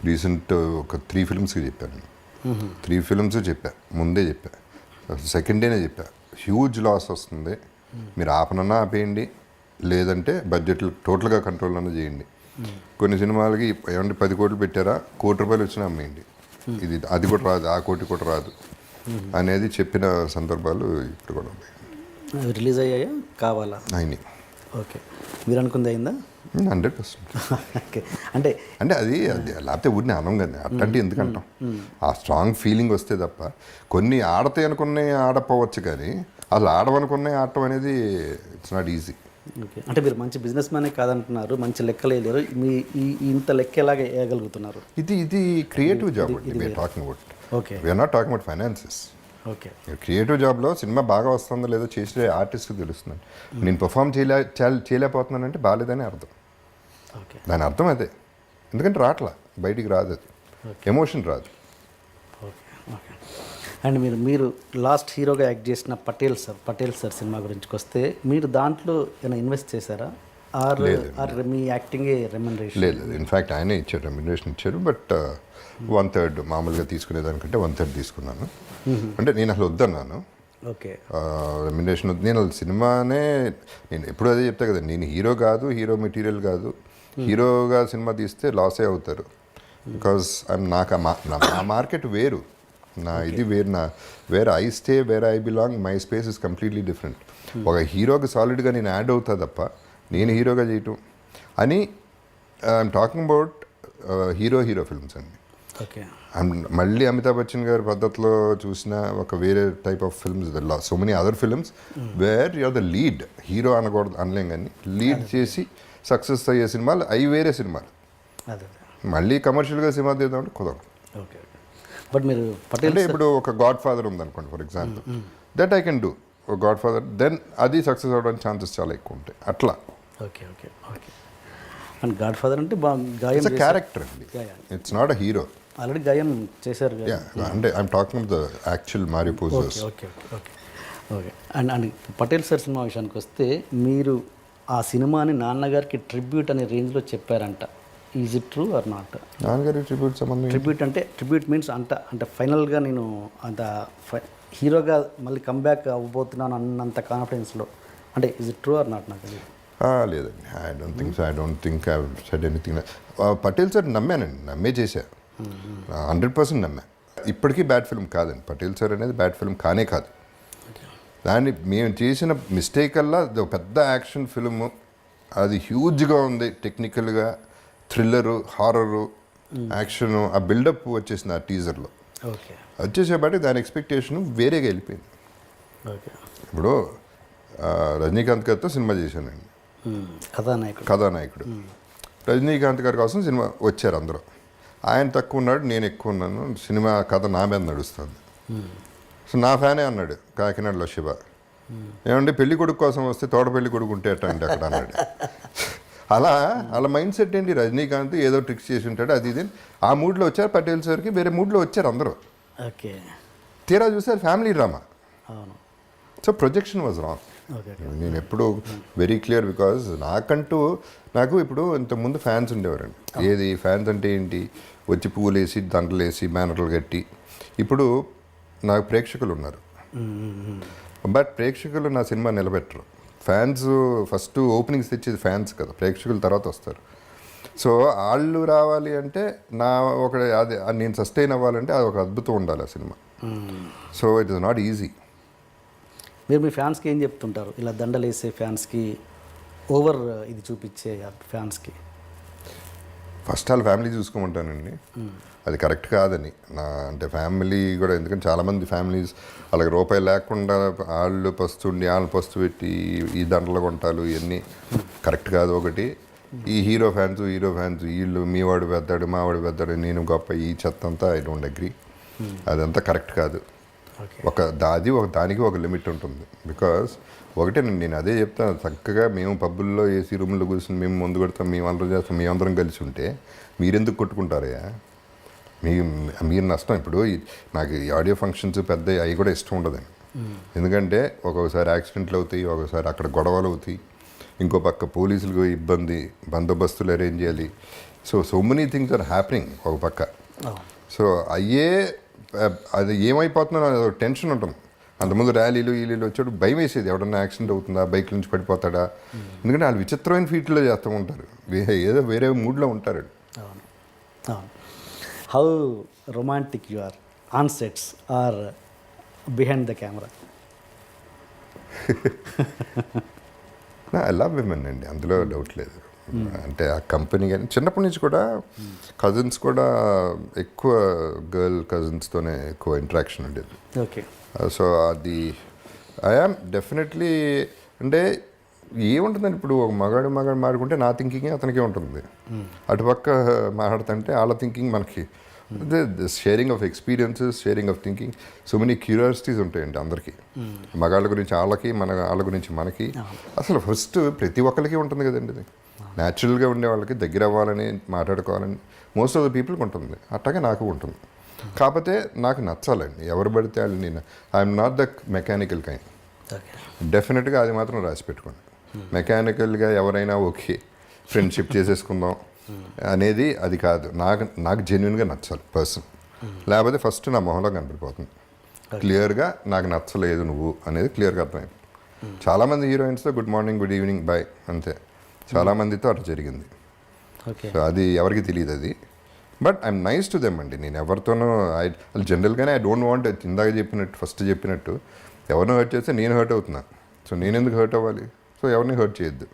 రీసెంట్ ఒక 3 ఫిల్మ్స్కి చెప్పాను. 3 ఫిల్మ్స్ చెప్పా, ముందే చెప్పా, సెకండ్ డేనే చెప్పా. హ్యూజ్ లాస్ వస్తుంది, మీరు ఆపనన్నా ఆపేయండి, లేదంటే బడ్జెట్లు టోటల్గా కంట్రోల్ అన్నా చేయండి. కొన్ని సినిమాలకి ఏమంటే 10 కోట్లు పెట్టారా, ₹1,00,00,000 వచ్చినా అమ్మేయండి, ఇది అది కూడా రాదు, ఆ కోటి కూడా రాదు అనేది చెప్పిన సందర్భాలు ఇప్పుడు కూడా ఉన్నాయి. అవి రిలీజ్ అయ్యాయా కావాలా? అయినాయి. ఓకే. మీరు అనుకుంది అయిందా? 100%. ఓకే. అంటే అంటే అది లేకపోతే ఊరిని అనం కదా, అట్టంటే ఎందుకంటాం. ఆ స్ట్రాంగ్ ఫీలింగ్ వస్తే తప్ప కొన్ని ఆడతాయి అనుకున్నాయి ఆడపోవచ్చు, కానీ అసలు ఆడవనుకున్నాయి ఆడటం అనేది ఇట్స్ నాట్ ఈజీ. ఓకే. అంటే మీరు మంచి బిజినెస్ మ్యానే కాదంటున్నారు, మంచి లెక్కలు వేయలేరు, మీ ఇంత లెక్క ఎలాగ వేయగలుగుతున్నారు? ఇది క్రియేటివ్ జాబ్ అండి we're talking about. Okay. We're not talking about finances. Okay. Creative జాబ్లో సినిమా బాగా వస్తుందో లేదో చేసే ఆర్టిస్ట్కి తెలుస్తుంది. నేను పర్ఫామ్ చేయలేకపోతున్నానంటే బాగాలేదని అర్థం. ఓకే. దాని అర్థం అదే, ఎందుకంటే రాట్లా, బయటికి రాదు, అది ఎమోషన్ రాదు. ఓకే. ఓకే. అండ్ మీరు లాస్ట్ హీరోగా యాక్ట్ చేసిన పటేల్ సార్ సినిమా గురించి వస్తే మీరు దాంట్లో ఏమైనా ఇన్వెస్ట్ చేశారా? ఆర్ మీ యాక్టింగే రెమ్యునరేషన్? లేదు, ఇన్ఫ్యాక్ట్ ఆయనే ఇచ్చారు, రెమ్యునరేషన్ ఇచ్చారు. బట్ 1/3 మామూలుగా తీసుకునేదానికంటే 1/3 తీసుకున్నాను. అంటే నేను అసలు వద్దన్నాను. ఓకే. రెమ్యునరేషన్ వద్దు, నేను అసలు సినిమానే, నేను ఎప్పుడు అదే చెప్తా కదా, నేను హీరో కాదు, హీరో మెటీరియల్ కాదు. హీరోగా సినిమా తీస్తే లాసే అవుతారు, బికాజ్ నాకు నా మార్కెట్ వేరు, నా ఇది వేరు, where I stay, where I belong, my space is completely different. ఒక హీరోకి సాలిడ్గా నేను యాడ్ అవుతా తప్ప నేను హీరోగా చేయటం అని I'm talking about hero films అండి. ఓకే. మళ్ళీ అమితాబ్ బచ్చన్ గారి పద్ధతిలో చూసిన ఒక వేరే type of films, so many other films where you're the lead, hero అనకూడదు, అనలేం, కానీ లీడ్ చేసి సక్సెస్ అయ్యే సినిమాలు అవి వేరే సినిమాలు. అదే. మళ్ళీ కమర్షియల్గా సినిమా తీద్దామంటే కుదరదు. ఓకే. బట్ మీరు పటేల్ అంటే ఇప్పుడు ఒక గాడ్ ఫాదర్ ఉందనుకోండి for example, that I can do ఒక గాడ్ ఫాదర్, దెన్ అది సక్సెస్ అవ్వడానికి ఛాన్సెస్ చాలా ఎక్కువ ఉంటాయి అట్లా. Okay. Okay. Okay. And godfather అంటే గాయం క్యారెక్టర్ అండి, it's not a hero. Already Gaayam చేశారు. అంటే I'm talking the actual Mario Puzo's. Okay. Okay. Okay. Okay. And Patel sir cinema విషయానికి వస్తే మీరు ఆ సినిమాని నాన్నగారికి ట్రిబ్యూట్ అనే రేంజ్లో చెప్పారంట. Is it true or not? నాన్నగారి ట్రిబ్యూట్ సంబంధం, ట్రిబ్యూట్ మీన్స్ అంటే ఫైనల్గా నేను అంత హీరోగా మళ్ళీ కంబ్యాక్ అవ్వబోతున్నాను అన్నంత కాన్ఫిడెన్స్లో, అంటే is it true or not? నాకు లేదండి, I don't think I said anything. Patel sir నమ్మే చేశా, 100% నమ్మా. ఇప్పటికీ బ్యాడ్ ఫిల్మ్ కాదండి, పటేల్ సార్ అనేది బ్యాడ్ ఫిల్మ్ కానే కాదు. దాన్ని మేము చేసిన మిస్టేక్ అల్లా అది ఒక పెద్ద యాక్షన్ ఫిల్ము, అది హ్యూజ్గా ఉంది టెక్నికల్గా, థ్రిల్లరు, హారరు, యాక్షను, ఆ బిల్డప్ వచ్చేసింది ఆ టీజర్లో. ఓకే. వచ్చేసేపాటికి దాని ఎక్స్పెక్టేషన్ వేరేగా వెళ్ళిపోయింది. ఓకే. ఇప్పుడు రజనీకాంత్ గారితో సినిమా చేశానండి, కథానాయకుడు. రజనీకాంత్ గారి కోసం సినిమా వచ్చారు అందరూ, ఆయన తక్కువ ఉన్నాడు, నేను ఎక్కువ ఉన్నాను, సినిమా కథ నా మీద నడుస్తుంది. సో నా ఫ్యానే అన్నాడు కాకినాడలో శివ, ఏమంటే పెళ్లి కొడుకు కోసం వస్తే తోట పెళ్లి కొడుకు ఉంటే ఎట్లా అండి అక్కడ అన్నాడు. అలా మైండ్ సెట్ ఏంటి, రజనీకాంత్ ఏదో ట్రిక్స్ చేసి ఉంటాడు, అది ఇది. ఆ మూడ్లో వచ్చారు పటేల్ సార్కి, వేరే మూడ్లో వచ్చారు అందరూ. ఓకే. తీరా చూసారు ఫ్యామిలీ డ్రామా. అవును. So projection was wrong. నేను ఎప్పుడు వెరీ క్లియర్, బికాజ్ నాకు ఇప్పుడు ఇంతకుముందు ఫ్యాన్స్ ఉండేవారండి. ఏది ఫ్యాన్స్ అంటే ఏంటి, వచ్చి పువ్వులు వేసి దండలు వేసి బ్యానర్లు కట్టి. ఇప్పుడు నాకు ప్రేక్షకులు ఉన్నారు, బట్ ప్రేక్షకులు నా సినిమా నిలబెట్టరు. ఫ్యాన్స్ ఫస్ట్ ఓపెనింగ్స్ తెచ్చేది ఫ్యాన్స్ కదా, ప్రేక్షకుల తర్వాత వస్తారు. సో వాళ్ళు రావాలి అంటే అది నేను సస్టైన్ అవ్వాలంటే అది ఒక అద్భుతం ఉండాలి ఆ cinema. So it is not easy. మీరు మీ ఫ్యాన్స్కి ఏం చెప్తుంటారు, ఇలా దండలు వేసే ఫ్యాన్స్కి, ఓవర్ ఇది చూపించే ఫ్యాన్స్కి? ఫస్ట్ వాళ్ళ ఫ్యామిలీ చూసుకోమంటానండి, అది కరెక్ట్ కాదని. అంటే ఫ్యామిలీ కూడా, ఎందుకంటే చాలామంది ఫ్యామిలీస్ అలాగే రూపాయి లేకుండా వాళ్ళు పస్తుండి వాళ్ళని పస్తు పెట్టి ఈ దండలు కొంటాలు, ఇవన్నీ కరెక్ట్ కాదు. ఒకటి ఈ హీరో ఫ్యాన్స్ వీళ్ళు మీ వాడు పెద్దాడు మా వాడు పెద్దాడు నేను గొప్ప, ఈ చెత్త అంతా ఐ డోంట్ అగ్రీ, అదంతా కరెక్ట్ కాదు. దానికి ఒక లిమిట్ ఉంటుంది. బికాస్ ఒకటే నేను అదే చెప్తాను, చక్కగా మేము పబ్బుల్లో ఏసీ రూమ్లో కూర్చొని మేము ముందు కొడతాం, మేము అందరం చేస్తాం, మేమందరం కలిసి ఉంటే మీరెందుకు కొట్టుకుంటారయ్యా, మీరు నష్టం. ఇప్పుడు నాకు ఈ ఆడియో ఫంక్షన్స్ పెద్ద అవి కూడా ఇష్టం ఉండదండి. ఎందుకంటే ఒక్కొక్కసారి యాక్సిడెంట్లు అవుతాయి, ఒక్కొక్కసారి అక్కడ గొడవలు అవుతాయి, ఇంకో పక్క పోలీసులకు ఇబ్బంది, బందోబస్తులు అరేంజ్ చేయాలి. So many things are happening ఒక పక్క. సో అది ఏమైపోతుందో అది టెన్షన్ ఉంటుంది. అంతకుముందు ర్యాలీలు వచ్చాడు భయం వేసేది, ఎవడన్నా యాక్సిడెంట్ అవుతుందా, బైక్ నుంచి పడిపోతాడా. ఎందుకంటే వాళ్ళు విచిత్రమైన ఫీట్లో చేస్తూ ఉంటారు, ఏదో వేరే మూడ్లో ఉంటారు. How romantic you are on sets or behind the camera? I love women అండి, అందులో డౌట్ లేదు. అంటే ఆ కంపెనీ కానీ చిన్నప్పటి నుంచి కూడా కజిన్స్ కూడా ఎక్కువ గర్ల్ కజిన్స్తోనే ఎక్కువ ఇంటరాక్షన్ ఉండేది. ఓకే. సో అది ఐ యామ్ డెఫినెట్లీ. అంటే ఏముంటుందండి, ఇప్పుడు ఒక మగాడు మాట్లాడుకుంటే నా థింకింగే అతనికే ఉంటుంది, అటుపక్క మాట్లాడుతుంటే వాళ్ళ థింకింగ్ మనకి. Sharing of experiences, sharing of thinking, so many curiosities ఉంటాయండి అందరికీ. మగాళ్ళ గురించి వాళ్ళకి, వాళ్ళ గురించి మనకి. అసలు ఫస్ట్ ప్రతి ఒక్కరికి ఉంటుంది కదండి ఇది. న్యాచురల్గా ఉండే వాళ్ళకి దగ్గర అవ్వాలని, మాట్లాడుకోవాలని మోస్ట్ ఆఫ్ ద పీపుల్కి ఉంటుంది. అట్లాగే నాకు ఉంటుంది. కాకపోతే నాకు నచ్చాలండి, ఎవరు పడితే వాళ్ళు. నేను I'm not the mechanical kind. డెఫినెట్గా అది మాత్రం రాసి పెట్టుకోండి. మెకానికల్గా ఎవరైనా ఓకే ఫ్రెండ్షిప్ చేసేసుకుందాం అనేది అది కాదు. నాకు జెన్యున్గా నచ్చాలి పర్సన్. లేకపోతే ఫస్ట్ నా మొహంలో కనపడిపోతుంది క్లియర్గా, నాకు నచ్చలేదు నువ్వు అనేది క్లియర్గా అర్థమైంది. చాలామంది హీరోయిన్స్తో good morning, good evening, bye అంతే. చాలామందితో అట్లా జరిగింది. సో అది ఎవరికి తెలియదు అది. But I'm nice to them అండి. నేను ఎవరితోనూ జనరల్గానే ఐ డోంట్ వాంట్, ఇందాక ఫస్ట్ చెప్పినట్టు ఎవరినో హర్ట్ చేస్తే నేను హర్ట్ అవుతున్నా. సో నేను ఎందుకు హర్ట్ అవ్వాలి? సో ఎవరిని హర్ట్ చేయొద్దు.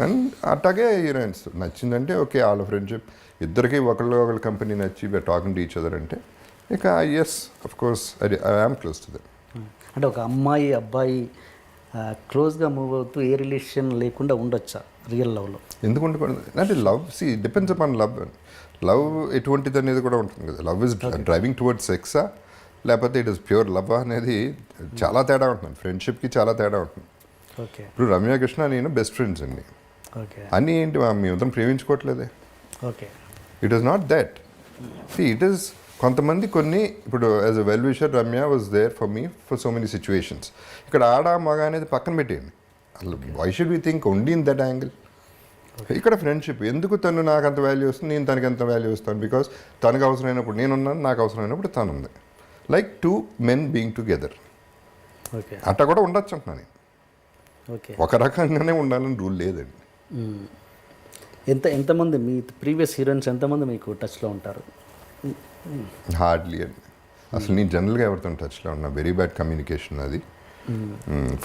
అండ్ అట్లాగే హీరోయిన్స్ నచ్చిందంటే ఓకే, వాళ్ళ ఫ్రెండ్షిప్ ఇద్దరికి ఒకళ్ళ కంపెనీ నచ్చి టాకింగ్ టు ఈచ్ అదర్ అంటే ఇక yes of course I am close to them. అంటే ఒక అమ్మాయి అబ్బాయి క్లోజ్గా మూవ్ అవుతూ ఏ రిలేషన్ లేకుండా ఉండొచ్చా రియల్ లవ్లో? ఎందుకు ఉండకూడదు అంటే లవ్ డిపెండ్స్ అపాన్ లవ్ ఎటువంటిది అనేది కూడా ఉంటుంది కదా. లవ్ ఇస్ డ్రైవింగ్ టువర్డ్స్ సెక్సా లేకపోతే ఇట్ ఇస్ ప్యూర్ లవ్ అనేది చాలా తేడా ఉంటుంది. ఫ్రెండ్షిప్కి చాలా తేడా ఉంటుంది. ఓకే. ఇప్పుడు రమ్య కృష్ణ నేను బెస్ట్ ఫ్రెండ్స్ అండి. ఓకే. అన్నీ ఏంటి మీ ఇద్దరం ప్రేమించుకోవట్లేదే. Okay. It is not that. It is కొంతమంది కొన్ని ఇప్పుడు as a well wisher Ramya was there for me for so many situations. ఇక్కడ ఆడ మగ అనేది పక్కన పెట్టేయండి. అసలు why should we think only in that angle. ఇక్కడ ఫ్రెండ్షిప్ ఎందుకు, తను నాకు అంత వాల్యూ వస్తుంది, నేను తనకి అంత వాల్యూ ఇస్తాను. బికాస్ తనకు అవసరమైనప్పుడు నేనున్నాను, నాకు అవసరమైనప్పుడు తను ఉంది. Like two men being together. Okay. అట్లా కూడా ఉండొచ్చు అంటున్నాను. ఓకే. ఒక రకంగానే ఉండాలని రూల్ లేదండి. ఎంతమంది మీ ప్రీవియస్ హీరోయిన్స్ ఎంతమంది మీకు టచ్లో ఉంటారు? హార్డ్లీ అండి. అసలు నేను జనరల్గా ఎవరితో టచ్లో ఉన్నా వెరీ బ్యాడ్ కమ్యూనికేషన్ అది.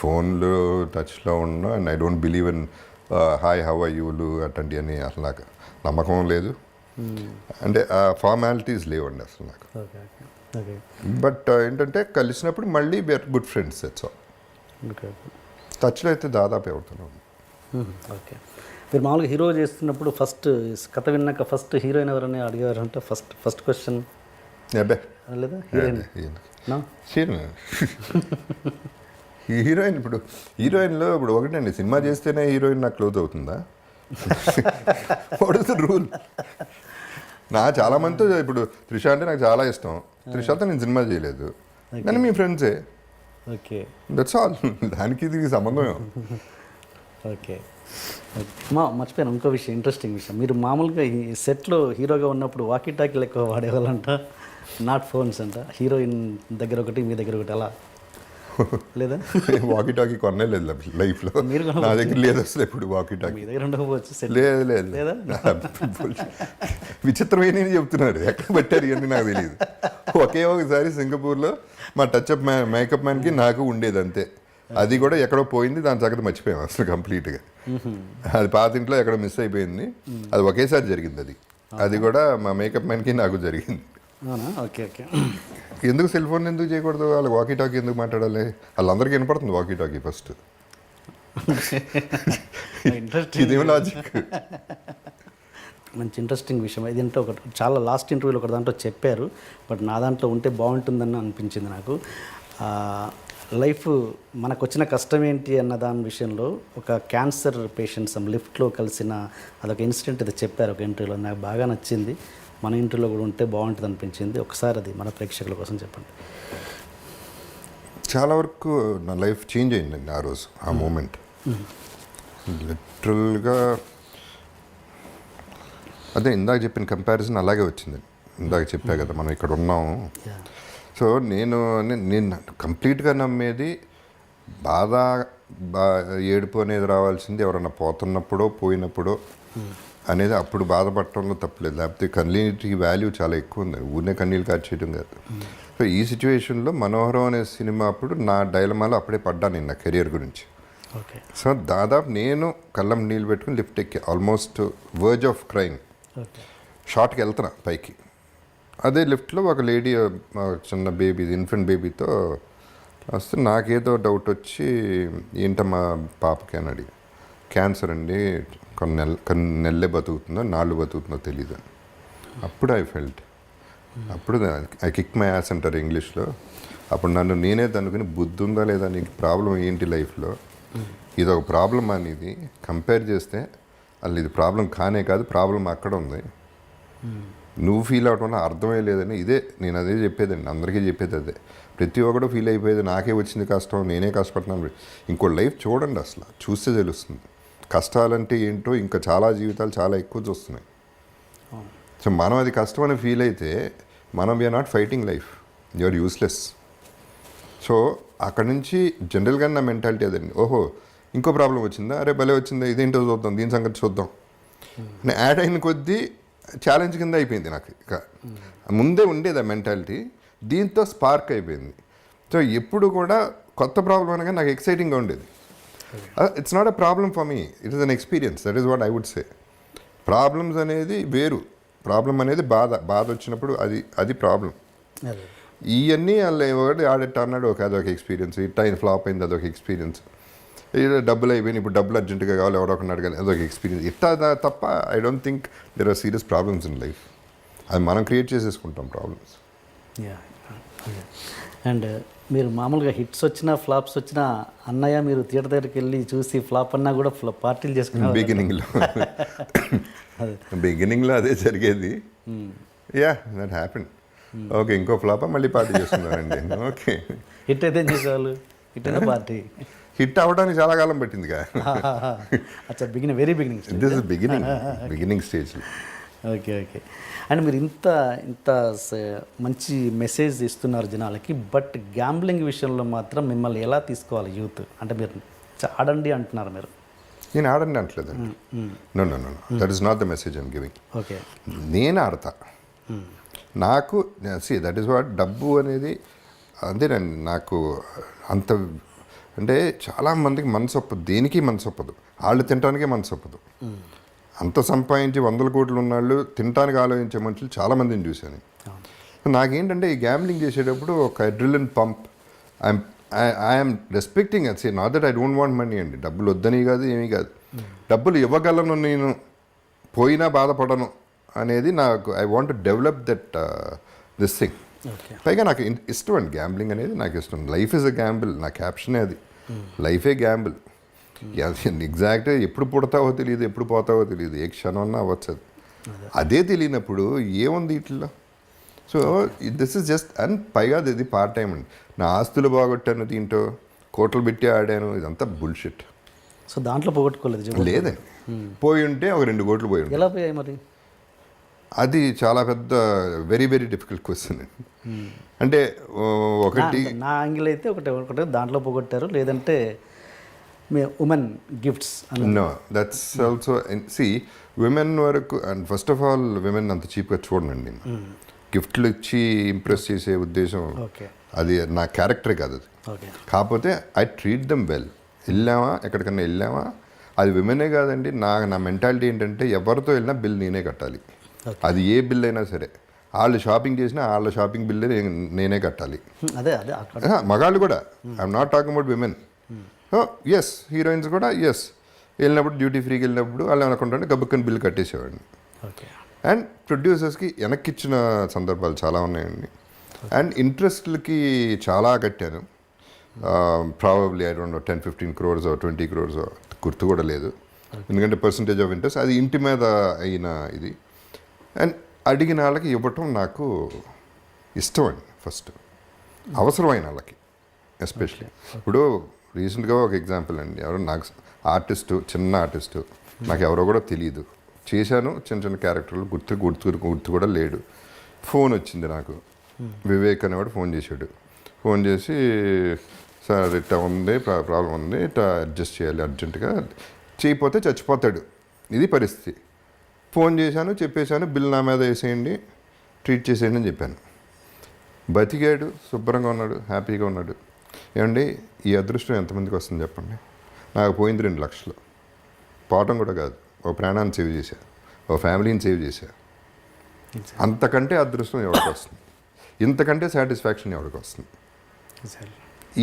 ఫోన్లో టచ్లో ఉన్నా and I don't believe in hi how are యూలు అట్లాంటి అని అసలు నాకు నమ్మకం లేదు. అంటే ఆ ఫార్మాలిటీస్ లేవండి అసలు నాకు. బట్ ఏంటంటే కలిసినప్పుడు మళ్ళీ we're good friends, that's all. టచ్లో అయితే దాదాపు ఎవరుతున్నాం. ఓకే. మీరు మామూలుగా హీరో చేస్తున్నప్పుడు ఫస్ట్ కథ విన్నాక ఫస్ట్ హీరోయిన్ ఎవరని అడిగారంటే ఫస్ట్ క్వశ్చన్ లేదా హీరోయిన్? ఇప్పుడు హీరోయిన్లో ఇప్పుడు ఒకటండి, సినిమా చేస్తేనే హీరోయిన్ నాకు క్లోజ్ అవుతుందా? What is the rule? చాలామందితో ఇప్పుడు త్రిష అంటే నాకు చాలా ఇష్టం. త్రిషతో నేను సినిమా చేయలేదు కానీ మీ ఫ్రెండ్సే. ఓకే. That's all. దానికి ఇది సంబంధం. ఓకే. మర్చిపోయాను ఇంకో విషయం, ఇంట్రెస్టింగ్ విషయం. మీరు మామూలుగా ఈ సెట్లో హీరోగా ఉన్నప్పుడు వాకీ టాకీలు ఎక్కువ వాడేవాళ్ళంట, నాట్ ఫోన్స్ అంట. హీరోయిన్ దగ్గర ఒకటి, మీ దగ్గర ఒకటి, అలా లేదా? వాకీ టాకీ కొనే లేదు లైఫ్లో. మీరు నా దగ్గర లేదు అసలు. ఎప్పుడు వాకీ టాకీ మీ దగ్గర ఉండకపోవచ్చు. లేదు లేదా? విచిత్రమైన చెప్తున్నారు, ఎక్కడ పెట్టారు ఇవన్నీ నాకు తెలియదు. ఒకే ఒకసారి సింగపూర్లో మా టచ్అప్ మేకప్ మ్యాన్కి నాకు ఉండేది అంతే. అది కూడా ఎక్కడో పోయింది, దాని సంగతి మర్చిపోయాం అసలు కంప్లీట్గా. అది పాత ఇంట్లో ఎక్కడో మిస్ అయిపోయింది. అది ఒకేసారి జరిగింది. అది కూడా మా మేకప్ మ్యాన్కి నాకు జరిగింది. ఓకే. ఓకే. ఎందుకు సెల్ ఫోన్ ఎందుకు చేయకూడదు? వాళ్ళకి వాకీ టాకీ ఎందుకు మాట్లాడాలి? వాళ్ళందరికీ వినపడుతుంది వాకీ టాకీ ఫస్ట్. ఇదేమో లాజిక్. మంచి ఇంట్రెస్టింగ్ విషయం. ఇదంటే ఒకటి చాలా లాస్ట్ ఇంటర్వ్యూలో ఒక దాంట్లో చెప్పారు, బట్ నా దాంట్లో ఉంటే బాగుంటుందని అనిపించింది నాకు. లైఫ్ మనకు వచ్చిన కష్టం ఏంటి అన్న దాని విషయంలో ఒక క్యాన్సర్ పేషెంట్స్ లిఫ్ట్లో కలిసిన అదొక ఇన్సిడెంట్ ఇది చెప్పారు ఒక ఇంటర్వ్యూలో. నాకు బాగా నచ్చింది. మన ఇంటర్వ్యూలో కూడా ఉంటే బాగుంటుంది అనిపించింది. ఒకసారి అది మన ప్రేక్షకుల కోసం చెప్పండి. చాలా వరకు నా లైఫ్ చేంజ్ అయిందండి ఆ రోజు ఆ మూమెంట్ లిటరల్గా. అదే ఇందాక చెప్పిన కంపారిజన్ అలాగే వచ్చింది. ఇందాక చెప్పా కదా మనం ఇక్కడ ఉన్నాము. సో నేను కంప్లీట్గా నమ్మేది బాధ ఏడుపు అనేది రావాల్సింది ఎవరన్నా పోతున్నప్పుడో పోయినప్పుడో అనేది. అప్పుడు బాధపడటంలో తప్పలేదు, లేకపోతే కన్నీటికి వాల్యూ చాలా ఎక్కువ ఉంది, ఊరినే కన్నీళ్ళు కార్చేయడం కాదు. సో ఈ సిచ్యువేషన్లో మనోహరం అనే సినిమా అప్పుడు నా డైలమాలో అప్పుడే పడ్డాను నేను నా కెరియర్ గురించి. సో దాదాపు నేను కళ్ళం నీళ్ళు పెట్టుకుని లిఫ్ట్ ఎక్కి ఆల్మోస్ట్ వర్జ్ ఆఫ్ క్రైమ్, షార్ట్కి వెళ్తున్నా పైకి. అదే లిఫ్ట్లో ఒక లేడీ చిన్న బేబీ, ఇన్ఫెంట్ బేబీతో వస్తే నాకేదో డౌట్ వచ్చి ఏంటమ్మా పాపకి అని అడిగి, క్యాన్సర్ అండి, కొన్ని నెలలే బతుకుతుందో నాళ్ళు బతుకుతుందో తెలీదు. అప్పుడు ఐ ఫెల్ట్, అప్పుడు ఐ కిక్ మై యాస్ అంటారు ఇంగ్లీష్లో. అప్పుడు నన్ను నేనే అనుకుని బుద్ధి ఉందా లేదా, నీకు ప్రాబ్లం ఏంటి లైఫ్లో, ఇది ఒక ప్రాబ్లం అనేది కంపేర్ చేస్తే అసలు ఇది ప్రాబ్లం కానే కాదు, ప్రాబ్లం అక్కడ ఉంది, నువ్వు ఫీల్ అవడం వల్ల అర్థమే లేదని. ఇదే నేను అదే చెప్పేదండి, అందరికీ చెప్పేది అదే. ప్రతి ఒక్కడు ఫీల్ అయిపోయేది నాకే వచ్చింది కష్టం, నేనే కష్టపడుతున్నాను. ఇంకో లైఫ్ చూడండి, అసలు చూస్తే తెలుస్తుంది కష్టాలంటే ఏంటో. ఇంకా చాలా జీవితాలు చాలా ఎక్కువ చూస్తున్నాయి. సో మనం అది కష్టం అని ఫీల్ అయితే మనం we're not fighting life, you're useless. So అక్కడ నుంచి జనరల్గా నా మెంటాలిటీ అదండి, ఓహో ఇంకో ప్రాబ్లం వచ్చిందా, అరే భలే వచ్చిందా, ఇదేంటో చూద్దాం, దీని సంగతి చూద్దాం. నేను యాడ్ అయిన కొద్దీ ఛాలెంజ్ కింద అయిపోయింది నాకు. ఇక ముందే ఉండేది ఆ మెంటాలిటీ, దీంతో స్పార్క్ అయిపోయింది. సో ఎప్పుడు కూడా కొత్త ప్రాబ్లం అనగా నాకు ఎక్సైటింగ్గా ఉండేది. It's not a problem for me, it is an experience, that is what I would say. Problems అనేది వేరు, ప్రాబ్లం అనేది బాధ వచ్చినప్పుడు అది ప్రాబ్లం. ఇవన్నీ వాళ్ళు ఒకటి ఆడెట్ అన్నాడు, అదొక ఎక్స్పీరియన్స్, ఇట్ అయిన ఫ్లాప్ అయింది, అదొక ఎక్స్పీరియన్స్. డబ్బులు అయిపోయింది, ఇప్పుడు డబ్బులు అర్జెంటుగా కావాలి, ఎవరొకరిని అడగాలి, అదొక ఎక్స్పీరియన్స్. ఇట్లా తప్ప I don't think there are serious problems in life. అది మనం క్రియేట్ చేసేసుకుంటాం ప్రాబ్లమ్స్. అండ్ మీరు మామూలుగా హిట్స్ వచ్చినా ఫ్లాప్స్ వచ్చినా అన్నయ్య మీరు థియేటర్ దగ్గరికి వెళ్ళి చూసి ఫ్లాప్ అన్నా కూడా పార్టీలు చేసుకున్నారు బిగినింగ్లో అదే జరిగేది. Yeah that happen. ఓకే ఇంకో ఫ్లాపా, మళ్ళీ పార్టీ చేస్తున్నానండి. ఓకే హిట్ అయితే చేసేవాళ్ళు, హిట్ అయినా పార్టీ. హిట్ అవ్వడానికి చాలా కాలం పట్టింది కదా. అచ్చా very beginning this is beginning stage. Okay. And మీరు ఇంత మంచి మెసేజ్ ఇస్తున్నారు జనాలకి, బట్ గ్యాంబ్లింగ్ విషయంలో మాత్రం మిమ్మల్ని ఎలా తీసుకోవాలి యూత్? అంటే మీరు ఆడండి అంటున్నారు, మీరు నేను ఆడండి అంటలేదు. Know that is not the message I'm giving. Okay నేను ఆడతా. నాకు దట్ ఈస్ వాట్, డబ్బు అనేది అంతేనండి. నాకు అంత అంటే చాలామందికి మనసు ఒప్పదు, దేనికి మనసు ఒప్పదు, వాళ్ళు తినడానికే మనసు ఒప్పదు. అంత సంపాదించి 100 కోట్లు ఉన్నవాళ్ళు తినడానికి ఆలోచించే మనుషులు చాలామందిని చూశాను. నాకేంటంటే ఈ గ్యాంబ్లింగ్ చేసేటప్పుడు ఒక అడ్రిలిన్ పంప్, ఐఎమ్ రెస్పెక్టింగ్ అది. Not that I don't want money అండి, డబ్బులు వద్దని కాదు, ఏమీ కాదు, డబ్బులు ఇవ్వగలను, నేను పోయినా బాధపడను అనేది నాకు. I want to develop that this thing. పైగా నాకు ఇష్టం అండి గ్యాంబ్లింగ్ అనేది, నాకు ఇష్టం. లైఫ్ ఇస్ అ గ్యాంబుల్, నా క్యాప్షనే అది, లైఫే గ్యాంబుల్. ఎగ్జాక్ట్గా ఎప్పుడు పుడతావో తెలియదు, ఎప్పుడు పోతావో తెలియదు, ఏ క్షణం అవ్వచ్చు. అదే తెలియనప్పుడు ఏముంది ఇట్లా. So this is just, and పైగా ఇది పార్ట్ టైం అండి. నా ఆస్తులు బాగొట్టాను, దీంట్లో కోట్లు పెట్టి ఆడాను, ఇదంతా బుల్షిట్. సో దాంట్లో పోగొట్టుకోలేదు? లేదండి, పోయి ఉంటే ఒక 2 కోట్లు పోయి ఉంటే. ఎలా పోయాయి మరి? అది చాలా పెద్ద వెరీ డిఫికల్ట్ క్వశ్చన్ అండి. అంటే ఒకటి నా యాంగిల్ అయితే ఒకటి దాంట్లో పోగొట్టారు, లేదంటే women gifts. No that's also see women వరకు. And first of all women అంత చీప్గా చూడండి. గిఫ్ట్లు ఇచ్చి ఇంప్రెస్ చేసే ఉద్దేశం అది నా క్యారెక్టరే కాదు అది. కాకపోతే ఐ ట్రీట్ దెమ్ వెల్. ఎక్కడికన్నా వెళ్ళామా, అది విమెనే కాదండి. నా మెంటాలిటీ ఏంటంటే ఎవరితో వెళ్ళినా బిల్ నేనే కట్టాలి. అది ఏ బిల్ అయినా సరే, వాళ్ళు షాపింగ్ చేసినా వాళ్ళ షాపింగ్ బిల్ నేనే కట్టాలి. మగాళ్ళు కూడా, I'm not talking about women. Yes heroines కూడా ఎస్, వెళ్ళినప్పుడు డ్యూటీ ఫ్రీకి వెళ్ళినప్పుడు వాళ్ళు అనుకుంటుంటే గబ్బుక్కని బిల్ కట్టేసేవాడిని. అండ్ ప్రొడ్యూసర్స్కి వెనక్కి ఇచ్చిన సందర్భాలు చాలా ఉన్నాయండి. అండ్ ఇంట్రెస్ట్లకి చాలా కట్టాను. Probably I don't no 10-15 crores 20 crores గుర్తు కూడా లేదు, ఎందుకంటే పర్సంటేజ్ ఆఫ్ ఇంట్రెస్ట్ అది ఇంటి మీద అయిన ఇది. అండ్ అడిగిన వాళ్ళకి ఇవ్వటం నాకు ఇష్టం అండి. ఫస్ట్ అవసరమైన వాళ్ళకి, ఎస్పెషలీ. ఇప్పుడు రీసెంట్గా ఒక ఎగ్జాంపుల్ అండి, ఎవరో నాకు ఆర్టిస్టు, చిన్న ఆర్టిస్టు, నాకు ఎవరో కూడా తెలియదు, చేశాను చిన్న చిన్న క్యారెక్టర్లు, గుర్తు కూడా లేడు. ఫోన్ వచ్చింది నాకు, వివేక్ అనేవాడు ఫోన్ చేశాడు. ఫోన్ చేసి సార్ ఇట్లా ఉంది, ప్రాబ్లం ఉంది, ఇట్లా అడ్జస్ట్ చేయాలి అర్జెంటుగా, చేయకపోతే చచ్చిపోతాడు, ఇది పరిస్థితి. ఫోన్ చేశాను, చెప్పేశాను, బిల్ నా మీద వేసేయండి, ట్రీట్ చేసేయండి అని చెప్పాను. బతికాడు, శుభ్రంగా ఉన్నాడు, హ్యాపీగా ఉన్నాడు. ఏమండి ఈ అదృష్టం ఎంతమందికి వస్తుంది చెప్పండి? నాకు పోయింది 2 లక్షలు, పోవటం కూడా కాదు, ఓ ప్రాణాన్ని సేవ్ చేశా, ఓ ఫ్యామిలీని సేవ్ చేశా. అంతకంటే అదృష్టం ఎవరికి వస్తుంది? ఇంతకంటే సాటిస్ఫాక్షన్ ఎవరికి వస్తుంది?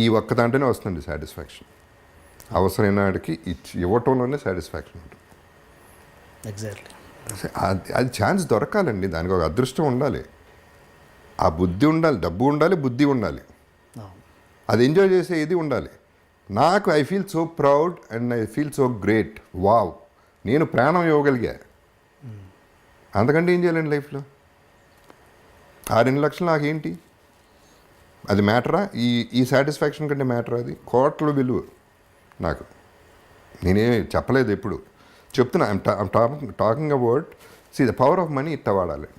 ఈ ఒక్క దాంట్లోనే వస్తుంది సాటిస్ఫాక్షన్. అవసరమైన వాడికి ఇవ్వటంలోనే సాటిస్ఫాక్షన్ ఉంటుంది. ఎగ్జాక్ట్లీ. అది ఛాన్స్ దొరకాలండి, దానికి ఒక అదృష్టం ఉండాలి, ఆ బుద్ధి ఉండాలి, డబ్బు ఉండాలి, బుద్ధి ఉండాలి, అది ఎంజాయ్ చేసే ఇది ఉండాలి. నాకు I feel so proud and I feel so great. Wow, నేను ప్రాణం ఇవ్వగలిగా, అంతకంటే ఏం చేయాలండి లైఫ్లో? ఆ 2 లక్షలు నాకేంటి? అది మ్యాటరా? ఈ సాటిస్ఫాక్షన్ కంటే మ్యాటరా? అది కోట్ల విలువ నాకు. నేనేమి చెప్పలేదు, ఎప్పుడు చెప్తున్నా. Talking about the power of money. ఇట్ట వాడాలి,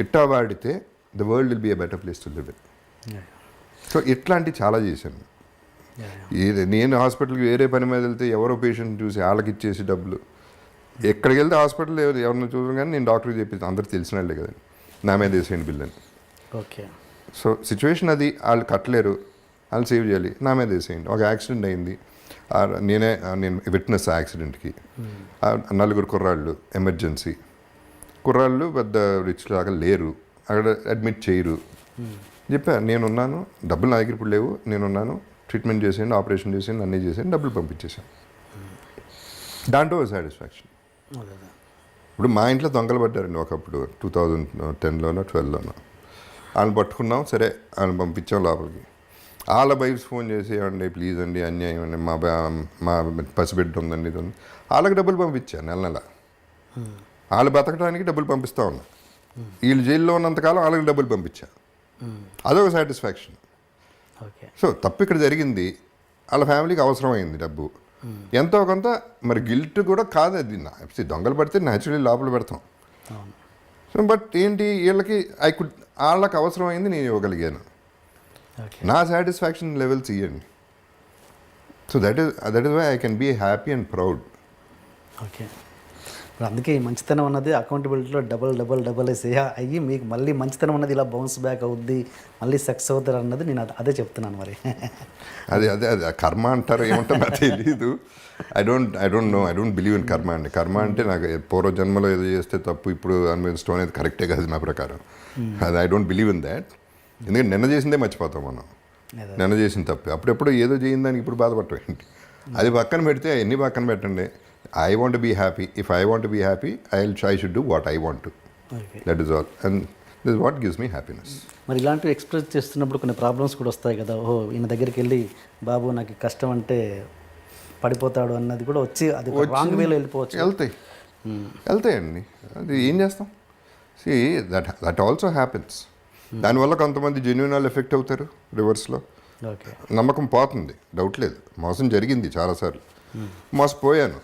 ఇట్ట వాడితే the world will be a better place to live in. So ఇట్లాంటివి చాలా చేశాను. నేను హాస్పిటల్కి వేరే పని మీద వెళ్తే ఎవరో పేషెంట్ చూసి వాళ్ళకి ఇచ్చేసి డబ్బులు, ఎక్కడికి వెళ్తే హాస్పిటల్ ఎవరిని చూసాను కానీ నేను డాక్టర్కి చెప్పేసి అందరికి తెలిసిన వాళ్ళే కదండి, నా మీద వేసేయండి బిల్ అని. ఓకే. సో సిచ్యువేషన్ అది, వాళ్ళు కట్టలేరు, వాళ్ళు సేవ్ చేయాలి, నా మీద వేసేయండి. ఒక యాక్సిడెంట్ అయింది, నేను విట్నెస్ ఆ యాక్సిడెంట్కి. 4 కుర్రాళ్ళు, ఎమర్జెన్సీ కుర్రాళ్ళు, పెద్ద రిచ్ లాగా లేరు, అక్కడ అడ్మిట్ చేయరు. చెప్పా, నేనున్నాను, డబ్బులు నా దగ్గర ఇప్పుడు లేవు, నేనున్నాను, ట్రీట్మెంట్ చేసేయండి, ఆపరేషన్ చేసేయండి, అన్నీ చేసేయండి, డబ్బులు పంపించేసాను. దాంట్లో సాటిస్ఫాక్షన్. ఇప్పుడు మా ఇంట్లో దొంగలు పడ్డారండి ఒకప్పుడు, 2010లోనో 12లోనో. వాళ్ళని పట్టుకున్నాం, సరే వాళ్ళని పంపించాం లోపలికి. వాళ్ళ వైఫ్స్ ఫోన్ చేసి, ఏమండి ప్లీజ్ అండి, అన్యాయం అండి, మా పసిబిడ్డ ఉందండి, ఇది ఉంది. వాళ్ళకి డబ్బులు పంపించాను నెల నెల. వాళ్ళు బతకడానికి డబ్బులు పంపిస్తూ ఉన్నా, వీళ్ళు జైల్లో ఉన్నంతకాలం వాళ్ళకి డబ్బులు పంపించా, అదొక సాటిస్ఫాక్షన్. సో తప్పు ఇక్కడ జరిగింది, వాళ్ళ ఫ్యామిలీకి అవసరమైంది డబ్బు, ఎంతో కొంత. మరి గిల్ట్ కూడా కాదు అది, దొంగలు పడితే న్యాచురల్లీ లోపల పెడతాం. సో బట్ ఏంటి, వాళ్ళకి అవసరమైంది నేను ఇవ్వగలిగాను, నా సాటిస్ఫాక్షన్ లెవెల్స్ ఇవ్వండి. So that is why I can be happy and proud. Okay. అందుకే ఈ మంచితనం అన్నది అకౌంటబిలిటీలో డబల్ అయ్యి మీకు మళ్ళీ మంచితనం అన్నది ఇలా బౌన్స్ బ్యాక్ అవుద్ది, మళ్ళీ సక్సెస్ అవుతారు అన్నది నేను అదే చెప్తున్నాను. మరి అదే కర్మ అంటారు, ఏమంటారు నాకు తెలీదు. I don't believe in karma అండి. కర్మ అంటే నాకు పూర్వ జన్మలో ఏదో చేస్తే తప్పు ఇప్పుడు అనుభవించడం అనేది కరెక్టే కాదు నా ప్రకారం. అది I don't believe in that. ఎందుకంటే నిన్న చేసిందే మర్చిపోతాం మనం, నిన్న చేసిన తప్పు. అప్పుడెప్పుడు ఏదో చేసిన దానికి ఇప్పుడు బాధపడటం ఏంటి? అది పక్కన పెడితే అవన్నీ పక్కన పెట్టండి. I want to be happy. If I want to be happy, I should do what I want to. Okay. That is all. And this is what gives me happiness. మరి ఇలాంటివి ఎక్స్ప్రెస్ చేస్తున్నప్పుడు కొన్ని ప్రాబ్లమ్స్ కూడా వస్తాయి కదా. ఈయన దగ్గరికి వెళ్ళి బాబు నాకు కష్టం అంటే పడిపోతాడు అన్నది కూడా వచ్చి అది రాంగ్ వేలో వెళ్ళిపోవచ్చు. వెళ్తాయండి, అది ఏం చేస్తాం. See, that also happens. దానివల్ల కొంతమంది జెన్యూన్ వాళ్ళు ఎఫెక్ట్ అవుతారు రివర్స్లో. ఓకే. నమ్మకం పోతుంది, డౌట్ లేదు. మోసం జరిగింది చాలాసార్లు, మోసపోయాను.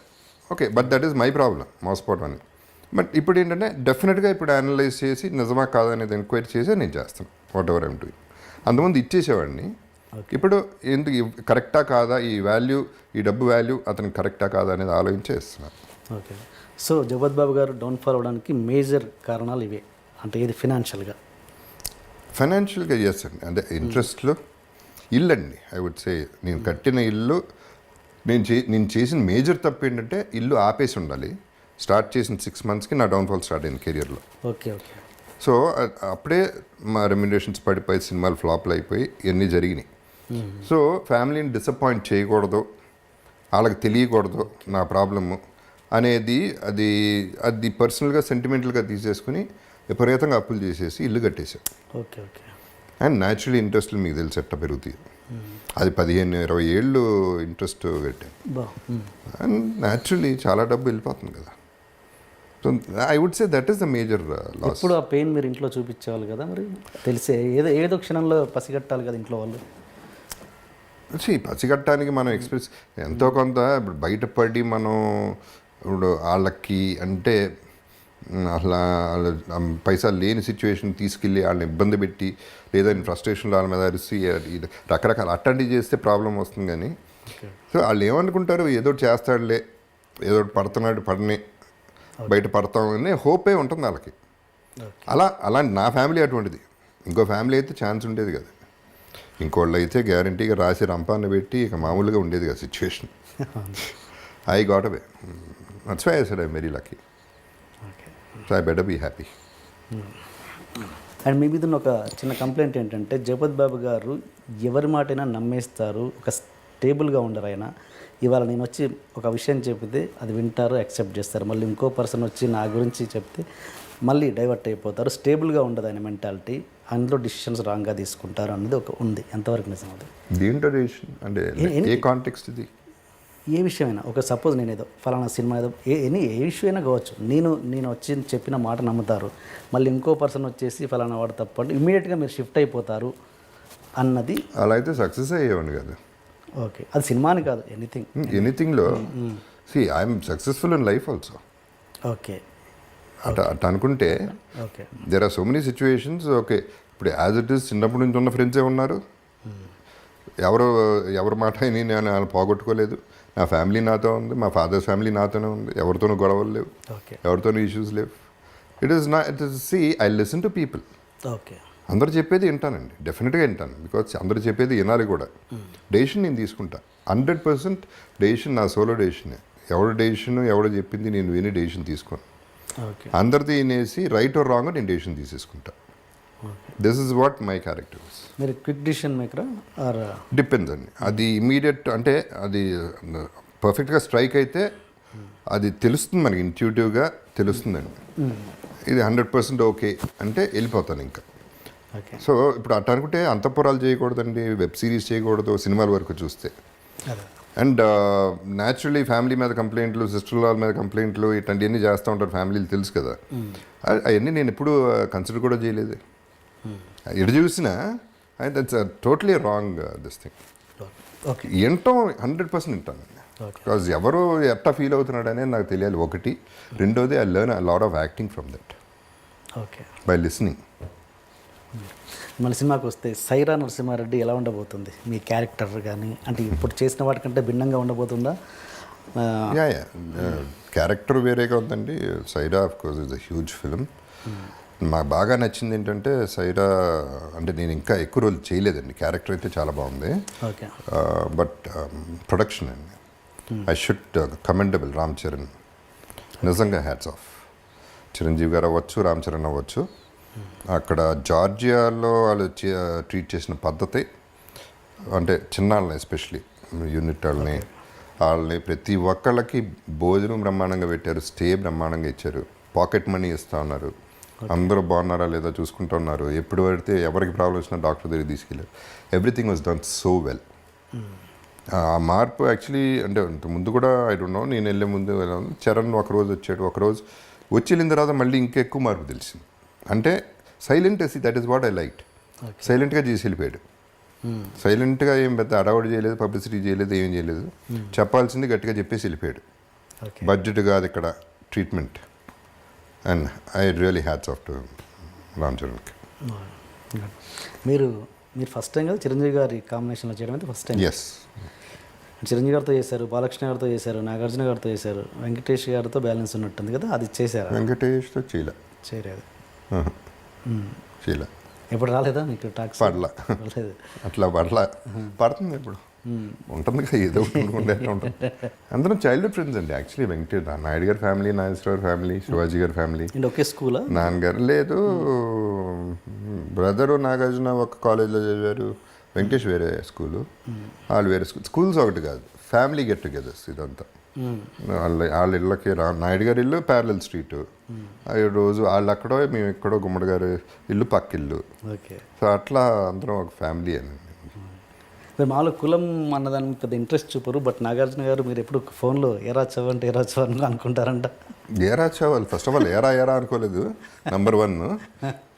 Okay, but that is my problem, మోసపోవడం అని. బట్ ఇప్పుడు ఏంటంటే డెఫినెట్గా ఇప్పుడు అనలైజ్ చేసి నిజమా కాదనేది ఎంక్వైరీ చేసి నేను చేస్తాను వాట్ ఎవర్ ఐమ్ డూయింగ్. అంతకుముందు ఇచ్చేసేవాడిని, ఇప్పుడు ఎందుకు కరెక్టా కాదా, ఈ వాల్యూ, ఈ డబ్బు వాల్యూ అతనికి కరెక్టా కాదా అనేది ఆలోచించేస్తున్నాను. ఓకే. సో జగపతి బాబు గారు డౌన్ఫాల్ అవడానికి మేజర్ కారణాలు ఇవే అంటే ఏది? ఫైనాన్షియల్గా ఎస్ అండి. అంటే ఇంట్రెస్ట్లో ఇల్లు అండి. ఐ వుడ్ సే నేను కట్టిన ఇల్లు, నేను చేసిన మేజర్ తప్పు ఏంటంటే ఇల్లు ఆపేసి ఉండాలి. స్టార్ట్ చేసిన 6 monthsకి నా డౌన్ఫాల్ స్టార్ట్ అయింది కెరియర్లో. ఓకే. ఓకే. సో అప్పుడే మా రెమ్యునరేషన్స్ పడిపోయి, సినిమాలు ఫ్లాప్లు అయిపోయి, ఇవన్నీ జరిగినాయి. సో ఫ్యామిలీని డిసప్పాయింట్ చేయకూడదు, వాళ్ళకి తెలియకూడదు నా ప్రాబ్లము అనేది, అది పర్సనల్గా సెంటిమెంటల్గా తీసేసుకుని విపరీతంగా అప్పులు చేసేసి ఇల్లు కట్టేశాను. ఓకే. ఓకే. అండ్ న్యాచురల్ ఇంట్రెస్ట్లు మీకు తెలిసి ఎట్ట పెరుగుతాయి, అది 15-20 ఏళ్ళు ఇంట్రెస్ట్ కట్టాను. అండ్ న్యాచురల్లీ చాలా డబ్బు వెళ్ళిపోతుంది కదా. So I would say that is the major loss. ఇప్పుడు ఆ పెయిన్ మీరు ఇంట్లో చూపించేవాళ్ళు కదా, మరి తెలిసే ఏదో క్షణంలో పసిగట్టాలి కదా ఇంట్లో వాళ్ళు. పసిగట్టడానికి మనం ఎక్స్ప్రెస్ ఎంతో కొంత ఇప్పుడు బయటపడి మనం ఇప్పుడు వాళ్ళకి అంటే అసలు పైసలు లేని సిచ్యువేషన్ తీసుకెళ్ళి వాళ్ళని ఇబ్బంది పెట్టి లేదా ఫ్రస్ట్రేషన్లో వాళ్ళ మీద అరిసి రకరకాల అట్లాంటివి చేస్తే ప్రాబ్లం వస్తుంది. కానీ సో వాళ్ళు ఏమనుకుంటారు, ఏదో చేస్తాడులే, ఏదో పడుతున్నాడు పడని బయట పడతామని హోపే ఉంటుంది వాళ్ళకి. అలాంటి నా ఫ్యామిలీ అటువంటిది. ఇంకో ఫ్యామిలీ అయితే ఛాన్స్ ఉండేది కదా. ఇంకోళ్ళు అయితే గ్యారంటీగా రాసి రంపాన్ని పెట్టి ఇక మామూలుగా ఉండేది కదా situation. I got away. That's why I said I very lucky. So I better be happy. And మీ మీద ఒక చిన్న కంప్లైంట్ ఏంటంటే, జగపతి బాబు గారు ఎవరి మాటైనా నమ్మేస్తారు, ఒక స్టేబుల్గా ఉండరు ఆయన. ఇవాళ నేను వచ్చి ఒక విషయం చెప్తే అది వింటారు, యాక్సెప్ట్ చేస్తారు. మళ్ళీ ఇంకో పర్సన్ వచ్చి నా గురించి చెప్తే మళ్ళీ డైవర్ట్ అయిపోతారు. స్టేబుల్గా ఉండదు ఆయన మెంటాలిటీ. అందులో డిసిషన్స్ రాంగ్గా తీసుకుంటారు అన్నది ఒక ఉంది. ఎంతవరకు నిజం అది? దీంట్లో డెసిషన్ అంటే ఏ కాంటెక్స్ట్ ఇది? ఏ విషయమైనా, ఒక సపోజ్ నేను ఏదో ఫలానా సినిమా ఏదో ఏ ఇష్యూ అయినా కావచ్చు, నేను వచ్చి చెప్పిన మాట నమ్ముతారు, మళ్ళీ ఇంకో పర్సన్ వచ్చేసి ఫలానా వాడు తప్పండి ఇమ్మీడియట్గా మీరు షిఫ్ట్ అయిపోతారు అన్నది. అలా అయితే సక్సెస్ అయ్యేవాడిని కదా. ఓకే, అది సినిమాని కాదు, ఎనీథింగ్లో I'm successful in life also. Okay, అట్లా అనుకుంటే there are so many situations. Okay, ఇప్పుడు యాజ్ ఇట్ ఈస్ చిన్నప్పటి నుంచి ఉన్న ఫ్రెండ్సే ఉన్నారు. ఎవరి మాట అయినా నేను వాళ్ళు పోగొట్టుకోలేదు. నా ఫ్యామిలీ నాతో ఉంది, మా ఫాదర్స్ ఫ్యామిలీ నాతోనే ఉంది. ఎవరితోనూ గొడవలు లేవు, ఎవరితోనూ ఇష్యూస్ లేవు. I listen to people. Okay, అందరు చెప్పేది వింటానండి, డెఫినెట్గా వింటాను. బికాజ్ అందరు చెప్పేది వినాలి కూడా. డెసిషన్ నేను తీసుకుంటా 100%. డెసిషన్ నా సోలో డెసిషనే. ఎవడు చెప్పింది నేను విని డెసిషన్ తీసుకోను. అందరిది వినేసి రైట్ ఆర్ రాంగ్ నేను డెసిషన్ తీసేసుకుంటా. This is what my character. మీరు క్విక్ డిసిషన్ మేకరా ఆర్? డిపెండ్స్ అండి. అది ఇమీడియట్ అంటే అది పర్ఫెక్ట్గా స్ట్రైక్ అయితే అది తెలుస్తుంది మనకి, ఇంట్యూటివ్గా తెలుస్తుందండి. ఇది 100% ఓకే అంటే వెళ్ళిపోతాను ఇంకా. సో ఇప్పుడు అట్లా అనుకుంటే అంతఃపురాలు చేయకూడదండి, వెబ్ సిరీస్ చేయకూడదు, సినిమాల వరకు చూస్తే. అండ్ న్యాచురలీ ఫ్యామిలీ మీద కంప్లైంట్లు, సిస్టర్ వాళ్ళ మీద కంప్లైంట్లు ఇట్లాంటివన్నీ చేస్తూ ఉంటారు ఫ్యామిలీలు, తెలుసు కదా. అవన్నీ నేను ఎప్పుడు కన్సిడర్ కూడా చేయలేదు. ఎటు చూసినా that's totally wrong this thing. వింటాం 100% వింటాను. బికాజ్ ఎవరు ఎట్లా ఫీల్ అవుతున్నాడు అనేది నాకు తెలియాలి ఒకటి. రెండోది I learn a lot of acting from that by listening. మన సినిమాకి వస్తే సైరా నరసింహారెడ్డి ఎలా ఉండబోతుంది మీ క్యారెక్టర్ కానీ? అంటే ఇప్పుడు చేసిన వాటికంటే భిన్నంగా ఉండబోతుందా? క్యారెక్టర్ వేరేగా ఉందండి. Sye Raa of course is a huge film. మాకు బాగా నచ్చింది ఏంటంటే సైరా అంటే నేను ఇంకా ఎక్కువ రోజులు చేయలేదండి. క్యారెక్టర్ అయితే చాలా బాగుంది. బట్ ప్రొడక్షన్ అండి I should commendable. Ram Charan నిజంగా హ్యాట్స్ ఆఫ్. చిరంజీవి గారు అవ్వచ్చు, రామ్ చరణ్ అవ్వచ్చు. అక్కడ జార్జియాలో వాళ్ళు ట్రీట్ చేసిన పద్ధతి అంటే చిన్నాళ్ళని ఎస్పెషలీ యూనిట్ వాళ్ళని ప్రతి ఒక్కళ్ళకి భోజనం బ్రహ్మాండంగా పెట్టారు, స్టే బ్రహ్మాండంగా ఇచ్చారు, పాకెట్ మనీ ఇస్తూ ఉన్నారు, అందరూ బాగున్నారా లేదా చూసుకుంటూ ఉన్నారు. ఎప్పుడు పడితే ఎవరికి ప్రాబ్లం వచ్చినా డాక్టర్ దగ్గర తీసుకెళ్ళారు. Everything was done so well. ఆ మార్పు యాక్చువల్లీ అంటే ముందు కూడా ఐ డోంట్ నో, నేను వెళ్ళే ముందు చరణ్ ఒకరోజు వచ్చాడు, ఒకరోజు వచ్చి వెళ్ళిన తర్వాత మళ్ళీ ఇంకెక్కువ మార్పు తెలిసింది. అంటే సైలెంట్ వేసి that is what I like. సైలెంట్గా చేసి వెళ్ళిపోయాడు. సైలెంట్గా ఏం పెద్ద అడవాడు చేయలేదు, పబ్లిసిటీ చేయలేదు, ఏం చేయలేదు. చెప్పాల్సింది గట్టిగా చెప్పేసి వెళ్ళిపోయాడు. బడ్జెట్ కాదు ఇక్కడ, treatment. And I really hats off to Ram చరణ్కి. మీరు ఫస్ట్ టైం కదా చిరంజీవి గారి కాంబినేషన్లో చేయడం అయితే ఫస్ట్ టైం? ఎస్. చిరంజీవి గారితో చేశారు, బాలకృష్ణ గారితో చేశారు, నాగార్జున గారితో చేశారు, వెంకటేష్ గారితో బ్యాలెన్స్ ఉన్నట్టుంది కదా, అది చేశారు? వెంకటేష్తో చేయలేదు. చేయలే. ఎప్పుడు రాలేదా మీకు టాక్స్? పడలా, అట్లా పడలా. పడుతుంది ఇప్పుడు, ఉంటుంది కదా ఏదో ఉంటుంది. అందరం చైల్డ్హుడ్ ఫ్రెండ్స్ అండి యాక్చువల్లీ. వెంకటేష్ నాయుడు గారి ఫ్యామిలీ, నాగేశ్వర ఫ్యామిలీ, శివాజీ గారి ఫ్యామిలీ. ఒకే స్కూలా? నాన్నగారు లేదు, బ్రదరు నాగార్జున ఒక కాలేజ్లో చదివారు, వెంకటేష్ వేరే స్కూలు, వాళ్ళు వేరే స్కూల్స్ ఒకటి కాదు, ఫ్యామిలీ గెట్ టుగెదర్స్ ఇదంతా. వాళ్ళ ఇళ్ళకి నాయుడు గారి ఇల్లు ప్యారలల్ స్ట్రీట్, రోజు వాళ్ళు అక్కడో మేము ఎక్కడో, గుమ్మడి గారి ఇల్లు పక్క ఇల్లు. సో అట్లా అందరం ఒక ఫ్యామిలీ అని. మాలో కులం అన్నదానికి పెద్ద ఇంట్రెస్ట్ చూపరు, బట్ నాగార్జున గారు మీరు ఎప్పుడు ఫోన్లో ఎరా చవ్ అంటే ఎరా చవ్ అనుకుంటారంట. ఏరా చౌదరి ఫస్ట్ ఆఫ్ ఆల్ ఏరా అనుకోలేదు. నంబర్ 1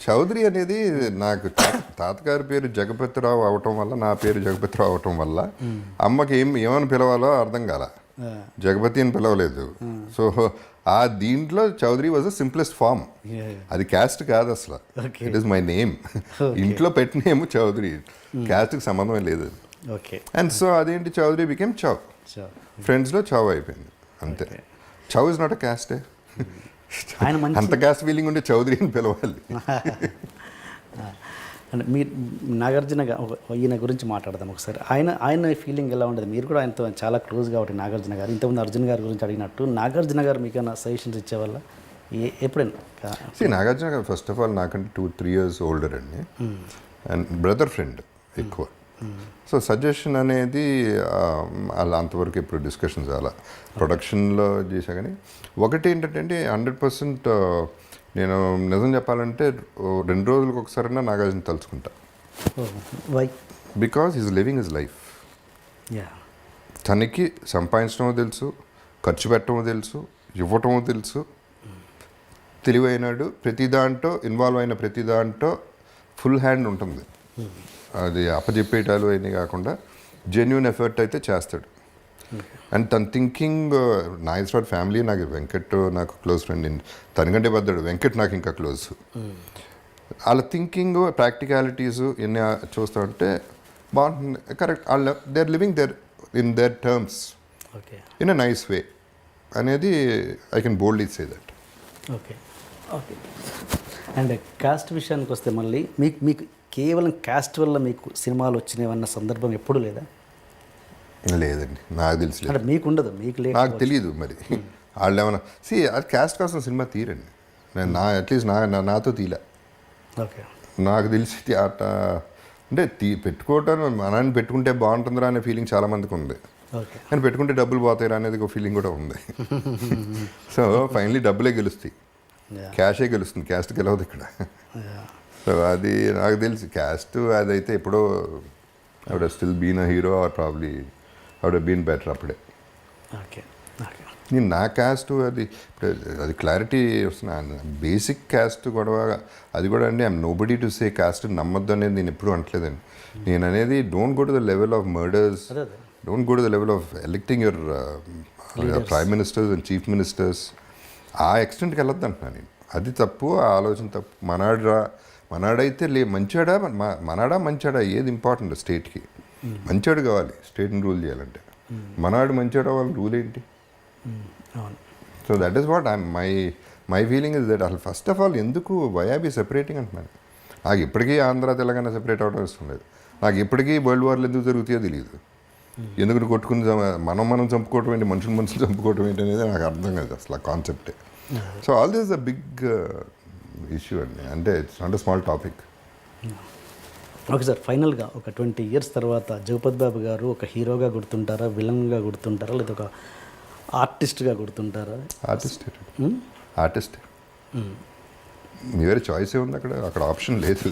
చౌదరి అనేది నాకు తాతగారి పేరు జగపతిరావు అవటం వల్ల, నా పేరు జగపతిరావు అవటం వల్ల అమ్మకి ఏమని పిలవాలో అర్థం కాల. జగపతి అని పిలవలేదు. సో ఆ దీంట్లో Chowdary was the simplest form. అది క్యాస్ట్ కాదు అసలు. It is my name. ఇంట్లో పెట్టిన నేమ్ చౌదరి, క్యాస్ట్కి సంబంధం లేదు. అండ్ సో అదేంటి చౌదరి బికేమ్ చౌ. ఫ్రెండ్స్లో చౌ అయిపోయింది అంతే. చౌ ఇస్ నాట్ అ క్యాస్ట్. అంత క్యాస్ట్ ఫీలింగ్ ఉంటే చౌదరి అని పిలవాలి. అంటే మీరు నాగార్జున ఈయన గురించి మాట్లాడదాం ఒకసారి. ఆయన ఫీలింగ్ ఎలా ఉండదు? మీరు కూడా ఆయనతో చాలా క్లోజ్ కాబట్టి నాగార్జున గారు, ఇంతకుముందు అర్జున్ గారి గురించి అడిగినట్టు నాగార్జున గారు మీకు ఏమైనా సజెషన్స్ ఇచ్చేవాళ్ళ ఎప్పుడైనా? నాగార్జున గారు ఫస్ట్ ఆఫ్ ఆల్ నాకంటే 2-3 years ఓల్డర్ అండి. అండ్ బ్రదర్ ఫ్రెండ్ ఎక్కువ. సో సజెషన్ అనేది అలా అంతవరకు ఎప్పుడు డిస్కషన్స్ అలా ప్రొడక్షన్లో చేశా. కానీ ఒకటి ఏంటంటే 100% నేను నిజం చెప్పాలంటే 2 రోజులకు ఒకసారైనా నాగార్జున తలుచుకుంటా. Because is living his life. తనకి సంపాదించడమో తెలుసు, ఖర్చు పెట్టడమో తెలుసు, ఇవ్వటమో తెలుసు. తెలివైనాడు. ప్రతి దాంట్లో ఇన్వాల్వ్ అయిన ప్రతి దాంట్లో ఫుల్ హ్యాండ్ ఉంటుంది. అది అప్పచెప్పేటాలు అయినా కాకుండా జెన్యున్ ఎఫర్ట్ అయితే చేస్తాడు. అండ్ తన థింకింగ్ నాయిస్ రాడ్ ఫ్యామిలీ, నాకు వెంకట్ నాకు క్లోజ్ ఫ్రెండ్. తనకంటే పెద్దడు వెంకట్, నాకు ఇంకా క్లోజ్. వాళ్ళ థింకింగ్, ప్రాక్టికాలిటీస్ ఎన్ని చూస్తూ ఉంటే బాగుంటుంది. కరెక్ట్. వాళ్ళ they are living there in their terms in a nice way అనేది I can boldly say that. Okay. And caste విషయానికి వస్తే మళ్ళీ మీకు కేవలం కాస్ట్ వల్ల మీకు సినిమాలు వచ్చినాయన్న సందర్భం ఎప్పుడు లేదా? లేదండి, నాకు తెలిసి అంటే మీకు ఉండదు, మీకు లేదు, నాకు తెలియదు. మరి వాళ్ళు ఏమన్నా అది క్యాస్ట్ కోసం సినిమా తీరండి. నేను అట్లీస్ట్ నాతో తీలే. ఓకే. నాకు తెలిసి అట్ట అంటే పెట్టుకోవటం మనని పెట్టుకుంటే బాగుంటుందిరా అనే ఫీలింగ్ చాలామందికి ఉంది. కానీ పెట్టుకుంటే డబ్బులు పోతాయిరా అనేది ఒక ఫీలింగ్ కూడా ఉంది. సో ఫైనలీ డబ్బులే గెలుస్తాయి, క్యాషే గెలుస్తుంది, క్యాస్ట్ గెలవదు ఇక్కడ. సో అది నాకు తెలిసి క్యాస్ట్ అదైతే ఎప్పుడో I would still been a hero or probably I would been better అప్పుడే. నేను నా క్యాస్ట్ అది క్లారిటీ వస్తున్నా. బేసిక్ క్యాస్ట్ గొడవ అది కూడా అండి. I'm nobody to say caste నమ్మద్దు అనేది నేను ఎప్పుడు అనట్లేదండి. నేను అనేది don't go to the level of murders, don't go to the level of electing your prime ministers and chief ministers. ఆ ఎక్స్టెంట్కి వెళ్ళొద్దు అంటున్నాను నేను. అది తప్పు, ఆ ఆలోచన తప్పు. మనాడైతే మనాడా మంచాడా ఏది ఇంపార్టెంట్ స్టేట్కి? మంచాడు కావాలి స్టేట్ని రూల్ చేయాలంటే. మనాడు మంచాడు వాళ్ళ రూల్ ఏంటి? So that is what my feeling is that అసలు ఫస్ట్ ఆఫ్ ఆల్ ఎందుకు వయాబీ సెపరేటింగ్ అంటున్నాను. నాకు ఇప్పటికీ ఆంధ్ర తెలంగాణ సెపరేట్ అవడం ఇష్టం లేదు. నాకు ఇప్పటికీ వరల్డ్ వార్లు ఎందుకు జరుగుతాయో తెలియదు. ఎందుకంటే కొట్టుకుని మనం చంపుకోవటం ఏంటి, మనుషులు చంపుకోవటం ఏంటి అనేది నాకు అర్థం కాదు అసలు ఆ కాన్సెప్టే. So all this a big issue అండి. అంటే it's not a small topic. Okay sir, ఫైనల్గా ఒక 20 years తర్వాత జగపతి బాబు గారు ఒక హీరోగా గుర్తుంటారా, విలన్గా గుర్తుంటారా, లేదా ఒక ఆర్టిస్ట్గా గుర్తుంటారా? ఆర్టిస్ట్. వేరే చాయిస్ ఏముంది అక్కడ ఆప్షన్ లేదు.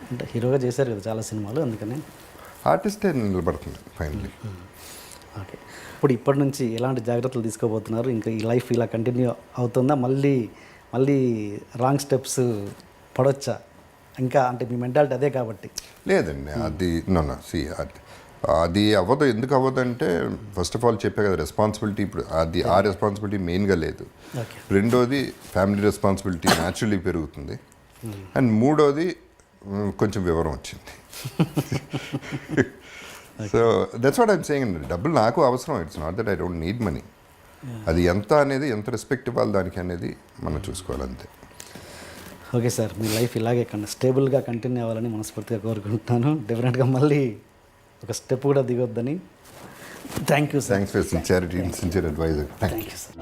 అంటే హీరోగా చేశారు కదా చాలా సినిమాలు, అందుకని ఆర్టిస్టే నిలబడుతుంది ఫైనల్లీ. ఓకే. ఇప్పటి నుంచి ఎలాంటి జాగ్రత్తలు తీసుకోబోతున్నారు? ఇంకా ఈ లైఫ్ ఇలా కంటిన్యూ అవుతుందా? మళ్ళీ రాంగ్ స్టెప్స్ పడవచ్చా? ఇంకా అంటే మీ మెంటాలిటీ అదే కాబట్టి. లేదండి, అది అది అవ్వదు. ఎందుకు అవ్వదు అంటే ఫస్ట్ ఆఫ్ ఆల్ చెప్పే కదా రెస్పాన్సిబిలిటీ. ఇప్పుడు ఆ రెస్పాన్సిబిలిటీ మెయిన్గా లేదు. రెండోది ఫ్యామిలీ రెస్పాన్సిబిలిటీ న్యాచురల్లీ పెరుగుతుంది. అండ్ మూడోది కొంచెం వివరం వచ్చింది. So that's what I'm saying అండి. డబ్బులు నాకు అవసరం. It's not that I don't need money. అది ఎంత అనేది, ఎంత రెస్పెక్ట్ ఇవ్వాలి దానికి అనేది మనం చూసుకోవాలి అంతే. ఓకే సార్, మీ లైఫ్ ఇలాగే స్టేబుల్గా కంటిన్యూ అవ్వాలని మనస్ఫూర్తిగా కోరుకుంటున్నాను. డెఫినెట్గా మళ్ళీ ఒక స్టెప్ కూడా దిగొద్దని. Thank you sir. Thanks for sincerity and sincere adviser. Thank you sir.